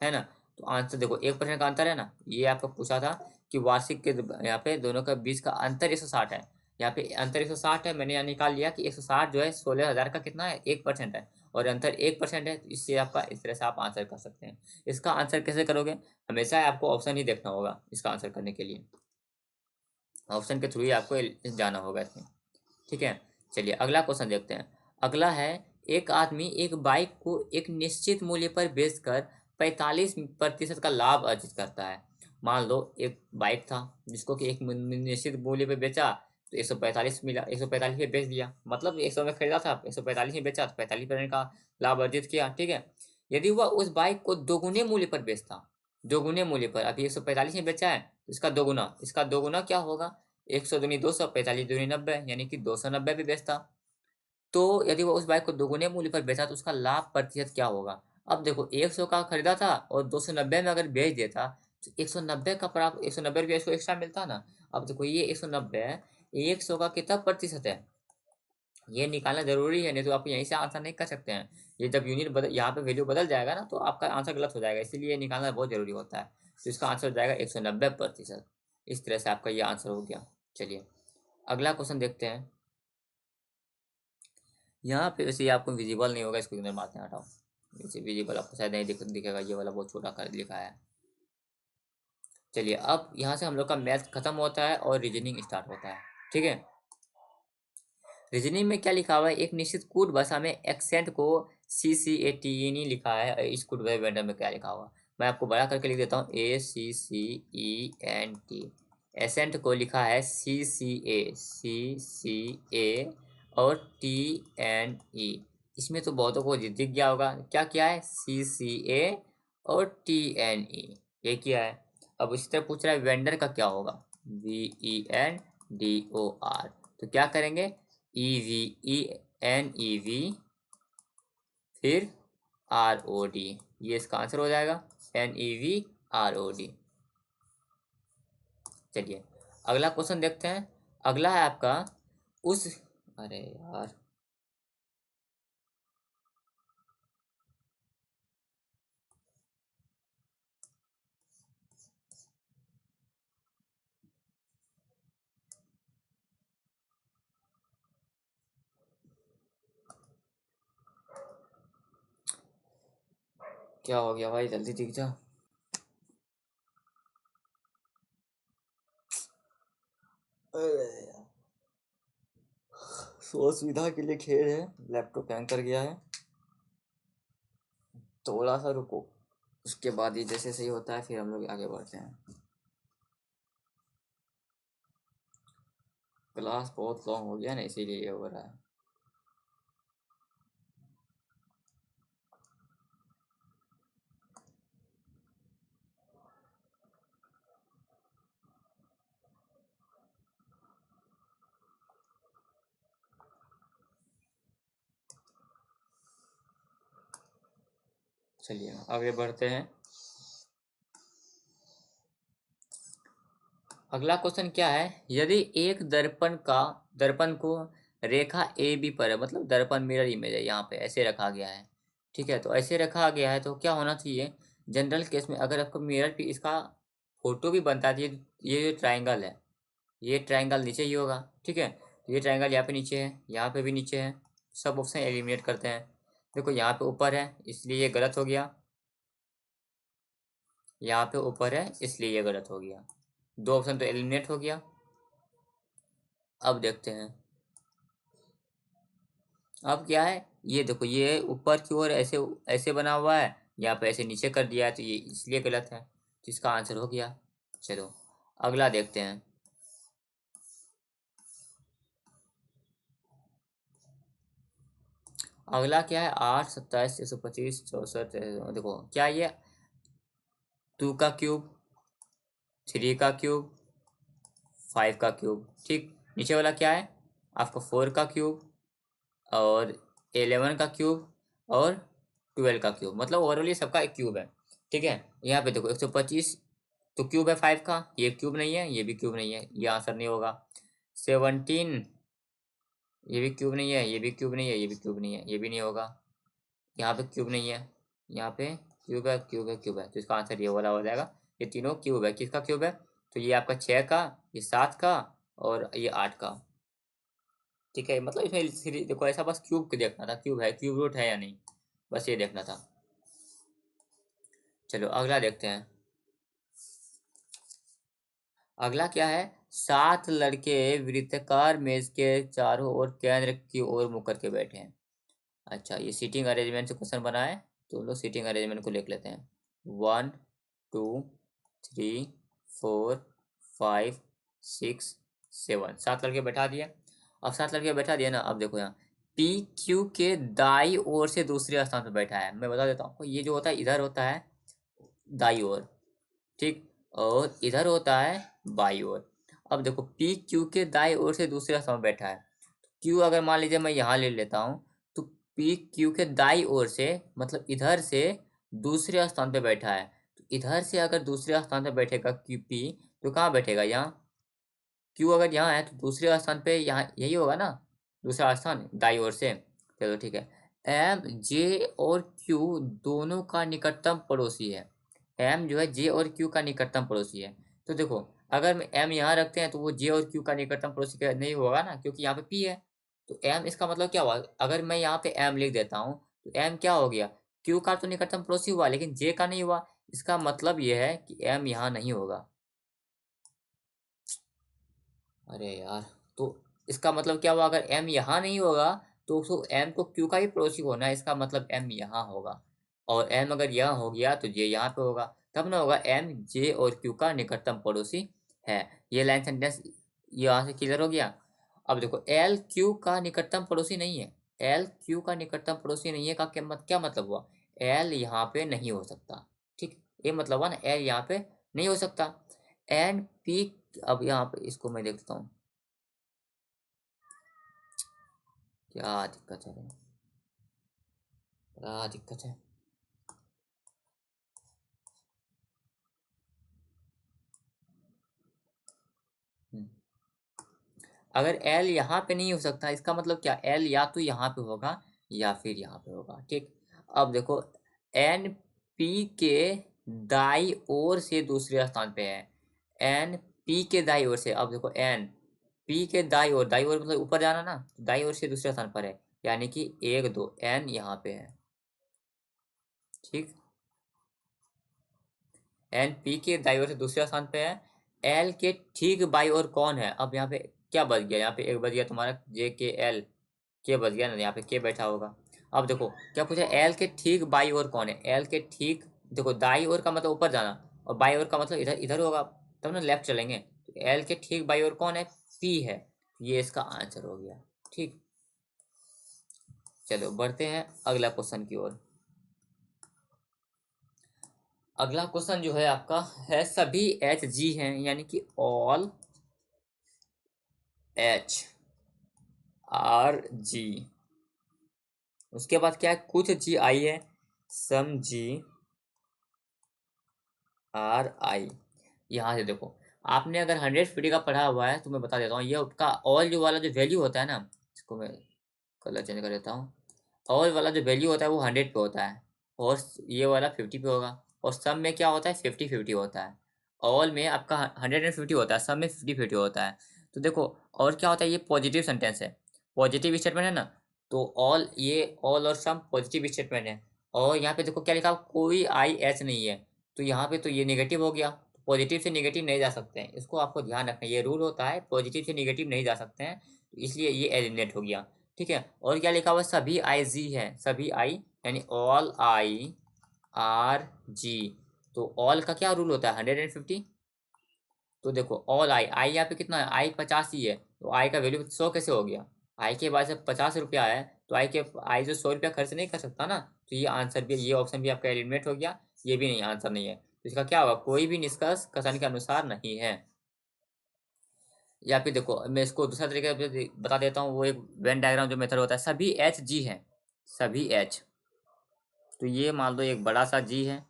है ना। तो आंसर देखो 1% का अंतर है ना, ये आपको पूछा था कि वार्षिक के यहाँ पे दोनों का बीच का अंतर 160 है। यहाँ पे अंतर 160 है, मैंने यहाँ निकाल लिया कि 160 जो है 16,000 का कितना है, 1% है, और अंतर 1% है, तो इससे आपका इस तरह से आप आंसर कर सकते हैं। इसका आंसर कैसे करोगे, हमेशा आपको ऑप्शन ही देखना होगा इसका आंसर करने के लिए, ऑप्शन के थ्रू ही आपको जाना होगा इसमें, ठीक है। चलिए अगला क्वेश्चन देखते हैं। अगला है, एक आदमी एक बाइक को एक निश्चित मूल्य पर बेचकर 45% का लाभ अर्जित करता है। मान लो एक बाइक था जिसको कि एक निश्चित मूल्य पे बेचा, तो 145 मिला, 145 में बेच दिया, मतलब 100 में खरीदा था, 145 में बेचा तो 45% का लाभ अर्जित किया, ठीक है। यदि वह उस बाइक को दोगुने मूल्य पर बेचता, दोगुने मूल्य पर, अभी 145 में बेचा है तो इसका दोगुना, इसका दोगुना क्या होगा, 100 दूनी 200, 45 दूनी 90, यानी कि 290 पे बेचता। तो यदि वो उस बाइक को दोगुने मूल्य पर बेचा तो उसका लाभ प्रतिशत क्या होगा। अब देखो 100 का खरीदा था और 290 में अगर बेच देता तो 190 का प्राप्त, 190 रुपया इसको एक्स्ट्रा मिलता ना। अब देखो ये 190 है, 100 का कितना प्रतिशत है, ये निकालना जरूरी है, नहीं तो आप यहीं से आंसर नहीं कर सकते हैं। ये जब यूनिट बदल, यहाँ पे वैल्यू बदल जाएगा ना तो आपका आंसर गलत हो जाएगा, इसीलिए ये निकालना बहुत जरूरी होता है। तो इसका आंसर हो जाएगा 190%। इस तरह से आपका ये आंसर हो गया। चलिए अगला क्वेश्चन देखते हैं। यहाँ पे वैसे ये आपको विजिबल नहीं होगा, इसको इग्नोर मारते हैं, हटाओ। वैसे विजिबल आपको शायद नहीं दिखेगा, ये वाला बहुत छोटा कर लिखा है। चलिए अब यहाँ से हम लोग का मैथ खत्म होता है और रीजनिंग स्टार्ट होता है, ठीक है। रीजनिंग में क्या लिखा हुआ है, एक निश्चित कूट भाषा में एक्सेंट को CCATE लिखा है, इस कूट वेंडर में क्या लिखा हुआ, मैं आपको बड़ा करके लिख देता हूँ, ACCENT। एसेंट को लिखा है CCA और TNE। इसमें तो बहुतों को दिख गया होगा क्या क्या है, CCA और TNE, ये क्या है। अब इसी तरह पूछ रहा है वेंडर का क्या होगा, VENDOR। तो क्या करेंगे, EVENEV फिर ROD, ये इसका आंसर हो जाएगा, NEVROD। चलिए अगला क्वेश्चन देखते हैं। अगला है आपका उस, अरे यार क्या हो गया भाई, जल्दी दिख जा। अरे यार, सोच सुविधा के लिए खेल है, लैपटॉप हैंग कर गया है, थोड़ा सा रुको, उसके बाद ये जैसे सही होता है फिर हम लोग आगे बढ़ते हैं। क्लास बहुत लॉन्ग हो गया ना, इसीलिए ये हो रहा है। चलिए आगे बढ़ते हैं। अगला क्वेश्चन क्या है, यदि एक दर्पण को रेखा ए बी पर है, मतलब दर्पण मिरर इमेज है, यहाँ पे ऐसे रखा गया है। ठीक है, तो ऐसे रखा गया है तो क्या होना चाहिए, जनरल केस में अगर आपको मिरर पे इसका फोटो भी बनता है, ये जो ट्राइंगल है, ये ट्राइंगल नीचे ही होगा। ठीक है, तो ये ट्राइंगल यहाँ पे नीचे है, यहाँ पे भी नीचे है, सब ऑप्शन एलिमिनेट करते हैं। देखो यहाँ पे ऊपर है इसलिए ये गलत हो गया, यहाँ पे ऊपर है इसलिए ये गलत हो गया, दो ऑप्शन तो एलिमिनेट हो गया। अब देखते हैं, अब क्या है, ये देखो ये ऊपर की ओर ऐसे ऐसे बना हुआ है, यहाँ पे ऐसे नीचे कर दिया है, तो ये इसलिए गलत है, तो इसका आंसर हो गया। चलो अगला देखते हैं। अगला क्या है, 8 27 125 64, देखो क्या ये 2 का क्यूब, 3 का क्यूब, 5 का क्यूब। ठीक, नीचे वाला क्या है आपका 4 का क्यूब और 11 का क्यूब और 12 का क्यूब, मतलब ओवरऑल ये सबका एक क्यूब है। ठीक है, यहाँ पे देखो 125 तो क्यूब है 5 का, ये क्यूब नहीं है, ये भी क्यूब नहीं है, ये आंसर नहीं होगा। 17 ये भी क्यूब नहीं है, ये भी क्यूब नहीं है, ये भी क्यूब नहीं है, ये भी नहीं होगा। यहाँ पे क्यूब नहीं है, यहाँ पे क्यूब है, क्यूब है, क्यूब है, तो इसका आंसर ये वाला हो जाएगा। ये तीनों क्यूब है, किसका क्यूब है, तो ये आपका 6 का, ये 7 का और ये 8 का। ठीक है, मतलब इसमें देखो ऐसा बस क्यूब को देखना था, क्यूब है, क्यूब रूट है या नहीं, बस ये देखना था। चलो अगला देखते हैं। अगला क्या है, 7 लड़के वृत्ताकार मेज के चारों ओर केंद्र की ओर मुख करके बैठे हैं। अच्छा, ये सीटिंग अरेंजमेंट से क्वेश्चन बना है, तो लोग सीटिंग अरेंजमेंट को लिख लेते हैं। 1 2 3 4 5 6 7, 7 लड़के बैठा दिए। अब 7 लड़के बैठा दिए ना, अब देखो यहाँ पी क्यू के दाई ओर से दूसरे स्थान पर बैठा है। मैं बता देता हूँ आपको, ये जो होता है इधर होता है दाई ओर, ठीक, और इधर होता है बाई ओर। अब देखो पी क्यू के दाई ओर से दूसरे स्थान पर बैठा है, क्यू अगर मान लीजिए मैं यहाँ ले लेता हूँ, तो पी क्यू के दाई ओर से मतलब इधर से दूसरे स्थान पे बैठा है, तो इधर से अगर दूसरे स्थान पे बैठेगा क्यू पी, तो कहाँ बैठेगा, यहाँ। क्यू अगर यहाँ है तो दूसरे स्थान पे यहाँ यही होगा ना, दूसरा स्थान दाई ओर से। चलो ठीक है, एम जे और क्यू दोनों का निकटतम पड़ोसी है। एम जो है जे और क्यू का निकटतम पड़ोसी है। तो देखो अगर मैं एम यहाँ रखते हैं तो वो जे और क्यू का निकटतम पड़ोसी का नहीं होगा ना, क्योंकि यहाँ पे पी है। तो एम इसका मतलब क्या हुआ, अगर मैं यहाँ पे एम लिख देता हूँ तो एम क्या हो गया, क्यू का तो निकटतम पड़ोसी हुआ लेकिन जे का नहीं हुआ। इसका मतलब यह है कि एम यहाँ नहीं होगा। अरे यार, तो इसका मतलब क्या हुआ, अगर एम यहाँ नहीं होगा तो एम को क्यू का ही पड़ोसी होना है, इसका मतलब एम यहाँ होगा। और एम अगर यहाँ हो गया तो जे यहाँ पे होगा, तब ना होगा एम जे और क्यू का निकटतम पड़ोसी है। ये लाइन सेंटेंस यहाँ से क्लियर हो गया। अब देखो एल क्यू का निकटतम पड़ोसी नहीं है, एल क्यू का निकटतम पड़ोसी नहीं है का क्या मतलब हुआ, एल यहाँ पे नहीं हो सकता। ठीक, ये मतलब हुआ ना, एल यहाँ पे नहीं हो सकता। एन पी, अब यहाँ पे इसको मैं देखता हूँ क्या दिक्कत है, क्या दिक्कत है। हम्म, अगर एल यहाँ पे नहीं हो सकता, इसका मतलब क्या, एल या तो यहाँ पे होगा या फिर यहाँ पे होगा। ठीक, अब देखो एन पी के दाई ओर से दूसरे स्थान पे है, एन पी के दाई ओर से। अब देखो एन पी के दाई ओर मतलब ऊपर जाना ना, तो दाई ओर से दूसरे स्थान पर है, यानी कि 1 2 एन यहाँ पे है। ठीक, एन पी के दाईं ओर से दूसरे स्थान पे है, एल के ठीक बाई ओर कौन है। अब यहाँ पे क्या बच गया, यहाँ पे एक बच गया तुम्हारा जे के एल, के बच गया ना, यहाँ पे के बैठा होगा। अब देखो क्या पूछा, एल के ठीक बाई ओर कौन है, एल के ठीक, देखो दाई ओर का मतलब ऊपर जाना और बाई ओर का मतलब इधर इधर होगा, तब ना लेफ्ट चलेंगे। तो एल के ठीक बाई ओर कौन है, पी है, ये इसका आंसर हो गया। ठीक, चलो बढ़ते हैं अगला क्वेश्चन की ओर। अगला क्वेश्चन जो है आपका है, सभी एच जी हैं, यानी कि ऑल एच आर जी, उसके बाद क्या है, कुछ जी आई है, सम जी आर आई। यहाँ से देखो, आपने अगर 150 का पढ़ा हुआ है तो मैं बता देता हूँ, ये उसका ऑल जो वाला जो वैल्यू होता है ना, इसको मैं कलर चेंज कर देता हूँ। ऑल वाला जो वैल्यू होता है वो 100 पे होता है, और ये वाला 50 पे होगा। और सब में क्या होता है, 50-50 होता है। ऑल में आपका 150 होता है, सब में 50-50 होता है। तो देखो, और क्या होता है, ये पॉजिटिव सेंटेंस है, पॉजिटिव स्टेटमेंट है ना। तो ऑल, ये ऑल और सम पॉजिटिव स्टेटमेंट है। और यहाँ पे देखो क्या लिखा, कोई आई एच नहीं है। तो यहाँ पे तो ये नेगेटिव हो गया, पॉजिटिव से नेगेटिव नहीं जा सकते हैं, इसको आपको ध्यान रखना है। ये रूल होता है, पॉजिटिव से नेगेटिव नहीं जा सकते हैं, तो इसलिए ये एलिमिनेट हो गया। ठीक है, और क्या लिखा हुआ, सभी आई जी है, सभी आई यानी ऑल आई आर जी। तो ऑल का क्या रूल होता है, 150। तो देखो ऑल आई, आई यहाँ पे कितना है, आई 50 ही है, तो आई का वैल्यू 100 कैसे हो गया। आई के बाद से 50 रुपया है, तो आई जो 100 रुपया खर्च नहीं कर सकता ना, तो ये आंसर भी, ये ऑप्शन भी आपका एलिमिनेट हो गया। ये भी नहीं, आंसर नहीं है, तो इसका क्या होगा, कोई भी निष्कर्ष कथन के अनुसार नहीं है। या फिर देखो, मैं इसको दूसरा तरीके से बता देता हूँ, वो एक वेन डायग्राम जो मेथड होता है, सभी एच जी है, सभी एच। तो ये मान लो एक बड़ा सा जी है,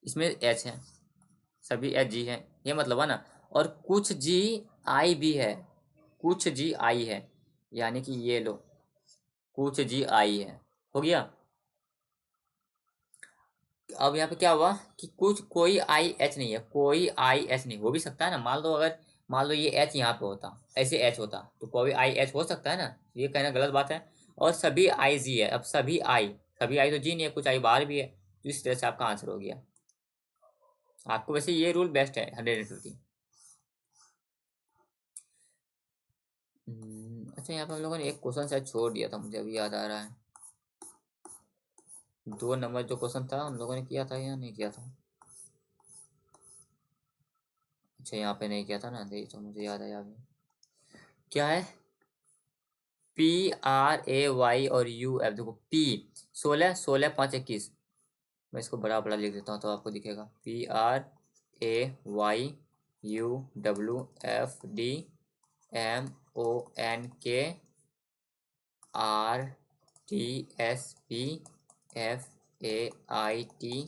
इसमें एच है, सभी एच जी है, ये मतलब है ना। और कुछ जी आई भी है, कुछ जी आई है, यानी कि ये लो, कुछ जी आई है, हो गया। अब यहाँ पे क्या हुआ कि कुछ, कोई आई एच नहीं है, कोई आई एच नहीं, हो भी सकता है ना, मान लो अगर, मान लो ये एच यहाँ पे होता, ऐसे एच होता, तो कोई आई एच हो सकता है ना, ये कहना गलत बात है। और सभी आई जी है, अब सभी आई, सभी आई तो जी नहीं है, कुछ आई बाहर भी है, तो इस तरह से आपका आंसर हो गया। आपको वैसे ये रूल बेस्ट है, 150। अच्छा, यहाँ पे हम लोगों ने एक क्वेश्चन शायद छोड़ दिया था, मुझे अभी याद आ रहा है। 2 नंबर जो क्वेश्चन था हम लोगों ने किया था या नहीं किया था। अच्छा, यहाँ पे नहीं किया था ना, देखिए तो मुझे याद आया अभी। क्या है, पी आर ए वाई और यू एफ, देखो पी 16, 16, 5, 21। मैं इसको बड़ा बड़ा लिख देता हूँ तो आपको दिखेगा, P R A Y U W F D M O N K R T S P F A I T.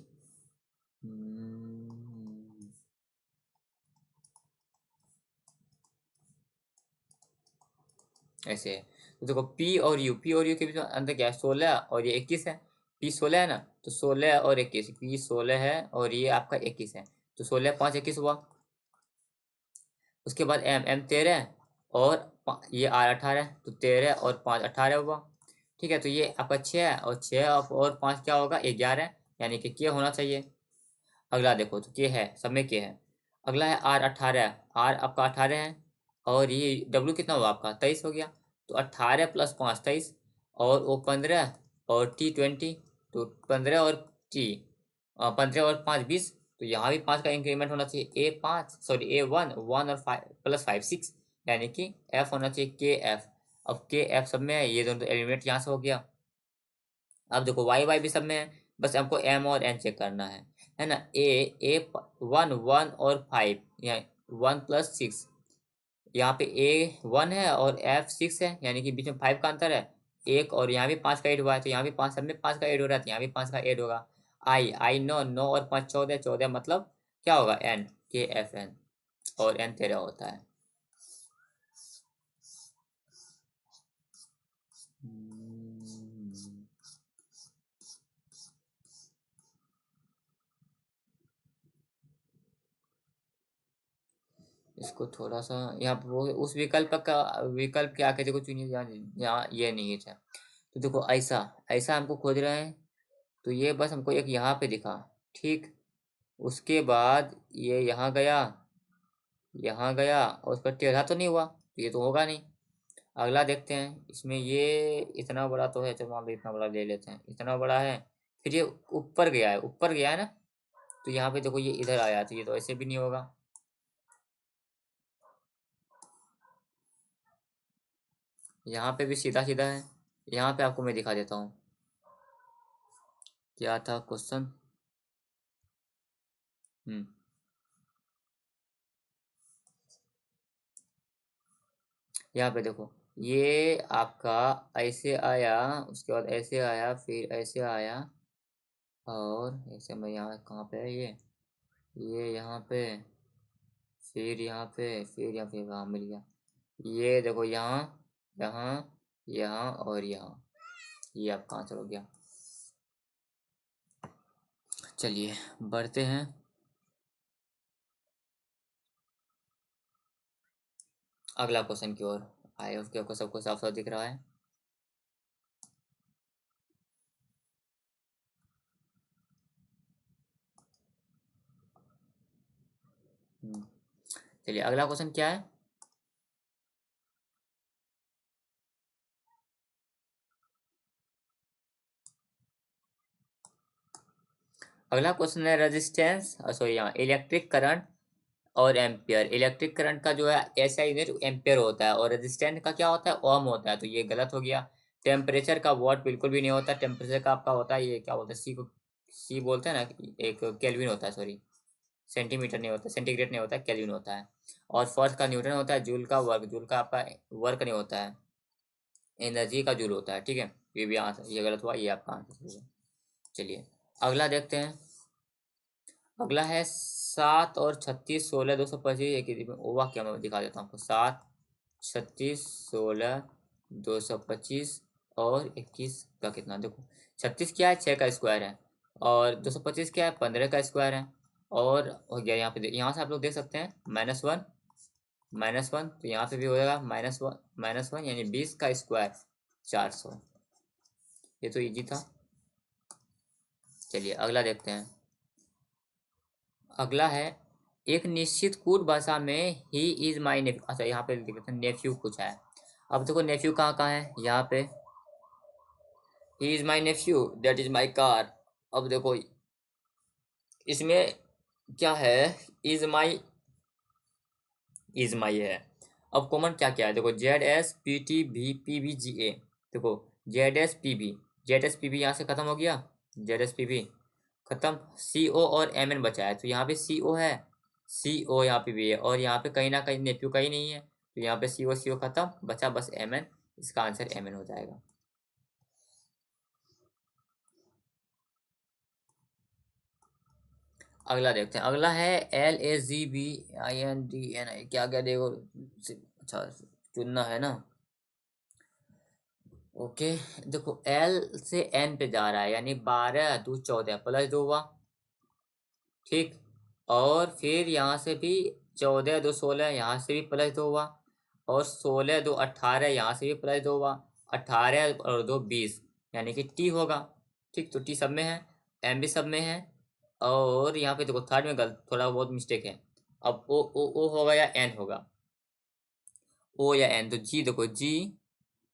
ऐसे है। तो देखो पी और यू के बीच में अंतर क्या है, 16 और ये 21 है। पी 16 है ना, तो 16 और 21, पी 16 है और ये आपका 21 है, तो 16, 5, 21 हुआ। उसके बाद एम, एम 13 और ये आर 18, तो 13 और 5 18 हुआ। ठीक है, तो ये आपका 6 है, और 6 और 5 क्या होगा, 11, यानी कि के होना चाहिए। अगला देखो, तो के है, सब में के है। अगला है आर 18, आर आपका 18 है, और ये डब्ल्यू कितना हुआ आपका, 23 हो गया। तो 18 + 5 23, और वो 15, और टी 20, तो 15 और टी 15 और 5 20। तो यहाँ भी 5 का इंक्रीमेंट होना चाहिए, A5 सॉरी A1 और 5 + 5 6, यानी कि एफ होना चाहिए के एफ। अब के एफ सब में है, ये दोनों तो एलिमिनेट यहाँ से हो गया। अब देखो वाई वाई भी सब में है, बस हमको एम और एन चेक करना है ना। ए 1 1 और 5, यहाँ 1 + 6, यहाँ पे A1 है और F6 है, यानी कि बीच में 5 का अंतर है एक, और यहाँ भी 5 का ऐड हुआ है, तो यहाँ भी 5, सब में 5 का ऐड हो रहा है, तो यहाँ भी 5 का ऐड होगा। आई 9 9 और 5 14, 14 मतलब क्या होगा, एन, के एफ एन, और एन 13 होता है। इसको थोड़ा सा यहाँ पे, वो उस विकल्प के आके देखो, चुनिए जहाँ जहाँ ये नहीं था। तो देखो ऐसा, ऐसा हमको खोज रहे हैं, तो ये बस हमको एक यहाँ पे दिखा, ठीक। उसके बाद ये यहाँ गया और उस पर टेढ़ा तो नहीं हुआ, तो ये तो होगा नहीं। अगला देखते हैं, इसमें ये इतना बड़ा तो है, चलो मान लो इतना बड़ा ले लेते हैं, इतना बड़ा है। फिर ये ऊपर गया है ना, तो यहाँ पे देखो ये इधर आया, तो ये तो ऐसे भी नहीं होगा। यहाँ पे भी सीधा सीधा है। यहाँ पे आपको मैं दिखा देता हूँ, क्या था क्वेश्चन। हम्म यहाँ पे देखो, ये आपका ऐसे आया, उसके बाद ऐसे आया, फिर ऐसे आया, और ऐसे मैं यहाँ कहाँ पे है ये यहाँ पे, फिर यहाँ पे, फिर यहाँ पे, वहाँ मिल गया। ये देखो यहाँ, यहाँ, यहाँ और यहाँ, ये आपका आंसर हो गया। चलिए बढ़ते हैं। अगला क्वेश्चन की ओर। आई होप कि आपको सबको साफ साफ दिख रहा है। चलिए अगला क्वेश्चन क्या है। अगला क्वेश्चन है रेजिस्टेंस, सॉरी यहाँ इलेक्ट्रिक करंट और एम्पियर। इलेक्ट्रिक करंट का जो है एसआई यूनिट एम्पियर होता है और रेजिस्टेंस का क्या होता है, ओम होता है, तो ये गलत हो गया। टेम्परेचर का वॉट बिल्कुल भी नहीं होता। टेम्परेचर का आपका होता है, ये क्या बोलते हैं, सी को सी बोलते हैं ना, एक केल्विन होता है, सॉरी सेंटीमीटर नहीं होता, सेंटीग्रेड नहीं होता, केल्विन होता है। और फोर्स का न्यूटन होता है। जूल का वर्क, जूल का आपका वर्क नहीं होता है, एनर्जी का जूल होता है। ठीक है, ये भी आंसर, ये गलत हुआ, ये आपका आंसर हुआ। चलिए अगला देखते हैं। अगला है 7 और 36 16 225 एक ही ओवा, क्या मैं दिखा देता हूँ आपको। 7 36 16 225 और 21 का कितना, देखो 36 क्या है, 6 का स्क्वायर है, और 225 क्या है, 15 का स्क्वायर है। और हो गया यहाँ पे, यहाँ से आप लोग देख सकते हैं -1 -1, तो यहाँ पे भी हो जाएगा -1 यानी 20 का स्क्वायर 400। ये तो इजी था। चलिए अगला देखते हैं। अगला है एक निश्चित कूट भाषा में ही इज माई नेफ्यू, अच्छा यहाँ पे लिख देते हैं नेफ्यू कुछ है। अब देखो नेफ्यू कहाँ कहाँ है, यहाँ पे ही is my nephew that is my car. अब देखो इसमें क्या है, इज माई है। अब कॉमन क्या क्या है, देखो ZSPTVPVGA, देखो ZSPV यहाँ से खत्म हो गया, ZSPV खत्म। CO और MN बचा है, तो यहाँ पे CO है, CO यहाँ पे भी है, और यहाँ पे कहीं ना कहीं नेप्यू कहीं नहीं है, तो यहाँ पे CO खत्म, बचा बस MN। इसका आंसर MN हो जाएगा। अगला देखते हैं। अगला है LAZBINDNI, क्या क्या देखो, अच्छा चुनना है ना। ओके, देखो L से N पे जा रहा है, यानी 12 2 14 +2 हुआ, ठीक। और फिर यहाँ से भी 14 2 16, यहाँ से भी +2 हुआ, और 16 2 18, यहाँ से भी +2 हुआ, 18 और 2 20, यानी कि T होगा। ठीक, तो T सब में है, M भी सब में है। और यहाँ पे देखो थर्ड में गलत, थोड़ा बहुत मिस्टेक है। अब O होगा या N होगा, O या N, तो G देखो G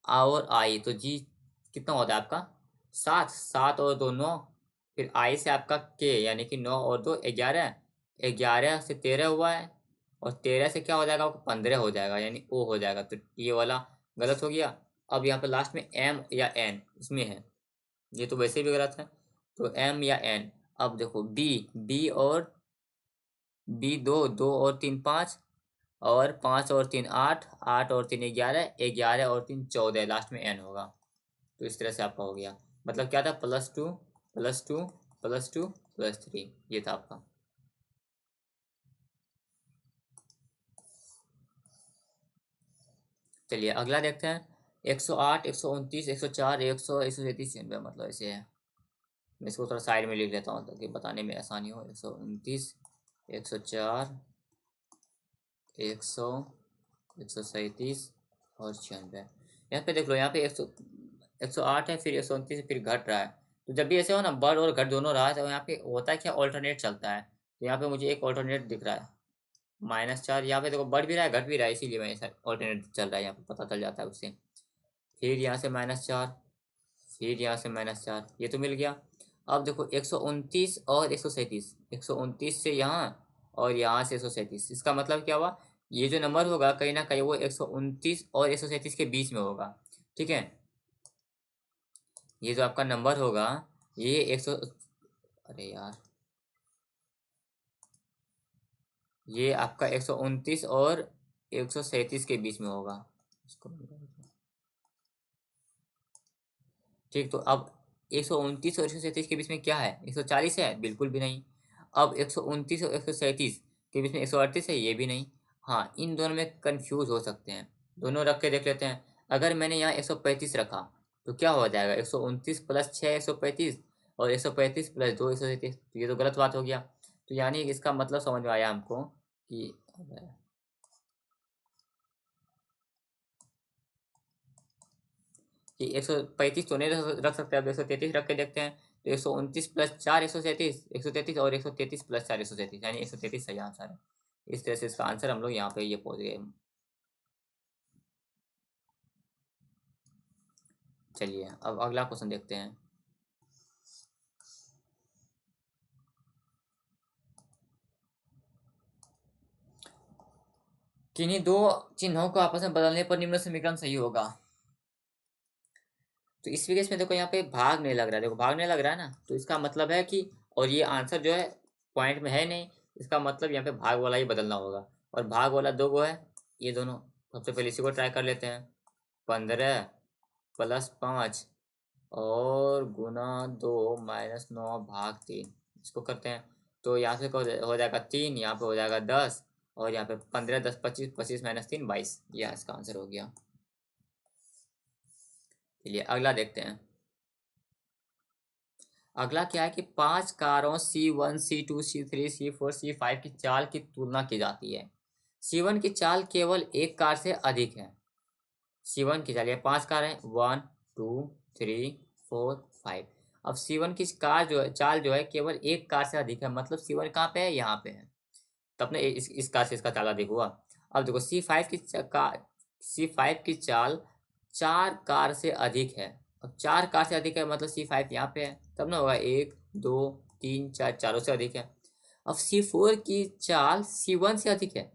और I, तो G कितना होता है आपका 7, 7 और 2 9, फिर I से आपका K, यानी कि 9 और 2 11, 11 से 13 हुआ है, और 13 से क्या हो जाएगा आपका 15 हो जाएगा, यानी O हो जाएगा, तो ये वाला गलत हो गया। अब यहाँ पे लास्ट में M या N इसमें है, ये तो वैसे भी गलत है, तो M या N। अब देखो B 2 2 और 3 5, और 5 और 3 8, 8 और 3 11, 11 और 3 14, लास्ट में N होगा। तो इस तरह से आपका हो गया, मतलब क्या था, +2 +2 +2 +3, ये था आपका। चलिए अगला देखते हैं। 108 129 104 100 137 मतलब ऐसे है। मैं इसको थोड़ा साइड में लिख लेता हूँ ताकि बताने में आसानी हो। 129 104 100 137 और 96। यहाँ पे देख लो, यहाँ पे 108 है, फिर 129, फिर घट रहा है। तो जब भी ऐसे हो ना, बढ़ और घट दोनों रहा है, तो यहाँ पे होता है क्या, ऑल्टरनेट चलता है। तो यहाँ पे मुझे एक ऑल्टरनेट दिख रहा है -4, यहाँ पे देखो बढ़ भी रहा है घट भी रहा है, इसीलिए मैं ऐसा ऑल्टरनेट चल रहा है, यहाँ पे पता चल जाता है उससे। फिर यहाँ से -4, फिर यहाँ से -4, ये तो मिल गया। अब देखो 129 और 137, 129 से यहाँ और यहाँ से 137, इसका मतलब क्या हुआ, ये जो नंबर होगा कहीं ना कहीं वो 129 और 137 के बीच में होगा। ठीक है, ये जो आपका नंबर होगा ये 100, अरे यार, ये आपका 129 और 137 के बीच में होगा। इसको ठीक, तो अब 129 और 137 के बीच में क्या है? 140 है? बिल्कुल भी नहीं। अब 129 और 137 के बीच में 138 है? ये भी नहीं। हाँ, इन दोनों में कंफ्यूज हो सकते हैं। दोनों रख के देख लेते हैं। अगर मैंने यहाँ 135 रखा तो क्या हो जाएगा? 129 प्लस 6 135 और 135 प्लस 2 137। तो ये तो गलत बात हो गया। तो यानी इसका मतलब समझ में आया हमको कि 135 तो नहीं रख सकते। अब 133 रख के देखते हैं। तो 129 प्लस 4 137, 133 और 133 प्लस 4 137, यानी 133 सही आंसर है। इस तरह से इसका आंसर हम लोग यहाँ पे ये पहुंच गए। चलिए अब अगला क्वेश्चन देखते हैं। किन्हीं दो चिन्हों को आपस में बदलने पर निम्न समीकरण सही होगा। तो इस केस में देखो यहाँ पे भाग नहीं लग रहा है। देखो भाग नहीं लग रहा है ना, तो इसका मतलब है कि, और ये आंसर जो है पॉइंट में है नहीं, इसका मतलब यहाँ पे भाग वाला ही बदलना होगा। और भाग वाला दो गो है, ये दोनों। सबसे पहले इसी को ट्राई कर लेते हैं। 15 प्लस 5 और गुना 2 माइनस 9 भाग 3, इसको करते हैं। तो यहाँ से हो जाएगा 3, यहाँ पे हो जाएगा 10, और यहाँ पे 15 10 25, 25 माइनस 3 22। यह इसका आंसर हो गया। चलिए अगला देखते हैं। अगला क्या है कि 5 कारों C1 C2 C3 C4 C5 की चाल की तुलना की जाती है। C1 की चाल केवल एक कार से अधिक है। C1 की चाल, ये 5 कार है, 1 2 3 4 5। अब C1 की कार जो है, चाल जो है केवल एक कार से अधिक है। मतलब C1 कहाँ पे है? यहाँ पे है। तो अपने इस कार से इसका चाल अधिक हुआ। अब देखो C5 की चाल 4 कार से अधिक है। अब 4 कार से अधिक है मतलब C5 यहाँ पे है, तब ना होगा 1 2 3 4, चारों से अधिक है। अब C4 की चाल C1 से अधिक है।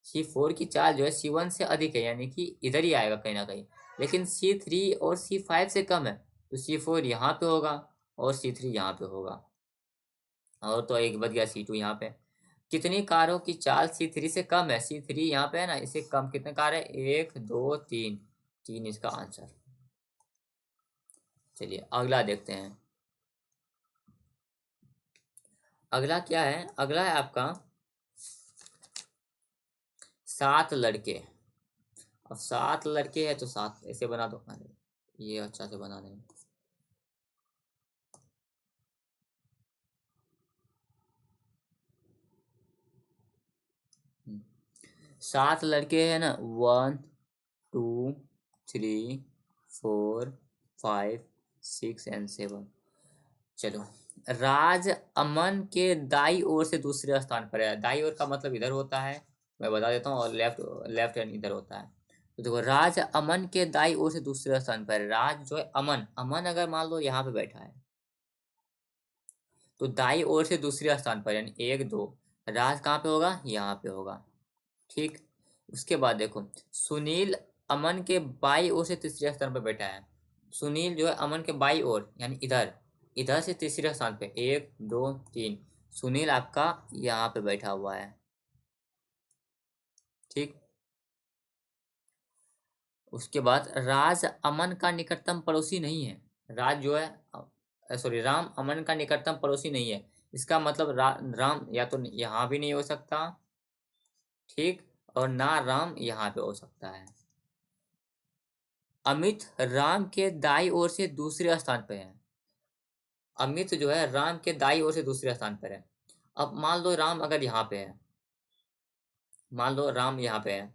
C4 की चाल जो है C1 से अधिक है, यानी कि इधर ही आएगा कहीं ना कहीं। लेकिन C3 और C5 से कम है, तो C4 यहाँ पे होगा और C3 यहाँ पे होगा। और तो एक बच गया C2 यहाँ पे। कितनी कारों की चाल C3 से कम है? C3 यहाँ पे है ना, इससे कम कितने कार है? 1 2 3, 3 इसका आंसर। चलिए अगला देखते हैं। अगला क्या है? अगला है आपका 7 लड़के। अब 7 लड़के हैं तो 7 ऐसे बना दो। अरे ये अच्छा से बना दें। 7 लड़के हैं ना, 1 2 3 4 5 6 एंड 7। चलो, राज अमन के दाई ओर से दूसरे स्थान पर है। दाई ओर का मतलब इधर होता है, मैं बता देता हूँ, और लेफ्ट लेफ्ट हैंड इधर होता है। तो देखो, राज अमन के दाई ओर से दूसरे स्थान पर है। राज जो है, अमन अमन अगर मान लो यहाँ पे बैठा है, तो दाई ओर से दूसरे स्थान पर, यानी 1 2, राज कहाँ पे होगा? यहाँ पे होगा। ठीक। उसके बाद देखो, सुनील अमन के बाई ओर से तीसरे स्थान पर बैठा है। सुनील जो है अमन के बाई ओर, यानी इधर, इधर से तीसरे स्थान पे, 1 2 3, सुनील आपका यहाँ पे बैठा हुआ है। ठीक। उसके बाद राज अमन का निकटतम पड़ोसी नहीं है। राज जो है, सॉरी, राम अमन का निकटतम पड़ोसी नहीं है। इसका मतलब राम या तो यहाँ भी नहीं हो सकता, ठीक, और ना राम यहाँ पे हो सकता है। अमित राम के दाई ओर से दूसरे स्थान पर है। अमित जो है राम के दाई ओर से दूसरे स्थान पर है। अब मान लो राम अगर यहाँ पे है, मान लो राम यहाँ पे है,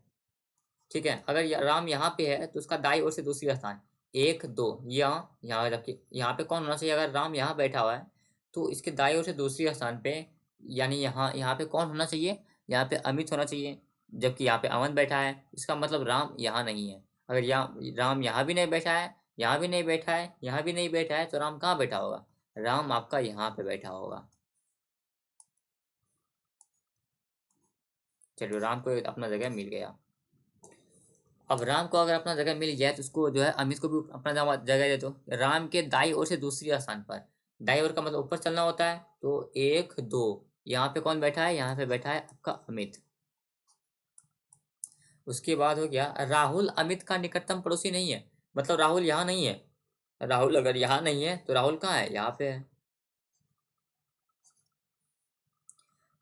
ठीक है। अगर राम यहाँ पे है तो उसका दाई ओर से दूसरी स्थान 1 2, यहाँ यहाँ, जबकि यहाँ पे कौन होना चाहिए? अगर राम यहाँ बैठा हुआ है तो इसके दाई ओर से दूसरी स्थान पे, यानी यहाँ यहाँ पे कौन होना चाहिए? यहाँ पे अमित होना चाहिए, जबकि यहाँ पे अमन बैठा है। इसका मतलब राम यहाँ नहीं है। अगर यहाँ राम यहाँ भी नहीं बैठा है, यहाँ भी नहीं बैठा है, यहाँ भी नहीं बैठा है, तो राम कहाँ बैठा होगा? राम आपका यहाँ पे बैठा होगा। चलो, राम को अपना जगह मिल गया। अब राम को अगर अपना जगह मिल गया तो उसको जो है, अमित को भी अपना जगह दे दो। राम के दाई ओर से दूसरी स्थान पर, दाई ओर का मतलब ऊपर चलना होता है, तो 1 2, यहाँ पे कौन बैठा है? यहाँ पे बैठा है आपका अमित। उसके बाद हो गया, राहुल अमित का निकटतम पड़ोसी नहीं है। मतलब राहुल यहाँ नहीं है, राहुल अगर यहाँ नहीं है तो राहुल कहाँ है, यहाँ पे है।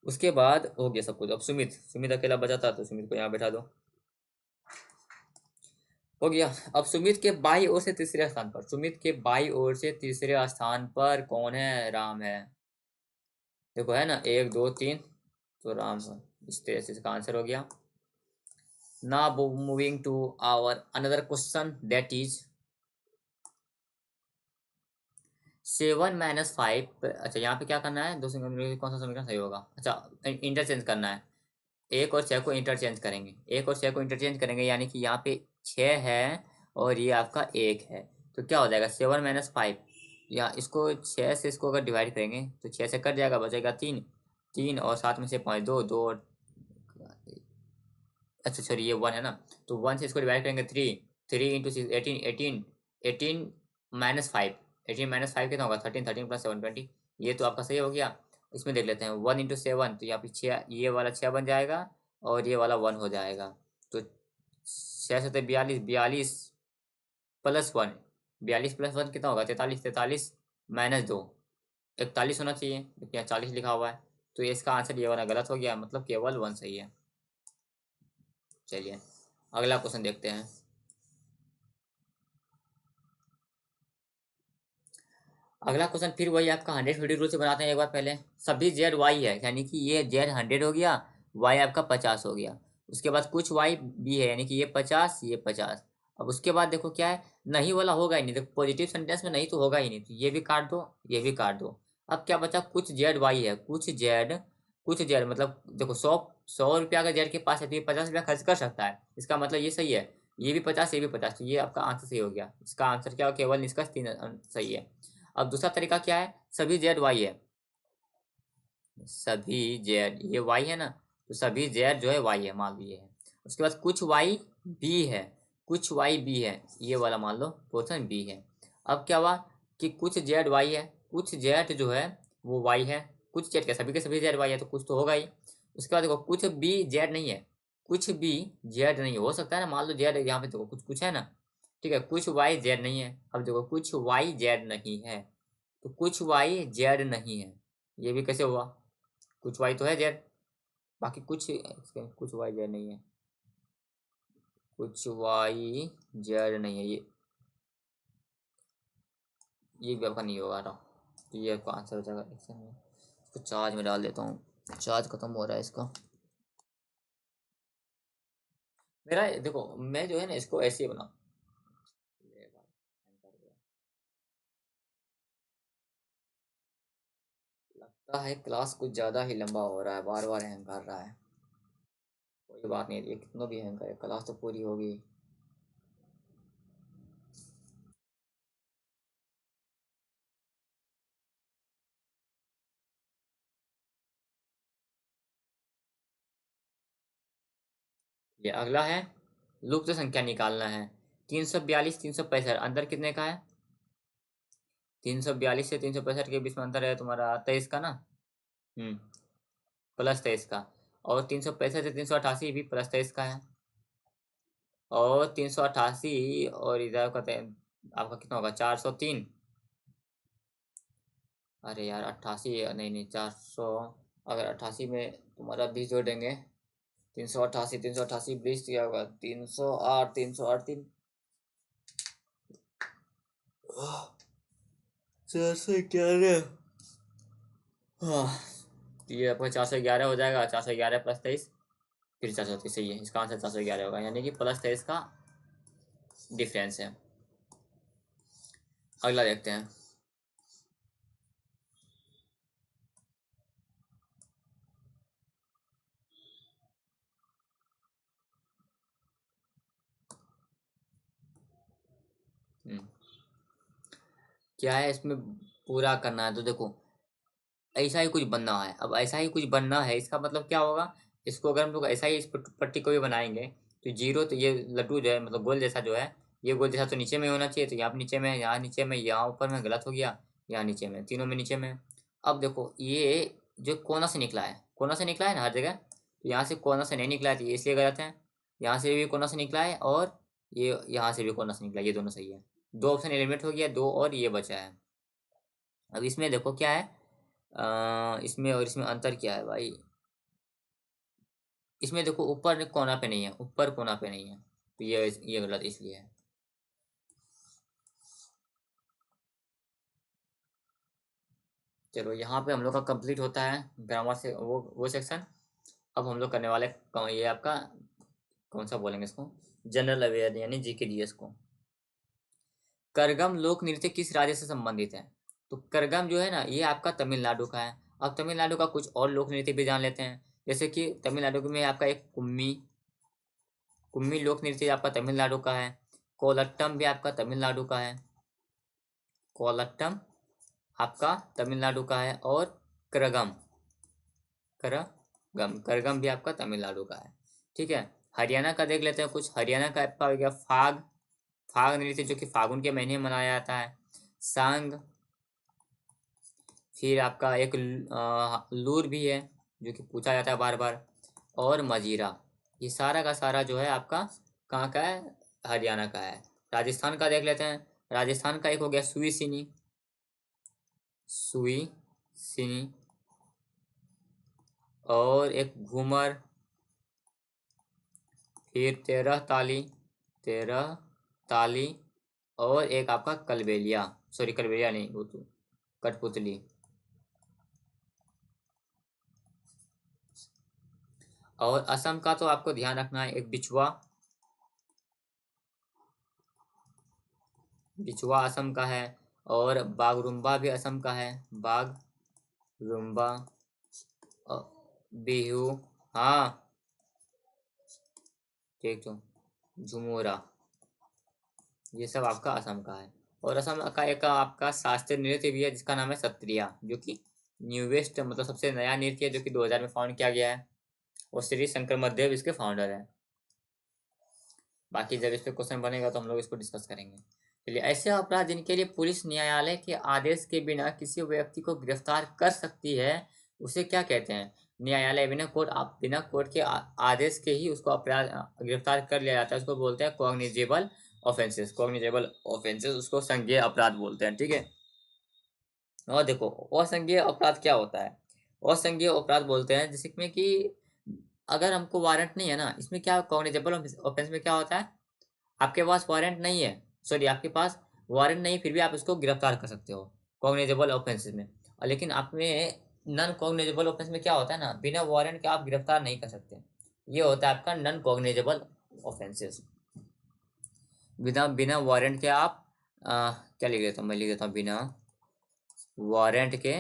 उसके बाद हो गया सब कुछ। अब सुमित, सुमित अकेला बचा था तो सुमित को यहाँ बैठा दो। हो गया। अब सुमित के बाई ओर से तीसरे स्थान पर, सुमित के बाई ओर से तीसरे स्थान पर कौन है, राम है। देखो है ना, 1 2 3, तो राम है। इस तरह से इसका आंसर हो गया। Now moving to our another question, that is 7 - 5। अच्छा यहाँ पे क्या करना है, दो समीकरण में कौन सा समीकरण सही होगा। अच्छा इंटरचेंज करना है, 1 और 6 को इंटरचेंज करेंगे, 1 और 6 को इंटरचेंज करेंगे, यानी कि यहाँ पे 6 है और ये आपका 1 है, तो क्या हो जाएगा 7 - 5। या इसको 6 से इसको अगर डिवाइड करेंगे तो 6 से कट जाएगा, बचेगा 3, 3 और 7 में से 5, 2, 2 और अच्छा सॉरी ये 1 है ना, तो 1 से इसको डिवाइड करेंगे 3, 3 × 6 18, 18, 18 - 5, 18 - 5 कितना होगा 13, 13 + 7 20। ये तो आपका सही हो गया। इसमें देख लेते हैं 1 × 7, तो यहाँ पे 6, ये वाला 6 बन जाएगा और ये वाला 1 हो जाएगा। तो 6 × 7 = 42, 42 + 1, 42 + 1 कितना होगा 43, 43 - 2 41 होना चाहिए, लेकिन यहाँ 40 लिखा हुआ है, तो ये इसका आंसर ये वाला गलत हो गया, मतलब केवल 1 सही है। चलिए अगला क्वेश्चन देखते हैं। अगला क्वेश्चन फिर वही आपका 100 रूल से बनाते हैं एक बार पहले। सभी जेड वाई है, यानी कि ये जेड 100 हो गया, वाई आपका 50 हो गया। उसके बाद कुछ वाई बी है, यानी कि ये 50, ये 50। अब उसके बाद देखो क्या है, नहीं वाला होगा ही नहीं, देखो पॉजिटिव सेंटेंस में नहीं तो होगा ही नहीं, तो ये भी काट दो, ये भी काट दो। अब क्या बचा, कुछ जेड वाई है, कुछ जेड मतलब देखो 100 रुपया अगर जेड के पास है तो ये 50 रुपया खर्च कर सकता है, इसका मतलब ये सही है। ये भी 50, ये भी 50, तो ये आपका आंसर सही हो गया। इसका आंसर क्या हो, केवल निष्कर्ष 3 सही है। अब दूसरा तरीका क्या है, सभी जेड वाई है, सभी जेड ये वाई है ना, तो सभी जेड जो है वाई है, मान लो ये है। उसके बाद कुछ वाई बी है, कुछ वाई बी है, ये वाला मान लो पोर्शन बी है। अब क्या हुआ कि कुछ जेड वाई है, कुछ जेड जो है वो वाई है, कुछ जेड क्या सभी के सभी जेड वाई है, तो कुछ तो होगा ही। उसके बाद देखो कुछ बी जेड नहीं है, कुछ बी जेड नहीं है, हो सकता है ना, मान लो जेड यहाँ पे देखो कुछ कुछ है ना, ठीक है, कुछ वाई जेड नहीं है। अब देखो कुछ वाई जेड नहीं है, तो कुछ वाई जेड नहीं है, ये भी कैसे हुआ, कुछ वाई तो है जेड, बाकी कुछ वाई जेड नहीं है, कुछ वाई जेड नहीं है, ये भी आपका नहीं होगा रहा, तो ये आपका आंसर हो जाएगा। इसको चार्ज में डाल देता हूँ, चार्ज खत्म हो रहा है इसका। मेरा देखो मैं जो है ना इसको ऐसे ही बना, लगता है क्लास कुछ ज़्यादा ही लंबा हो रहा है, बार बार हैंग कर रहा है। कोई बात नहीं, ये कितना भी हैंग करे, क्लास तो पूरी होगी। ये अगला है, लुप्त संख्या निकालना है। 342, 365 अंदर कितने का है, 342 से 365 के बीच में अंतर है तुम्हारा 23 का ना। हम्म, +23 का। और 365 से 388 भी +23 का है। और 388 और इधर का आपका कितना होगा 403। अरे यार 88, नहीं नहीं 400, अगर 88 में तुम्हारा 20 जोड़ देंगे, 388, 388 20 क्या होगा 308, 308 3, 411। हाँ, तो ये आपका 411 हो जाएगा, 411 + 23, फिर 434 सही है, इसका आंसर 411 होगा, यानी कि +23 का डिफरेंस है। अगला देखते हैं। हम्म, क्या है इसमें पूरा करना है, तो देखो ऐसा ही कुछ बनना है। अब ऐसा ही कुछ बनना है इसका मतलब क्या होगा, इसको अगर हम लोग ऐसा ही इस पट्टी को भी बनाएंगे, तो जीरो, तो ये लड्डू जो है मतलब गोल जैसा जो है, ये गोल जैसा तो नीचे में होना चाहिए, तो यहाँ पे नीचे में है, यहाँ नीचे में, यहाँ ऊपर में, गलत हो गया, यहाँ नीचे में, तीनों में नीचे में। अब देखो ये जो कोना से निकला है, कोना से निकला है ना हर जगह, तो यहाँ से कोना से नहीं निकला है, तो ये इसलिए गलत है। यहाँ से भी कोना से निकला है और ये यहाँ से भी कोना से निकला है, ये दोनों सही है। 2 ऑप्शन एलिमिनेट हो गया, 2 और ये बचा है। अब इसमें देखो क्या है, इसमें और इसमें अंतर क्या है भाई। इसमें देखो ऊपर कोना पे नहीं है, ऊपर कोना पे नहीं है, तो ये गलत इसलिए है। चलो यहाँ पे हम लोग का कंप्लीट होता है ग्रामर से वो सेक्शन। अब हम लोग करने वाले ये आपका कौन सा बोलेंगे इसको, जनरल अवेयर यानी जीके जीएस को। करगम लोक नृत्य किस राज्य से संबंधित है? तो करगम जो है ना, ये आपका तमिलनाडु का है। अब तमिलनाडु का कुछ और लोक नृत्य भी जान लेते हैं। जैसे कि तमिलनाडु में आपका एक कुम्मी, कुम्मी लोक नृत्य आपका तमिलनाडु का है। कोलट्टम भी आपका तमिलनाडु का है, कोलट्टम आपका तमिलनाडु का है। और करगम, करगम करगम भी आपका तमिलनाडु का है। ठीक है, हरियाणा का देख लेते हैं कुछ। हरियाणा का आपका हो गया फाग, फाग नृत्य जो कि फागुन के महीने में मनाया जाता है। सांग, फिर आपका एक लूर भी है जो कि पूछा जाता है बार बार। और मजीरा, ये सारा का सारा जो है आपका कहाँ का है, हरियाणा का है। राजस्थान का देख लेते हैं। राजस्थान का एक हो गया सुई सिनी, सुई सिनी। और एक घूमर, फिर 13 ताली, 13 ताली। और एक आपका कलबेलिया, सॉरी कलबेलिया नहीं, वो तो कठपुतली। और असम का तो आपको ध्यान रखना है, एक बिचवा, बिचवा असम का है। और बागरुम्बा भी असम का है, बागरुम्बा। बिहू, हाँ ठीक, तो झुमोरा, ये सब आपका असम का है। और असम का एक आपका शास्त्रीय नृत्य भी है जिसका नाम है सत्रिया, जो कि न्यूवेस्ट मतलब सबसे नया नृत्य है जो कि 2000 में फाउंड किया गया है। और श्री शंकर मध्यदेव इसके फाउंडर है। बाकी जब इस पे क्वेश्चन बनेगा तो हम लोग इसको डिस्कस करेंगे। चलिए, ऐसे अपराध जिनके लिए पुलिस न्यायालय के आदेश के बिना किसी व्यक्ति को गिरफ्तार कर सकती है, उसे क्या कहते हैं? न्यायालय बिना कोर्ट, आप बिना कोर्ट के आदेश के ही उसको अपराध गिरफ्तार कर लिया जाता है, उसको बोलते हैं कॉग्निजेबल ऑफेंसेस। कॉग्निजेबल ऑफेंसेस उसको संज्ञेय अपराध बोलते हैं। ठीक है, और देखो असंज्ञेय अपराध क्या होता है। असंज्ञेय अपराध बोलते हैं जिसमें कि अगर हमको वारंट नहीं है ना, इसमें क्या कॉग्निजेबल ऑफेंस में क्या होता है, आपके पास वारंट नहीं है, सॉरी आपके पास वारंट नहीं, फिर भी आप उसको गिरफ्तार कर सकते हो कॉग्निजेबल ऑफेंसेस में। और लेकिन आप में नॉन कॉग्निजेबल ऑफेंस में क्या होता है ना, बिना वारंट के आप गिरफ्तार नहीं कर सकते। ये होता है आपका नॉन कॉग्निजेबल ऑफेंसेस। बिना बिना वारंट के आप क्या लिख देता हूँ, मैं लिख देता हूँ बिना वारंट के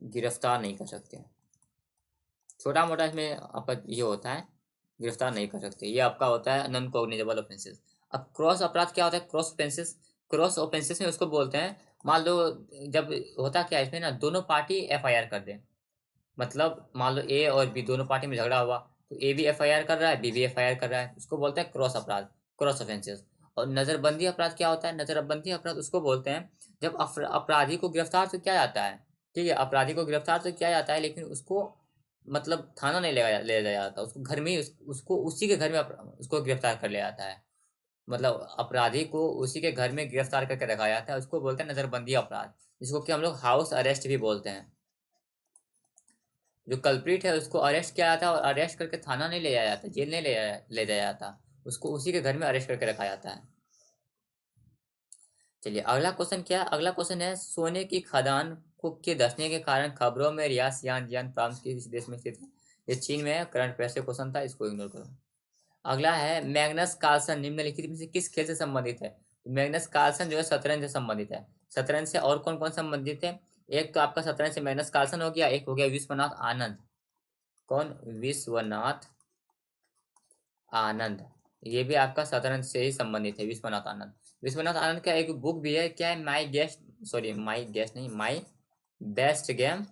गिरफ्तार नहीं कर सकते। छोटा मोटा इसमें आपका ये होता है, गिरफ्तार नहीं कर सकते। ये आपका होता है नॉन कॉग्निजेबल ऑफेंसेस। अब क्रॉस अपराध क्या होता है, क्रॉस ऑफेंसेस। क्रॉस ऑफेंसेस में उसको बोलते हैं, मान लो जब होता क्या है इसमें ना, दोनों पार्टी एफआईआर कर दें। मतलब मान लो ए और बी दोनों पार्टी में झगड़ा हुआ, तो ए भी एफआईआर कर रहा है, बी भी एफआईआर कर रहा है, उसको बोलते हैं क्रॉस अपराध, क्रॉस ऑफेंसेस। और नजरबंदी अपराध क्या होता है, नजरबंदी अपराध उसको बोलते हैं जब अपराधी को गिरफ्तार तो किया जाता है। ठीक है, अपराधी को गिरफ्तार तो किया जाता है, लेकिन उसको मतलब थाना नहीं ले जाया जाता, उसको घर में ही उसको उसी के घर में उसको गिरफ्तार कर लिया जाता है। मतलब अपराधी को उसी के घर में गिरफ्तार करके रखा जाता है, उसको बोलते हैं नजरबंदी अपराध, जिसको कि हम लोग हाउस अरेस्ट भी बोलते हैं। जो कल्प्रिट है उसको अरेस्ट किया जाता है, और अरेस्ट करके थाना नहीं ले जाया जाता, जेल नहीं ले जाया जाता, उसको उसी के घर में अरेस्ट करके रखा जाता है। चलिए अगला क्वेश्चन क्या है, अगला क्वेश्चन है सोने की खदान को के धंसने के कारण खबरों में रियासत ज्ञान प्राप्त किस देश में स्थित है? ये चीन में है, करंट अफेयर से क्वेश्चन था, इसको इग्नोर करो। अगला है मैग्नस कार्लसन निम्नलिखित में से किस खेल से संबंधित है? तो मैग्नस कार्लसन जो है शतरंज से संबंधित है। शतरंज से और कौन कौन संबंधित है? एक तो आपका शतरंज से मैग्नस कार्लसन हो गया, एक हो गया विश्वनाथ आनंद। कौन? विश्वनाथ आनंद, ये भी आपका शतरंज से ही संबंधित है, विश्वनाथ आनंद। विश्वनाथ आनंद का एक बुक भी है, क्या है, my guest, sorry my guest नहीं, my best game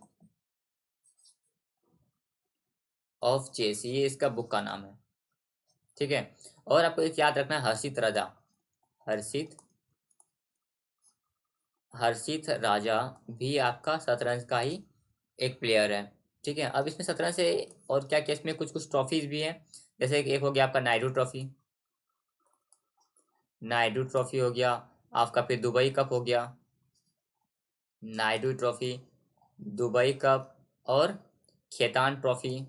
of chess, ये इसका बुक का नाम है। ठीक है, और आपको एक याद रखना है, हर्षित राजा, हर्षित हर्षित राजा भी आपका शतरंज का ही एक प्लेयर है। ठीक है, अब इसमें शतरंज से और क्या क्या, इसमें कुछ कुछ ट्रॉफीज भी हैं। जैसे कि एक हो गया आपका नायडू ट्रॉफी, नायडू ट्रॉफी हो गया आपका, फिर दुबई कप हो गया, नायडू ट्रॉफी, दुबई कप और खेतान ट्रॉफी,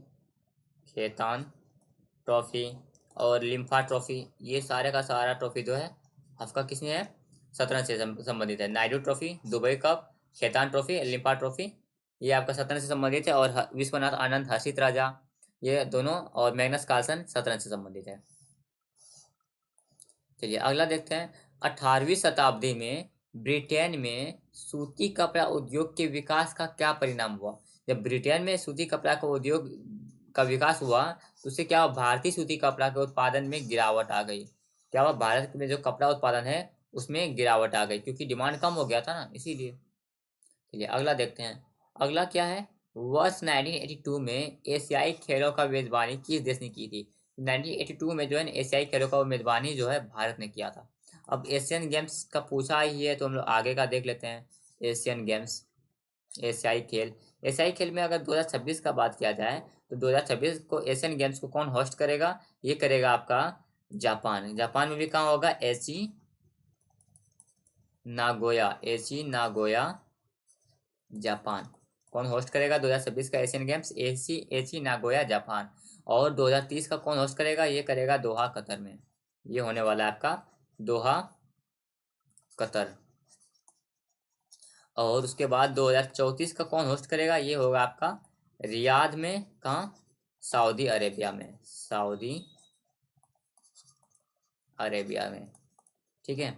खेतान ट्रॉफी और लिम्फा ट्रॉफी। ये सारे का सारा ट्रॉफी जो है आपका किसमें है, शतरंज से संबंधित है। Naidu trophy, Dubai cup, Khetan trophy, लिम्फा ट्रॉफी, ये आपका शतरंज से संबंधित है। और विश्वनाथ आनंद, हर्षित राजा, ये दोनों, और मैग्नस कार्लसन शतरंज से संबंधित है। चलिए अगला देखते हैं। 18वीं शताब्दी में ब्रिटेन में सूती कपड़ा उद्योग के विकास का क्या परिणाम हुआ। जब ब्रिटेन में सूती कपड़ा का उद्योग का विकास हुआ तो उससे क्या हुआ, भारतीय सूती कपड़ा के उत्पादन में गिरावट आ गई। क्या हुआ, भारत में जो कपड़ा उत्पादन है उसमें गिरावट आ गई, क्योंकि डिमांड कम हो गया था ना, इसीलिए। चलिए अगला देखते हैं। अगला क्या है, वर्ष 1982 में एशियाई खेलों का मेजबानी किस देश ने की थी। 1982 में जो है एशियाई खेलों का मेजबानी जो है भारत ने किया था। अब एशियन गेम्स का पूछा ही है तो हम लोग आगे का देख लेते हैं। एशियन गेम्स, एशियाई खेल, एशियाई खेल में अगर 2026 का बात किया जाए तो 2026 को एशियन गेम्स को कौन होस्ट करेगा, ये करेगा आपका जापान। जापान में भी कहाँ होगा, Aichi Nagoya, Aichi Nagoya, Japan. कौन होस्ट करेगा 2026 का Asian games, Aichi Nagoya, Japan. और 2030 का कौन होस्ट करेगा, ये करेगा दोहा, कतर में। ये होने वाला है आपका दोहा, कतर। और उसके बाद 2034 का कौन होस्ट करेगा, ये होगा आपका रियाद में, कहाँ, सऊदी अरेबिया में, सऊदी अरेबिया में। ठीक है,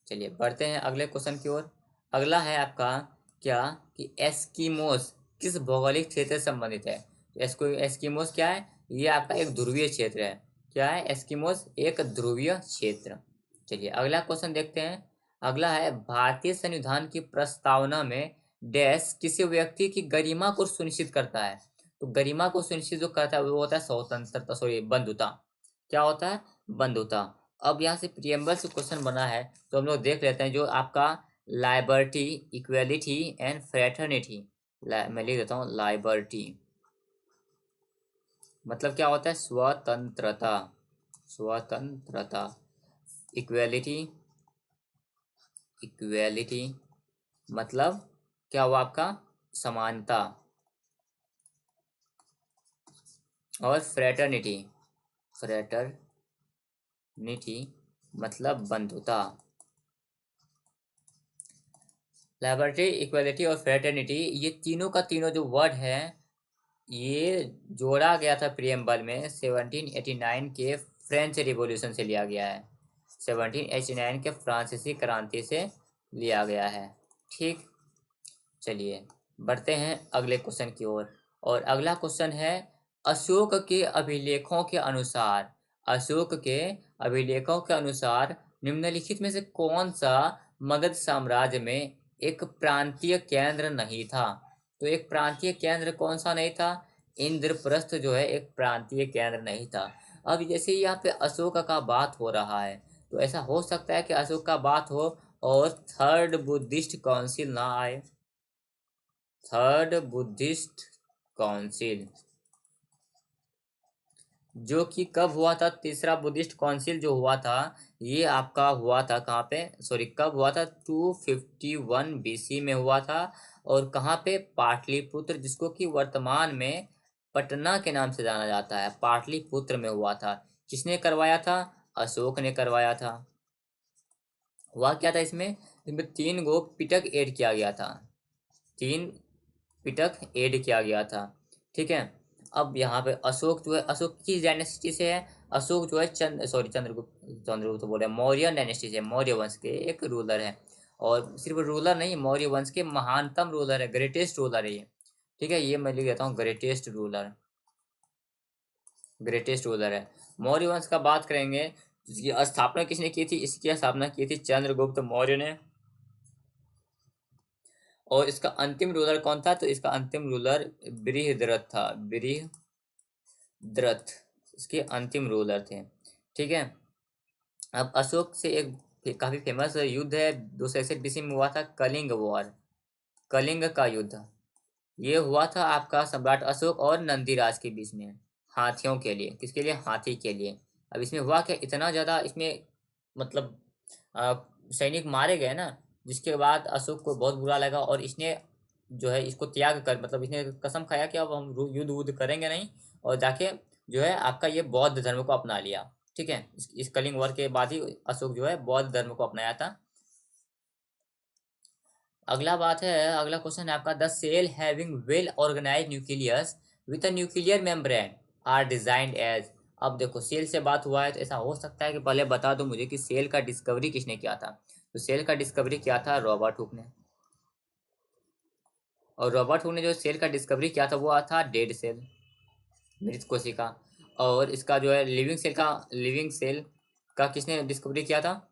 चलिए बढ़ते हैं अगले क्वेश्चन की ओर। अगला है आपका क्या, कि एस्किमोस किस भौगोलिक क्षेत्र से संबंधित है। तो एस्किमोस क्या है, ये आपका एक ध्रुवीय क्षेत्र है। क्या है, एस्किमोस एक ध्रुवीय क्षेत्र। चलिए अगला क्वेश्चन देखते हैं। अगला है, भारतीय संविधान की प्रस्तावना में डैश किसी व्यक्ति की गरिमा को सुनिश्चित करता है। तो गरिमा को सुनिश्चित जो करता है वो होता है स्वतंत्रता, सॉरी बंधुता। क्या होता है, बंधुता। अब यहाँ से प्रियम्बल से क्वेश्चन बना है तो हम लोग देख लेते हैं। जो आपका लाइबर्टी, इक्वेलिटी एंड फ्रेटर्निटी, मैं लिख देता हूँ लाइबर्टी मतलब क्या होता है, स्वतंत्रता, स्वतंत्रता। इक्वेलिटी, इक्वेलिटी मतलब क्या हुआ आपका, समानता। और फ्रेटर्निटी, फ्रेटर्निटी मतलब बंधुता। लिबर्टी, इक्वलिटी और फ्रेटर्निटी, ये तीनों का तीनों जो वर्ड है ये जोड़ा गया था प्रियम्बल में 1789 के फ्रेंच रिवॉल्यूशन से लिया गया है। 1789 के फ्रांसीसी क्रांति से लिया गया है। ठीक, चलिए बढ़ते हैं अगले क्वेश्चन की ओर। और अगला क्वेश्चन है, अशोक के अभिलेखों के अनुसार, अशोक के अभिलेखों के अनुसार निम्नलिखित में से कौन सा मगध साम्राज्य में एक प्रांतीय केंद्र नहीं था। तो एक प्रांतीय केंद्र कौन सा नहीं था, इंद्रप्रस्थ जो है एक प्रांतीय केंद्र नहीं था। अब जैसे यहाँ पे अशोक का बात हो रहा है तो ऐसा हो सकता है कि अशोक का बात हो और थर्ड बुद्धिस्ट काउंसिल ना आए। थर्ड बुद्धिस्ट काउंसिल जो कि कब हुआ था, तीसरा बुद्धिस्ट काउंसिल जो हुआ था ये आपका हुआ था कहाँ पे, सॉरी कब हुआ था, 251 बीसी में हुआ था। और कहाँ पे, पाटलिपुत्र, जिसको कि वर्तमान में पटना के नाम से जाना जाता है, पाटलिपुत्र में हुआ था। किसने करवाया था, अशोक ने करवाया था। हुआ क्या था इसमें, इसमें 3 गो पिटक ऐड किया गया था, 3 पिटक ऐड किया गया था। ठीक है, अब यहाँ पे अशोक जो है, अशोक किस डायनेस्टी से है, अशोक जो है चंद्रगुप्त, चंद्रगुप्त बोले मौर्य डायनेस्टी से, मौर्य वंश के एक रूलर है। और सिर्फ रूलर नहीं, मौर्य वंश के महानतम रूलर है, ग्रेटेस्ट रूलर है ये। ठीक है, ये मैं लिख देता हूँ ग्रेटेस्ट रूलर, ग्रेटेस्ट रूलर है। मौर्य वंश का बात करेंगे, इसकी स्थापना किसने की थी, इसकी स्थापना की थी चंद्रगुप्त मौर्य ने। और इसका अंतिम रूलर कौन था, तो इसका अंतिम रूलर बृहद्रथ था, बृहद्रथ इसके अंतिम रूलर थे। ठीक है, अब अशोक से एक काफी फेमस युद्ध है 261 बीसी में हुआ था, कलिंग वॉर, कलिंग का युद्ध। ये हुआ था आपका सम्राट अशोक और नंदीराज के बीच में, हाथियों के लिए, किसके लिए, हाथी के लिए। अब इसमें हुआ क्या, इतना ज्यादा इसमें मतलब सैनिक मारे गए ना, जिसके बाद अशोक को बहुत बुरा लगा और इसने जो है इसको त्याग कर, मतलब इसने कसम खाया कि अब हम युद्ध वुद्ध करेंगे नहीं, और जाके जो है आपका ये बौद्ध धर्म को अपना लिया। ठीक है, इस कलिंग वॉर के बाद ही अशोक जो है बौद्ध धर्म को अपनाया था। अगला बात है, अगला क्वेश्चन है आपका, the cell having well organise nucleus with a nuclear membrane are designed as. अब देखो सेल से बात हुआ है तो ऐसा हो सकता है कि पहले बता दो मुझे कि सेल का डिस्कवरी किसने किया था। तो सेल का डिस्कवरी किया था रॉबर्ट हुक ने। और रॉबर्ट हुक ने जो सेल का डिस्कवरी किया था वो था डेड सेल, मृत कोशिका। और इसका जो है लिविंग सेल का किसने डिस्कवरी किया था?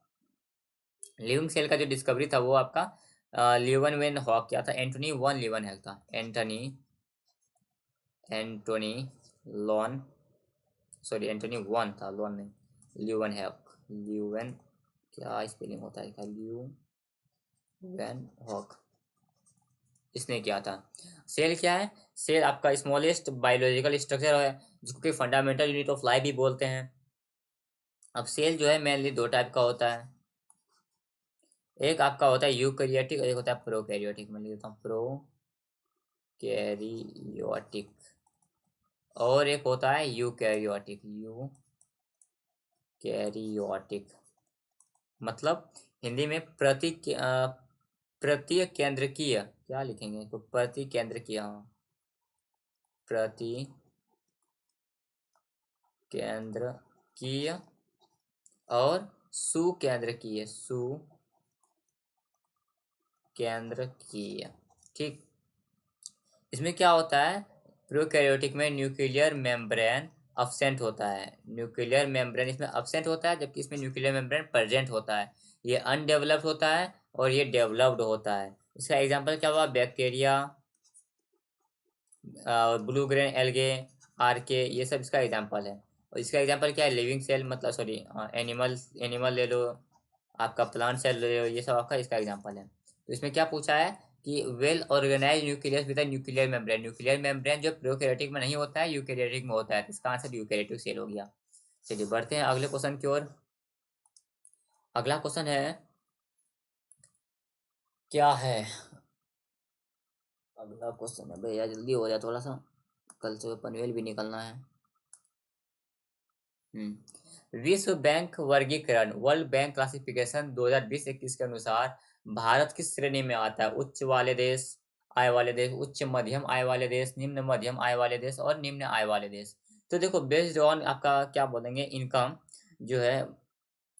लिविंग सेल का जो डिस्कवरी था वो आपका ल्यूवन वेन हॉक किया था। Antony one Leeuwenhoek, Antonie लॉन, सॉरी एंटोनी वन था, लॉन नहीं, ल्यूवन हॉक, ल्यूवन क्या स्पेलिंग होता है, क्या ल्यूवन हॉक, इसने किया था। सेल क्या है? सेल आपका स्मॉलेस्ट बायोलॉजिकल स्ट्रक्चर है जिसको कि फंडामेंटल यूनिट ऑफ लाइफ भी बोलते हैं। अब सेल जो है मेनली दो टाइप का होता है, एक आपका होता है यूकैरियोटिक और एक होता है प्रोकैरियोटिक। मैं लिख देता हूँ प्रोकैरियोटिक, और एक होता है यूकैरियोटिक। यूकैरियोटिक मतलब हिंदी में प्रति केंद्रकीय, क्या लिखेंगे तो प्रति केंद्रकीय, हाँ, प्रति केंद्रकीय और सुकेंद्रकीय, सुकेंद्रकीय। ठीक, इसमें क्या होता है, प्रोकैरियोटिक में न्यूक्लियर मेम्ब्रेन अब्सेंट होता है, न्यूक्लियर मेम्ब्रेन इसमें अब्सेंट होता है, जबकि इसमें न्यूक्लियर मेम्ब्रेन प्रेजेंट होता है। ये अनडेवलप्ड होता है और ये डेवलप्ड होता है। इसका एग्जांपल क्या हुआ, बैक्टीरिया, ब्लू ग्रेन एल्गे, आर्के, ये सब इसका एग्जांपल है। और इसका एग्जांपल क्या है, लिविंग सेल, मतलब सॉरी एनिमल ले लो, आपका प्लांट सेल ले लो, ये सब आपका इसका एग्जांपल है। तो इसमें क्या पूछा है कि well organise nucleus with nuclear membrane, nuclear membrane जो प्रोकैरियोटिक में नहीं होता है यूकैरियोटिक में होता है, तो इसका आंसर यूकैरियोटिक सेल हो गया। चलिए बढ़ते हैं अगले क्वेश्चन की ओर। अगला क्वेश्चन है, क्या है अगला क्वेश्चन है भैया, जल्दी हो जाए थोड़ा सा, कल से पनवेल भी निकलना है। विश्व बैंक वर्गीकरण, वर्ल्ड बैंक क्लासिफिकेशन 2020-21 के अनुसार भारत किस श्रेणी में आता है? उच्च वाले देश, आय वाले देश, उच्च मध्यम आय वाले देश, निम्न मध्यम आय वाले देश और निम्न आय वाले देश। तो देखो बेस्ड ऑन आपका क्या बोलेंगे इनकम जो है,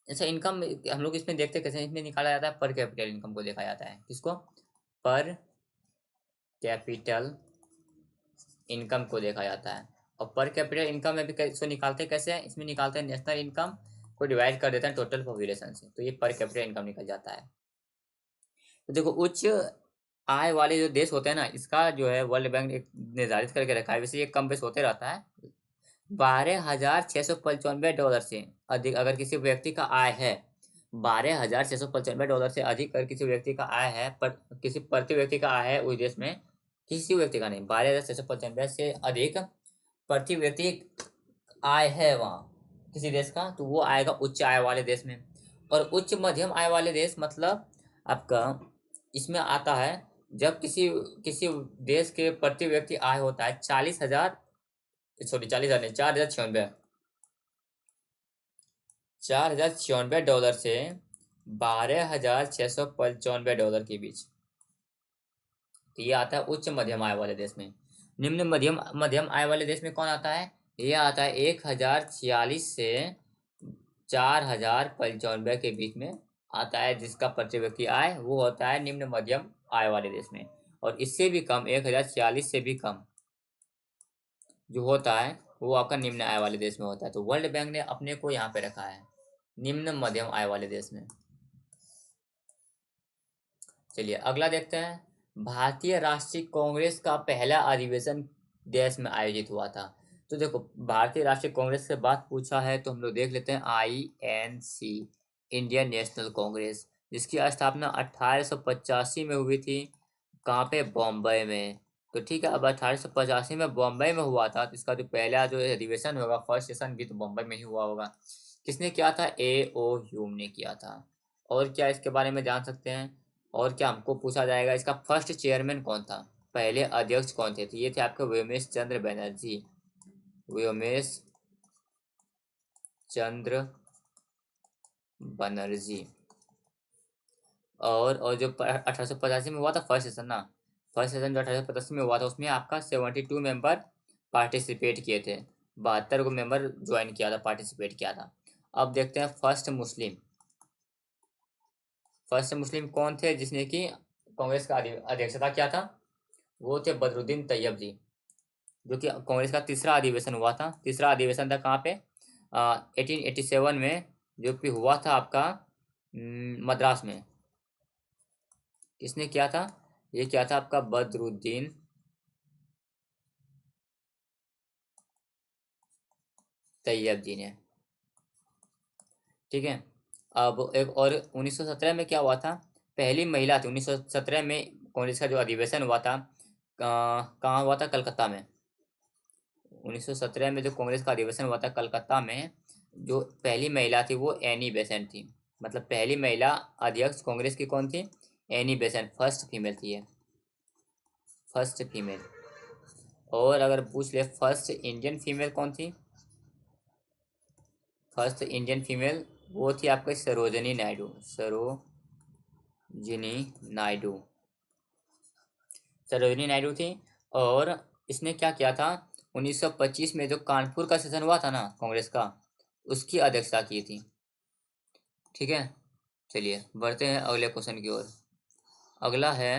ऐसा इनकम हम लोग इसमें देखते कैसे, इसमें निकाला जाता है पर कैपिटल इनकम को देखा जाता है। किसको? पर कैपिटल इनकम को देखा जाता है। और पर कैपिटल इनकम में भी इसको निकालते कैसे हैं, इसमें निकालते हैं नेशनल इनकम को डिवाइड कर देते हैं टोटल पॉपुलेशन से, तो ये पर कैपिटल इनकम निकल जाता है। तो देखो उच्च आय वाले जो देश होते हैं ना, इसका जो है वर्ल्ड बैंक एक निर्धारित करके रखा है, वैसे ये कम बेस होते रहता है। $12,695 से अधिक अगर किसी व्यक्ति का आय है, $12,695 से अधिक अगर किसी व्यक्ति का आय है, पर किसी प्रति व्यक्ति का आय है उस देश में, किसी व्यक्ति का नहीं, 12,695 से अधिक प्रति व्यक्ति आय है वहाँ किसी देश का, तो वो आएगा उच्च आय वाले देश में। और उच्च मध्यम आय वाले देश मतलब आपका इसमें आता है जब किसी किसी देश के प्रति व्यक्ति आय होता है 40,000, सॉरी 40,000 नहीं, 4,096, $4,096 से $12,695 के बीच, तो ये आता है उच्च मध्यम आय वाले देश में। निम्न मध्यम मध्यम आय वाले देश में कौन आता है? ये आता है 1,046 से 4,095 के बीच में आता है, जिसका प्रति व्यक्ति आय वो होता है निम्न मध्यम आय वाले देश में। और इससे भी कम 1,046 से भी कम जो होता है वो आपका निम्न आय वाले देश में होता है। तो वर्ल्ड बैंक ने अपने को यहाँ पे रखा है निम्न मध्यम आय वाले देश में। चलिए अगला देखते हैं, भारतीय राष्ट्रीय कांग्रेस का पहला अधिवेशन देश में आयोजित हुआ था। तो देखो भारतीय राष्ट्रीय कांग्रेस से बात पूछा है तो हम लोग देख लेते हैं INC, इंडियन नेशनल कांग्रेस, जिसकी स्थापना 1885 में हुई थी। कहाँ पे? बॉम्बे में। तो ठीक है, अब 1885 में बॉम्बे में हुआ था, तो इसका जो पहला जो अधिवेशन होगा, फर्स्ट सेशन भी तो बॉम्बे में ही हुआ होगा। किसने किया था? A.O. ह्यूम ने किया था। और क्या इसके बारे में जान सकते हैं? और क्या हमको पूछा जाएगा इसका फर्स्ट चेयरमैन कौन था, पहले अध्यक्ष कौन थे? तो ये थे आपके व्योमेश चंद्र बनर्जी, व्योमेश चंद्र बनर्जी। और जो 1885 में हुआ था फर्स्ट सेशन ना, फर्स्ट सेशन जो 1885 में हुआ था उसमें आपका 72 मेंबर पार्टिसिपेट किए थे, 72 को मेंबर ज्वाइन किया था, पार्टिसिपेट किया था। अब देखते हैं फर्स्ट मुस्लिम कौन थे जिसने कि कांग्रेस का अध्यक्षता किया था? वो थे बदरुद्दीन तैयब जी, जो कि कांग्रेस का तीसरा अधिवेशन हुआ था। तीसरा अधिवेशन था कहाँ पे? 1887 में, जो कि हुआ था आपका मद्रास में। किसने किया था? ये किया था आपका बदरुद्दीन तैयब जी ने। ठीक है। अब एक और 1917 में क्या हुआ था? पहली महिला थी 1917 में, कांग्रेस का जो अधिवेशन हुआ था कहाँ हुआ था? कलकत्ता में। 1917 में जो कांग्रेस का अधिवेशन हुआ था कलकत्ता में, जो पहली महिला थी वो एनी बेसेंट थी। मतलब पहली महिला अध्यक्ष कांग्रेस की कौन थी? एनी बेसेंट, फर्स्ट फीमेल थी ये, फर्स्ट फीमेल। और अगर पूछ ले फर्स्ट इंडियन फीमेल कौन थी? फर्स्ट इंडियन फीमेल वो थी आपके सरोजनी नायडू, सरोजिनी नायडू, सरोजिनी नायडू थी। और इसने क्या किया था? 1925 में जो कानपुर का सेशन हुआ था ना कांग्रेस का, उसकी अध्यक्षता की थी। ठीक है, चलिए बढ़ते हैं अगले क्वेश्चन की ओर। अगला है,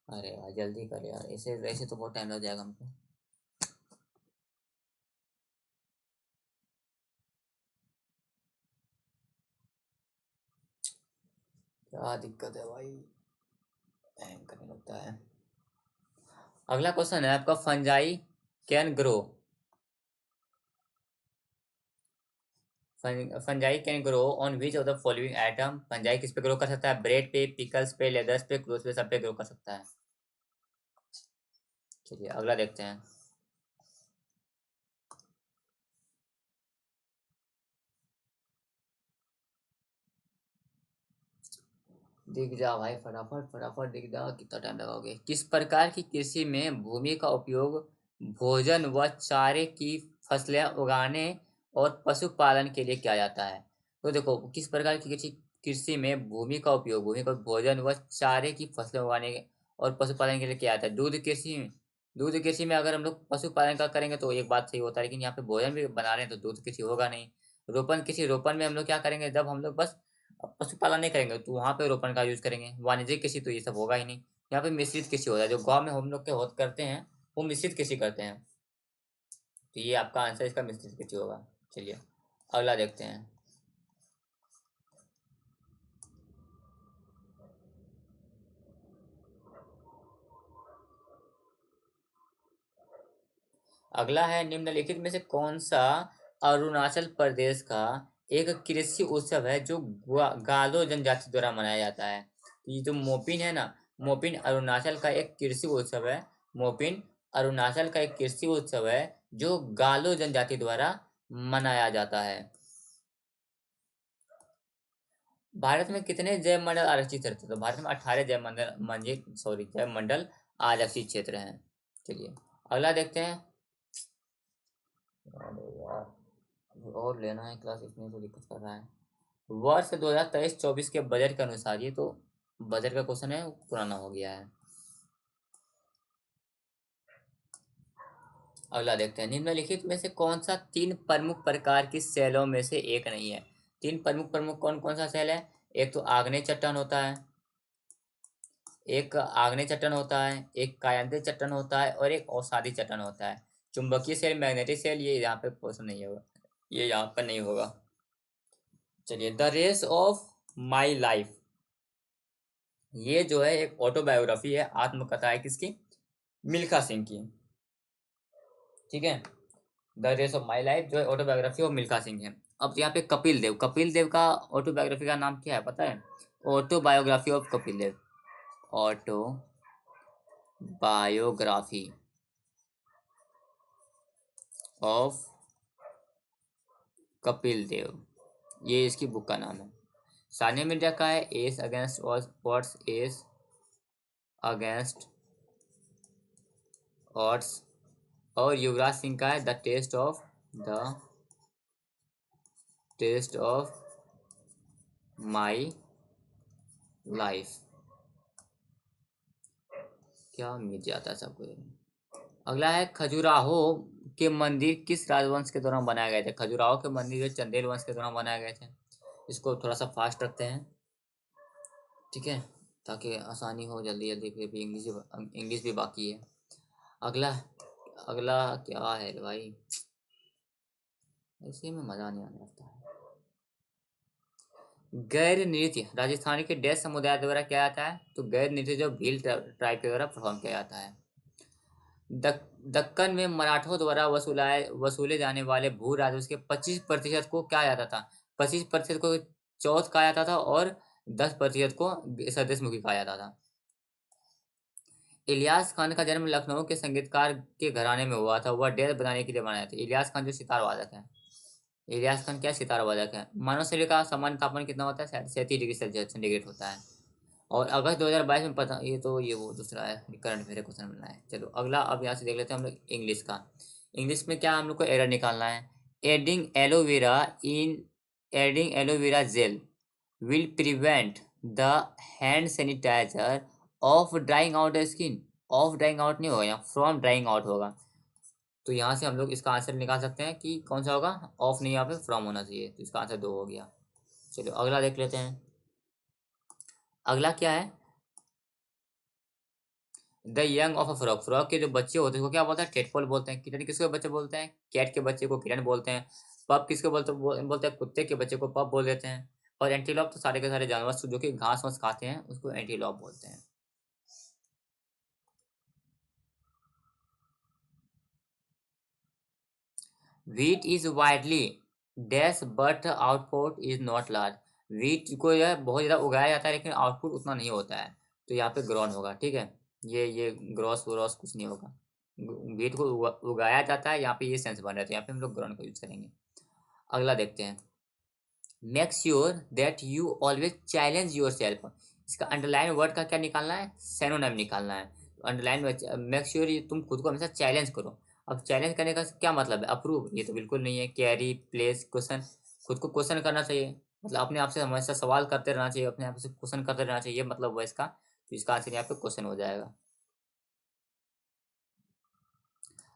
अरे यार जल्दी कर यार, ऐसे ऐसे तो बहुत टाइम लग जाएगा हमको। क्या दिक्कत है भाई, हैंग करने लगता है। अगला क्वेश्चन है आपका, fungi can grow, fungi can grow on which of the following item? Fungi किस पे ग्रो कर सकता है? ब्रेड पे, पिकल्स पे, लेदर्स पे, क्लोथ पे, सब पे ग्रो कर सकता है। चलिए अगला देखते हैं। दिख जा भाई, फटाफट फटाफट दिख जा, कितना टाइम लगाओगे? किस प्रकार की कृषि में भूमि का उपयोग भोजन व चारे की फसलें उगाने और पशुपालन के लिए किया जाता है? तो देखो, किस प्रकार की कृषि कृषि में भूमि का भोजन व चारे की फसलें उगाने और पशुपालन के लिए किया जाता है? दूध कृषि में अगर हम लोग पशुपालन का करेंगे तो एक बात सही होता है, लेकिन यहाँ पे भोजन भी बना रहे हैं तो दूध कृषि होगा नहीं। रोपण में हम लोग क्या करेंगे? जब हम लोग बस अब पशुपालन नहीं करेंगे तो वहां पे रोपण का यूज करेंगे। वाणिज्यिक कृषि तो ये सब होगा ही नहीं। यहाँ पे मिश्रित कृषि होता है, जो गांव में हम लोग के होत करते हैं वो मिश्रित कृषि करते हैं। तो ये आपका आंसर इसका मिश्रित कृषि होगा। चलिए अगला देखते हैं। अगला है, निम्नलिखित में से कौन सा अरुणाचल प्रदेश का एक कृषि उत्सव है जो गालो जनजाति द्वारा मनाया जाता है? तो ये जो मोपिन है ना, मोपिन अरुणाचल का एक कृषि उत्सव है। मोपिन अरुणाचल का एक कृषि उत्सव है जो गालो जनजाति द्वारा मनाया जाता है। भारत में कितने जैव मंडल आरक्षित क्षेत्र? तो भारत में 18 जैव मंडल जैव मंडल आरक्षित क्षेत्र हैं। चलिए अगला देखते हैं। अरे यार और लेना है क्लास, इसमें तो दिक्कत कर रहा है। वर्ष 2023-24 के बजट के अनुसार, ये तो बजट का क्वेश्चन है, पुराना हो गया है। अगला देखते हैं, निम्नलिखित में से कौन सा तीन प्रमुख प्रकार की सेलों में से एक नहीं है? तीन प्रमुख प्रमुख कौन कौन सा सेल है? एक तो आग्नेय चट्टान होता है, एक आग्नेय चट्टान होता है, एक कायांतित चट्टान होता है, और एक औषधि चट्टान होता है। चुंबकीय सेल, मैग्नेटिक सेल, ये यहाँ पे क्वेश्चन नहीं होगा, ये यहाँ पर नहीं होगा। चलिए, the race of my life, ये जो है एक ऑटोबायोग्राफी है, आत्मकथा है किसकी? मिल्खा सिंह की। ठीक है, the race of my life जो है ऑटोबायोग्राफी ऑफ मिल्खा सिंह है। अब यहाँ पे कपिल देव का ऑटोबायोग्राफी का नाम क्या है पता है? Autobiography of Kapil Dev, autobiography of Kapil Dev, ये इसकी बुक का नाम है। सानिया मिर्जा का है ace against odds, ace against odds. और युवराज सिंह का है the test of my life. क्या मिल जाता है सबको। अगला है खजुराहो के मंदिर किस राजवंश के दौरान बनाए गए थे। खजुराहो के मंदिर जो चंदेल वंश के दौरान बनाए गए थे। इसको थोड़ा सा फास्ट रखते हैं, ठीक है, ताकि आसानी हो जल्दी जल्दी। फिर भी इंग्लिश भी बाकी है। अगला अगला क्या है भाई, ऐसे में मज़ा नहीं आने लगता है। गैर नृत्य राजस्थान के डैश समुदाय द्वारा किया जाता है। तो गैर नृत्य जो भील ट्राइब के द्वारा परफॉर्म किया जाता है। दक्कन में मराठों द्वारा वसूले जाने वाले भू राजस्व के 25% को क्या जाता था। 25% को चौथ कहा जाता था और 10% को सदस्यमुखी कहा जाता था। इलियास खान का जन्म लखनऊ के संगीतकार के घराने में हुआ था। वह डेल बनाने के लिए बनाया था। इलियास खान जो सितार वादक है। इलियास खान क्या सितार वादक है। मानव शरीर का सामान्य तापमान कितना होता है, 37 डिग्री सेंटीग्रेड होता है। और अगस्त 2022 में पता, ये वो दूसरा है, करंट अफेयर क्वेश्चन मिलना है। चलो अगला, अब यहाँ से देख लेते हैं हम लोग इंग्लिश का। इंग्लिश में क्या हम लोग को एरर निकालना है। Adding aloe vera gel will prevent the hand sanitiser of drying out skin. Of drying out नहीं होगा, यहाँ फ्रॉम ड्राइंग आउट होगा। तो यहाँ से हम लोग इसका आंसर निकाल सकते हैं कि कौन सा होगा। ऑफ नहीं, यहाँ पे फ्रॉम होना चाहिए। तो इसका आंसर 2 हो गया। चलो अगला देख लेते हैं। अगला क्या है, the young of a frog. Frog के जो बच्चे होते हैं उसको क्या बोलते हैं, टेडपोल बोलते हैं। किटन किसके बच्चे बोलते हैं, कैट के बच्चे को किटन बोलते हैं। पप किसके बोलते हैं, कुत्ते के बच्चे को पप बोल देते हैं। और एंटीलॉप तो सारे के सारे जानवर जो कि घास वास खाते हैं उसको एंटीलॉप बोलते हैं। Wheat is widely dash but output is not large. Wheat को जो है बहुत ज़्यादा उगाया जाता है लेकिन आउटपुट उतना नहीं होता है। तो यहाँ पे ग्रॉन होगा, ठीक है। ये ग्रॉस व्रॉस कुछ नहीं होगा। व्हीट को उगाया जाता है, यहाँ पे ये सेंस बन रहा है, तो यहाँ पे हम लोग ग्रॉन को यूज करेंगे। अगला देखते हैं। Make sure that you always challenge your self. इसका अंडरलाइन वर्ड का क्या निकालना है, सेनोनिम निकालना है। तो अंडरलाइन मेक श्योर तुम खुद को हमेशा चैलेंज करो। अब चैलेंज करने का क्या मतलब है, अप्रूव, ये तो बिल्कुल नहीं है। कैरी, प्लेस, क्वेश्चन, खुद को क्वेश्चन करना चाहिए, मतलब अपने आप से हमेशा सवाल करते रहना चाहिए, अपने आप से क्वेश्चन करते रहना चाहिए, मतलब वो इसका। तो इसका आंसर यहाँ पे क्वेश्चन हो जाएगा।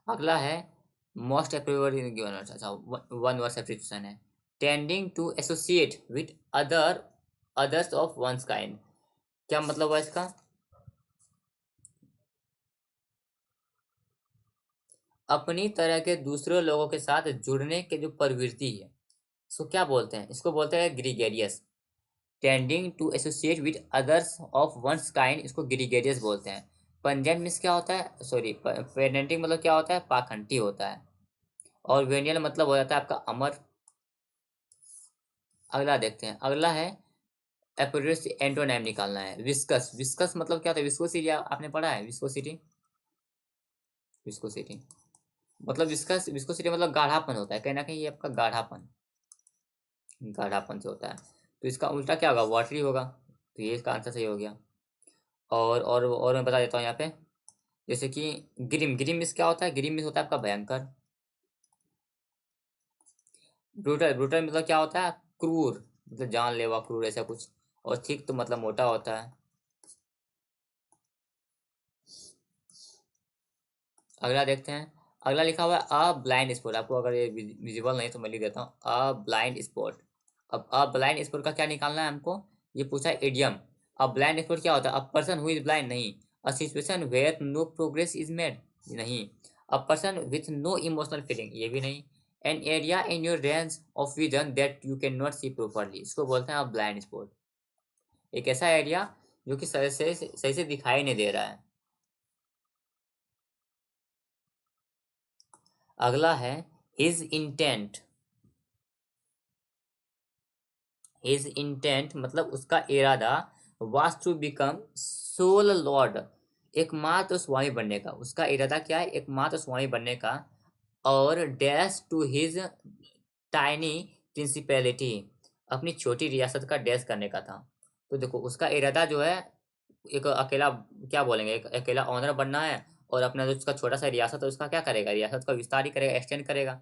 अगला है मोस्ट अप्रूवल गिवन। अच्छा, वन वर्ड सब्स्टिट्यूशन है। Tending to associate with others of one's kind. क्या मतलब हुआ इसका, अपनी तरह के दूसरे लोगों के साथ जुड़ने के जो प्रवृत्ति है इसको क्या बोलते हैं, इसको बोलते हैं gregarious. Tending to associate with others of one's kind, इसको ग्रीगेरियस बोलते हैं। पंजेंट मीन्स क्या होता है, सॉरी पेडेंटिक मतलब क्या होता है, पाखंडी होता है। और वेनियल मतलब हो जाता है आपका अमर। अगला देखते हैं। अगला है एपोड्रिस एंटोनाइम निकालना है। विस्कस, विस्कस मतलब क्या होता है, विस्कोसिटी आपने पढ़ा है, विस्कोसिटी। विस्कोसिटी मतलब विस्कोसिटी मतलब गाढ़ापन होता है, कहीं ना कहीं ये आपका गाढ़ापन, गाढ़ापन से होता है। तो इसका उल्टा क्या होगा, वाटरी होगा। तो ये इसका आंसर सही हो गया। और मैं बता देता हूँ यहाँ पे, जैसे कि ग्रिम, ग्रिम मिस क्या होता है, ग्रिम मिस होता है आपका भयंकर। ब्रूटल, ब्रूटल मतलब क्या होता है, क्रूर, मतलब जानलेवा, क्रूर ऐसा कुछ। और थिक तो मतलब मोटा होता है। अगला देखते हैं। अगला लिखा हुआ है अ ब्लाइंड स्पॉट। आपको अगर ये विजिबल नहीं तो मैं लिख देता हूँ, अ ब्लाइंड स्पॉट। अब अ ब्लाइंड स्पॉट का क्या निकालना है हमको, ये पूछा है इडियम। अब ब्लाइंड स्पॉट क्या होता है, a person who is blind, नहीं। A situation where no progress is made, नहीं। A person with no emotional feeling, ये भी नहीं। An area in your range of vision that you can not see properly, इसको बोलते हैं a blind spot. एक ऐसा एरिया जो कि सही से दिखाई नहीं दे रहा है। अगला है हिज इंटेंट। हिज इंटेंट मतलब उसका इरादा, was to become sole lord, एकमात्र स्वामी बनने का। उसका इरादा क्या है, एकमात्र स्वामी बनने का। और dash to his tiny principality, अपनी छोटी रियासत का डैश करने का था। तो देखो उसका इरादा जो है एक अकेला, क्या बोलेंगे, एक अकेला ऑनर बनना है, और अपना जो उसका छोटा सा रियासत है उसका क्या करेगा, रियासत का विस्तार ही करेगा, एक्सटेंड करेगा।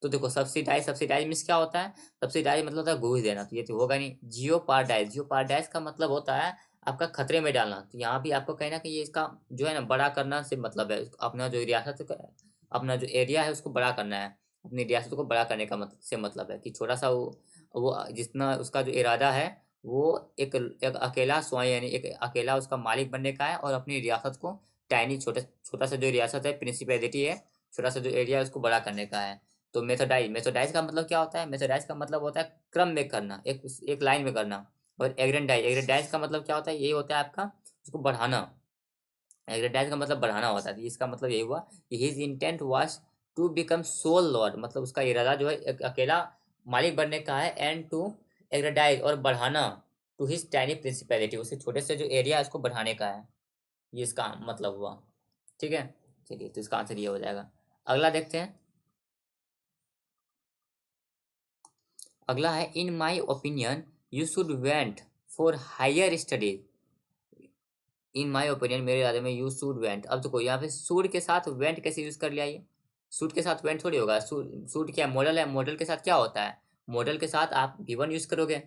तो देखो सब्सिडाइज, सब्सिडाइज मीन्स क्या होता है, सब्सिडाइज मतलब होता है घूस देना, तो ये तो होगा नहीं। जियोपार्डाइज, जियोपार्डाइज का मतलब होता है आपका खतरे में डालना। तो यहाँ भी आपको कहना कि ये इसका जो है ना बड़ा करना से मतलब है, अपना जो रियासत अपना जो एरिया है उसको बड़ा करना है, अपनी रियासत को बड़ा करने का से मतलब है कि छोटा सा वो जितना उसका जो इरादा है वो एक अकेला स्वयं यानी एक अकेला उसका मालिक बनने का है, और अपनी रियासत को टाइनी छोटा छोटा सा जो रियासत है, प्रिंसिपैलिटी है, छोटा सा जो एरिया है उसको बड़ा करने का है। तो मेथोडाइज, मेथोडाइज का मतलब क्या होता है, मेथोडाइज का मतलब होता है क्रम में करना, एक लाइन में करना। और एग्रेंडाइज, एग्रेंडाइज का मतलब क्या होता है, यही होता है आपका उसको बढ़ाना। एग्रेंडाइज का मतलब बढ़ाना होता है। इसका मतलब यही हुआ कि his intent was to become sole lord, मतलब उसका इरादा जो है एक अकेला मालिक बनने का है, एंड टू एग्रेंडाइज और बढ़ाना, टू हिज टाइनी प्रिंसिपैलिटी, उसके छोटे से जो एरिया है उसको बढ़ाने का है। ये इसका मतलब हुआ। ठीक है, चलिए तो इसका आंसर ये हो जाएगा। अगला देखते हैं। अगला है in my opinion you should went for higher studies. In my opinion, मेरे इरादे में, यू शुड वेंट। अब देखो यहाँ पे शुड के साथ वेंट कैसे यूज कर लिया, ये शुड के साथ वेंट थोड़ी होगा। शुड क्या मॉडल है, मॉडल के साथ क्या होता है, मॉडल के साथ आप गिवन यूज करोगे।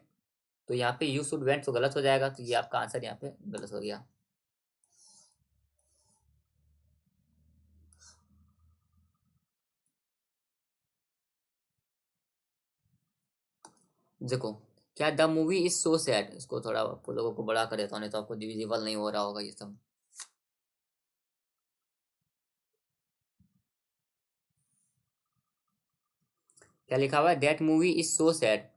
तो यहाँ पे यू शुड वेंट तो गलत हो जाएगा, तो ये आपका आंसर यहाँ पे गलत हो गया। देखो क्या the movie is so sad, इसको थोड़ा आपको लोगों को बड़ा कर देता हूँ, नहीं तो आपको डिविजिबल नहीं हो रहा होगा ये सब। क्या लिखा हुआ है, that movie is so sad,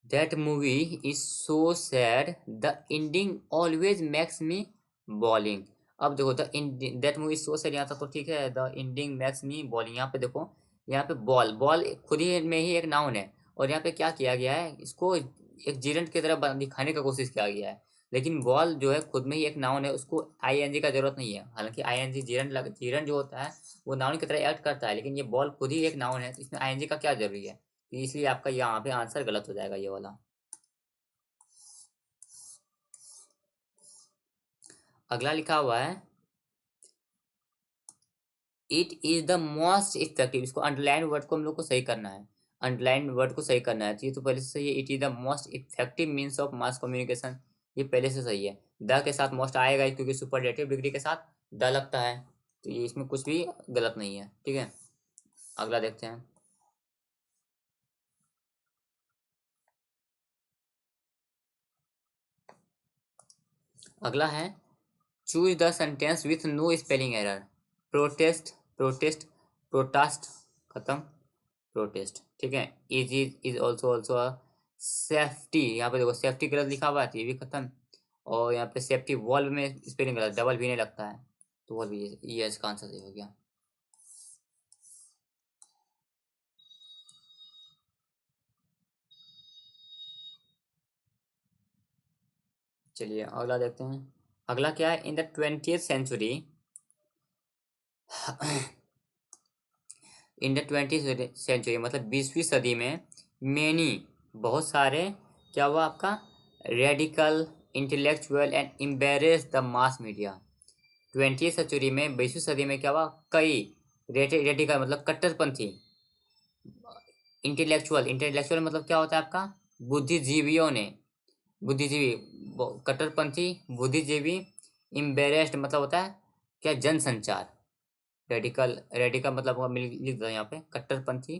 that movie is so sad the ending always makes me bowling. अब देखो the that movie is so sad, यहाँ तक तो ठीक है, the ending makes me bowling, यहाँ पे देखो, यहाँ पे बॉल, बॉल खुद ही में ही एक नाउन है, और यहाँ पे क्या किया गया है, इसको एक जीरंट की तरह दिखाने का कोशिश किया गया है। लेकिन बॉल जो है खुद में ही एक नाउन है, उसको आईएनजी का जरूरत नहीं है, हालांकि आईएनजी जीरंट, जीरंट जो होता है वो नाउन की तरह एक्ट करता है, लेकिन ये बॉल खुद ही एक नाउन है, तो इसमें आईएनजी का क्या जरूरी है। तो इसलिए आपका यहाँ पे आंसर गलत हो जाएगा ये वाला। अगला लिखा हुआ है it is the most effective, इसको अंडरलाइन वर्ड को हम लोग को सही करना है, अंडरलाइन वर्ड को सही करना है, तो ये तो पहले से सही है, it is the most effective means of mass communication, ये पहले से सही है। द के साथ मोस्ट आएगा ही, क्योंकि सुपरलेटिव डिग्री के साथ द लगता है, तो ये इसमें कुछ भी गलत नहीं है। ठीक है, अगला देखते हैं। अगला है choose the sentence with no spelling error. Protest, protest, प्रोटास्ट, खत्म, प्रोटेस्ट। ठीक है, इज ऑल्सो ऑल्सो सेफ्टी, यहाँ पे देखो सेफ्टी गलत लिखा हुआ है, तो ये भी खत्म। और यहाँ पे सेफ्टी वॉल्व में स्पेलिंग गलत, डबल भी नहीं लगता है, तो वॉल्व भी, ये इसका आंसर सही हो गया। चलिए अगला देखते हैं। अगला क्या है, in the 20th century, in the 20th century मतलब 20वीं सदी में, मैनी बहुत सारे, क्या हुआ आपका, radical, intellectual and embarrass the mass media. 20th century में, 20वीं सदी में क्या हुआ, कई रेडिकल मतलब कट्टरपंथी, इंटेलेक्चुअल, इंटेलेक्चुअल मतलब क्या होता है आपका, बुद्धिजीवियों ने, बुद्धिजीवी, कट्टरपंथी बुद्धिजीवी, इम्बेरेस्ड मतलब होता है क्या, जनसंचार। रेडिकल, रेडिकल मतलब होगा, मिल लिख दो यहाँ पे, कट्टरपंथी,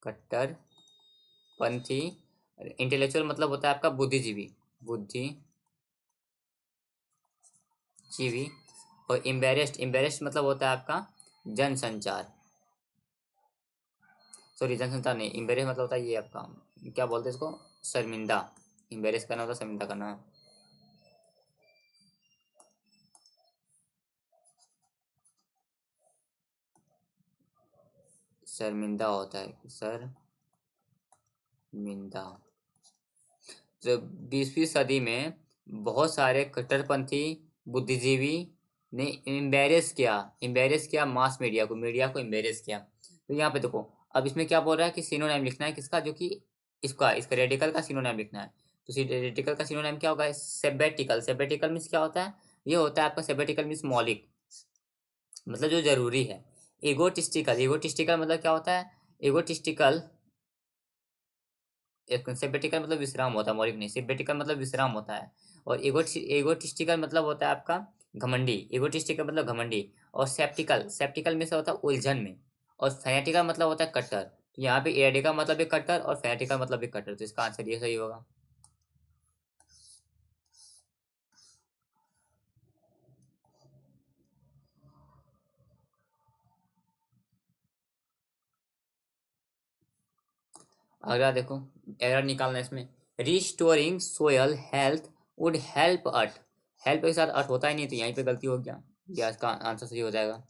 कट्टरपंथी, इंटेलेक्चुअल मतलब होता है आपका बुद्धिजीवी, बुद्धिजीवी, और इम्बेरेस्ड, इम्बेरेस्ड मतलब होता है आपका जनसंचार, सॉरी जनसंचार नहीं, इम्बेरेस मतलब होता है ये आपका, क्या बोलते हैं इसको, शर्मिंदा, इम्बेरेस करना होता है शर्मिंदा करना। शर्मिंदा होता है, शर्मिंदा। तो 20वीं सदी में बहुत सारे कट्टरपंथी बुद्धिजीवी ने इम्बेरेस किया, इम्बेरेस किया मास मीडिया को, मीडिया को इम्बेरेस किया। तो यहाँ पे देखो, अब इसमें क्या बोल रहा है कि सिनोनिम लिखना है किसका, जो कि इसका रेडिकल का सिनोनिम लिखना है। तो रेडिकल का सिनोनिम क्या होगा, सेबेटिकल। सेबेटिकल मीन्स क्या होता है, ये होता है आपका सेबेटिकल मीन्स मौलिक, मतलब जो जरूरी है। एगोटिस्टिकल, एगोटिस्टिकल मतलब क्या होता है, एगोटिस्टिकल सेबेटिकल मतलब विश्राम होता है, मौलिक नहीं। सेबेटिकल मतलब विश्राम होता है। और एगोटिस्टिकल मतलब होता है आपका घमंडी। एगोटिस्टिकल मतलब घमंडी। और सेप्टिकल, सेप्टिकल में से होता है उलझन में। और फैनेटिकल मतलब होता है कट्टर। तो यहाँ पे एडिकल मतलब भी कट्टर और फैनेटिकल मतलब भी कट्टर, तो इसका आंसर ये सही होगा। अगला देखो, एरर निकालना है इसमें। Restoring soil health would help earth. Help के साथ अर्थ होता ही नहीं, तो यहीं पे गलती हो गया, या इसका आंसर सही हो जाएगा।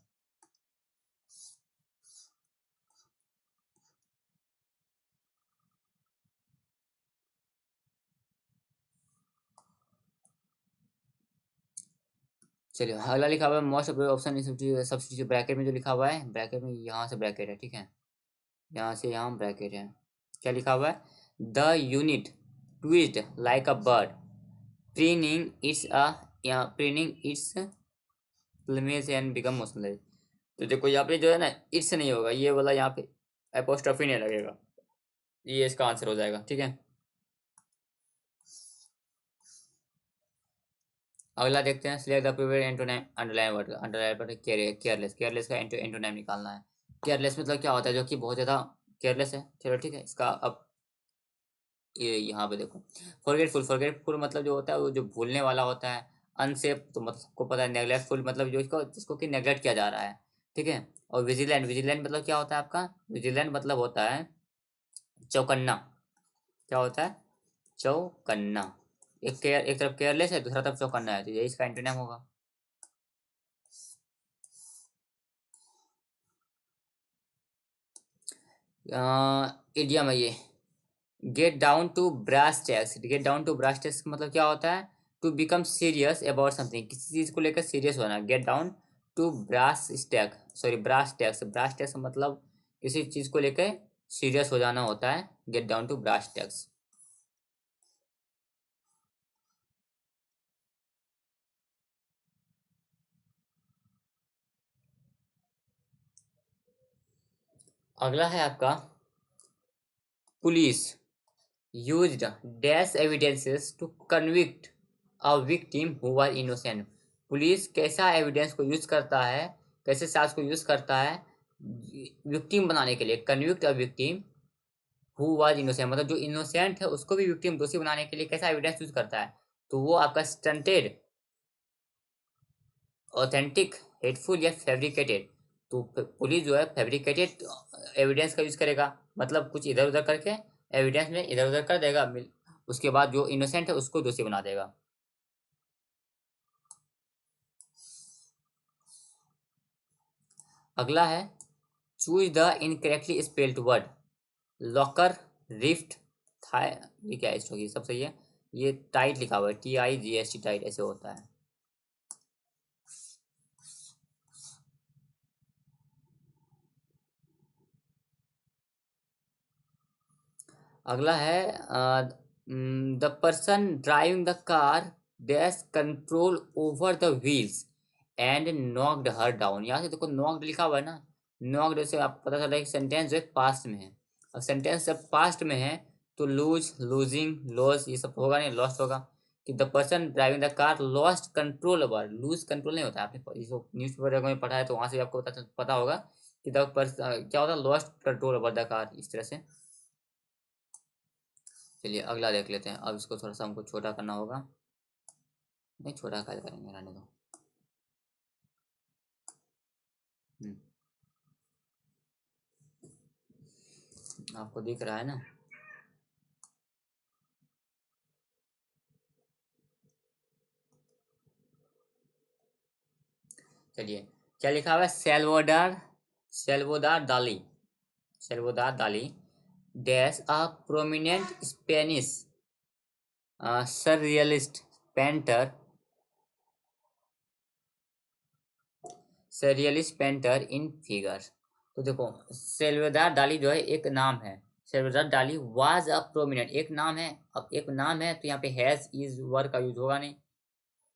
चलिए, अगला लिखा हुआ है most appropriate option substitute. Bracket में जो लिखा हुआ है, ब्रैकेट में यहाँ से ब्रैकेट है, ठीक है, यहाँ से यहाँ ब्रैकेट है। क्या लिखा हुआ है, the unit twist like a bird preening its यहाँ preening its plumage and become motionless. तो देखो यहाँ पे जो है ना, इट्स नहीं होगा, ये वाला यहाँ पे एपोस्ट्रोफी नहीं लगेगा, ये इसका आंसर हो जाएगा, ठीक है। अगला देखते हैं, select the previous antonym, underline word, underline word careless. Careless का एंटोनिम निकालना है। केयरलेस मतलब क्या होता है, जो कि बहुत ज़्यादा केयरलेस है। चलो ठीक है, इसका अब ये यहाँ पे देखो, फॉरगेटफुल। फॉरगेटफुल मतलब जो होता है वो जो भूलने वाला होता है। अनसेफ तो मतलब सबको पता है। नेग्लेक्टफुल मतलब जो इसको जिसको कि नेग्लेक्ट किया जा रहा है, ठीक है। और विजिलेंट, विजिलेंट मतलब क्या होता है आपका, विजिलेंट मतलब होता है चौकन्ना। क्या होता है, चौकन्ना। एक तरफ केयरलेस है, दूसरा तरफ चौकन्ना है, तो यही इसका एंटोनिम होगा। इडियम है ये, get down to brass tacks. Get down to brass tacks मतलब क्या होता है, to become serious about something, किसी चीज को लेकर सीरियस होना। Get down to brass tack, sorry brass tacks. Brass tacks मतलब किसी चीज को लेकर सीरियस हो जाना होता है, get down to brass tacks. अगला है आपका, police used dash evidences to convict a victim who was innocent। Police कैसा एविडेंस को यूज करता है, कैसे साक्ष्य को यूज करता है विक्टिम बनाने के लिए। Convict a victim who was innocent, मतलब जो इनोसेंट है उसको भी विक्टिम दोषी बनाने के लिए कैसा एविडेंस यूज करता है, तो वो आपका स्टंटेड, ऑथेंटिक, हेटफुल या फैब्रिकेटेड। तो पुलिस जो है फैब्रिकेटेड एविडेंस का यूज करेगा, मतलब कुछ इधर उधर करके एविडेंस में इधर उधर कर देगा, उसके बाद जो इनोसेंट है उसको दोषी बना देगा। अगला है, choose the incorrectly spelled word. Locker, rift, thigh, ये क्या है, इसको सब सही है। ये टाइट लिखा हुआ है, TIGHT, टाइट ऐसे होता है। अगला है, the person driving the car dash control over the wheels and knocked her down. यहाँ से देखो नॉक्ड लिखा हुआ है ना, नॉक्ड से आपको पता चला है कि सेंटेंस जो है पास्ट में है। अब सेंटेंस जब पास्ट में है तो लूज, लूजिंग, लॉस ये सब होगा नहीं, लॉस्ट होगा। कि the person driving the car lost control over, lose control नहीं होता है। आपने इसको न्यूज़ पेपर में पढ़ा है तो वहां से आपको पता होगा कि द पर्सन क्या होता है, lost control over the car, इस तरह से। चलिए अगला देख लेते हैं। अब इसको थोड़ा सा हमको छोटा करना होगा, नहीं छोटा क्या करेंगे, रहने दो। हम्म, आपको दिख रहा है ना। चलिए, क्या लिखा हुआ है, सेल्वोडार, सेल्वोदार दाली, सेल्वोदार दाली dash a prominent Spanish surrealist painter, surrealist painter in figures। तो देखो, सेल्वदार डाली जो है एक नाम है। सेल्वदार डाली वाज अ प्रोमिनेंट, एक नाम है। अब एक नाम है तो यहाँ पे हैज इज वर का यूज होगा नहीं,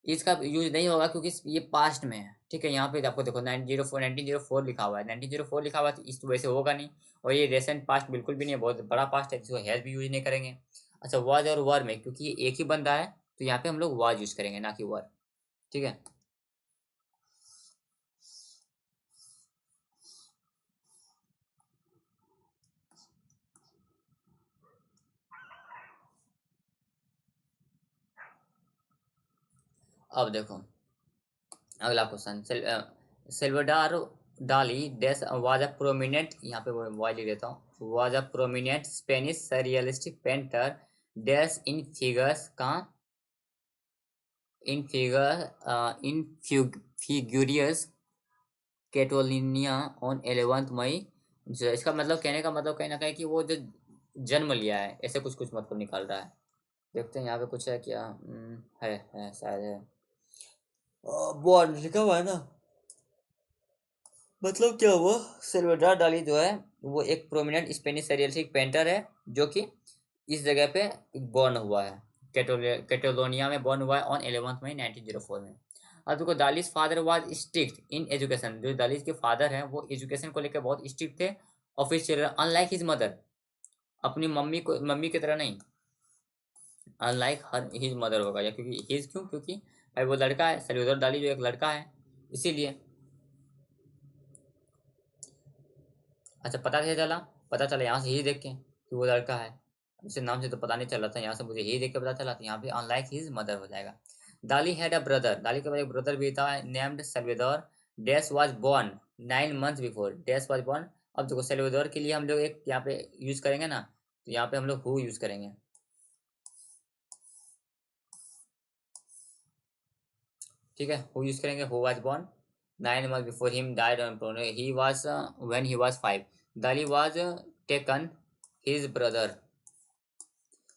इसका यूज नहीं होगा क्योंकि ये पास्ट में है। ठीक है, यहाँ पे आपको देखो 1904 लिखा हुआ है, 1904 लिखा हुआ है तो इस वजह से होगा नहीं। और ये रेसेंट पास्ट बिल्कुल भी नहीं है, बहुत बड़ा पास्ट है, जिसको हैज भी यूज नहीं करेंगे। अच्छा, वाज और वर में क्योंकि ये एक ही बंदा है तो यहाँ पे हम लोग वाज यूज करेंगे, ना कि वर। ठीक है, अब देखो अगला question. Salvador Dali dash was a prominent, यहाँ पे वाई लिख देता हूँ, was a prominent Spanish surrealistic painter dash in figures का, इन फिगर इन फिगूरियस कैटोलिनिया ऑन 11 मई। जो इसका मतलब, कहने का मतलब कहीं ना कहीं कि वो जो जन्म लिया है, ऐसे कुछ कुछ मतलब निकाल रहा है। देखते हैं यहाँ पे कुछ है क्या। है शायद है। बॉर्न लिखा हुआ है ना, मतलब क्या हुआ। सेल्वाडोर डाली जो है वो एक प्रोमिनेंट स्पेनिश सरियलिस्टिक पेंटर है, जो कि इस जगह पे बॉर्न हुआ है, कैटोलोनिया में बॉर्न हुआ है ऑन 11 मई 1904 में। अब देखो, Dali's father was strict in education, जो दालिस के फादर हैं वो एजुकेशन को लेकर बहुत स्ट्रिक्ट थे। ऑफिशियल अनलाइक हिज मदर, अपनी मम्मी की तरह नहीं, अनलाइक हर हिज मदर होगा, या क्योंकि हिज क्यों, क्योंकि भाई वो लड़का है, सल्वाडोर डाली जो एक लड़का है, इसीलिए। अच्छा, पता चला यहाँ से ही देख के कि वो लड़का है। उसे नाम से तो पता नहीं चल रहा था, यहाँ से मुझे ही देख के पता चला, तो यहाँ पे अनलाइक हिज मदर हो जाएगा। दाली हैड अ ब्रदर, दाली के पास एक ब्रदर भी था named Salvador dash was born 9 months before dash was born. अब देखो, सल्वाडोर के लिए हम लोग एक यहाँ पे यूज करेंगे ना, तो यहाँ पे हम लोग हु यूज करेंगे। ठीक है, हु यूज करेंगे, who was born 9 months before him died on he was when he was 5। Dali was taken his brother.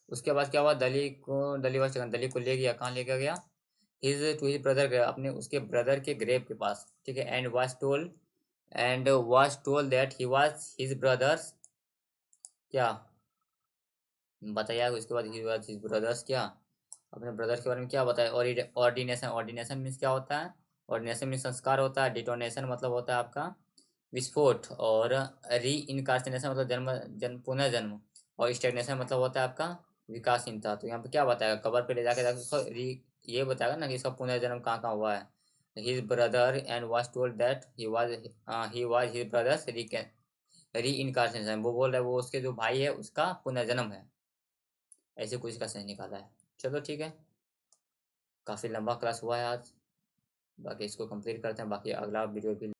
उसके बाद क्या हुआ, दली को ले गया, कहाँ लेकर गया, हिज टू हिज ब्रदर, अपने उसके ब्रदर के ग्रेव के पास। ठीक है, and was told that he was his brothers, क्या बताया उसके बाद, ही वाज हिज ब्रदर्स क्या, अपने ब्रदर के बारे में क्या बताया। ऑर्डिनेशन, ऑर्डिनेशन मीन्स क्या होता है, ऑर्डिनेशन मीन्स संस्कार होता है, डिटोनेशन मतलब होता है आपका विस्फोट, और री इनकारनेशन मतलब जन्म पुनर्जन्म, और स्टेगनेशन मतलब होता है आपका विकासहीनता। तो यहाँ पे क्या बताएगा, कबर पे ले जाके जाके उसको री, ये बताएगा ना कि इसका पुनर्जन्म कहाँ कहाँ हुआ है। His brother and was told that he was his brothers री इनकारनेशन, वो बोल रहा है वो उसके जो भाई है उसका पुनर्जन्म है, ऐसे कुछ का सही निकाला है। चलो ठीक है, काफ़ी लंबा क्लास हुआ है आज, बाकी इसको कंप्लीट करते हैं, बाकी अगला वीडियो भी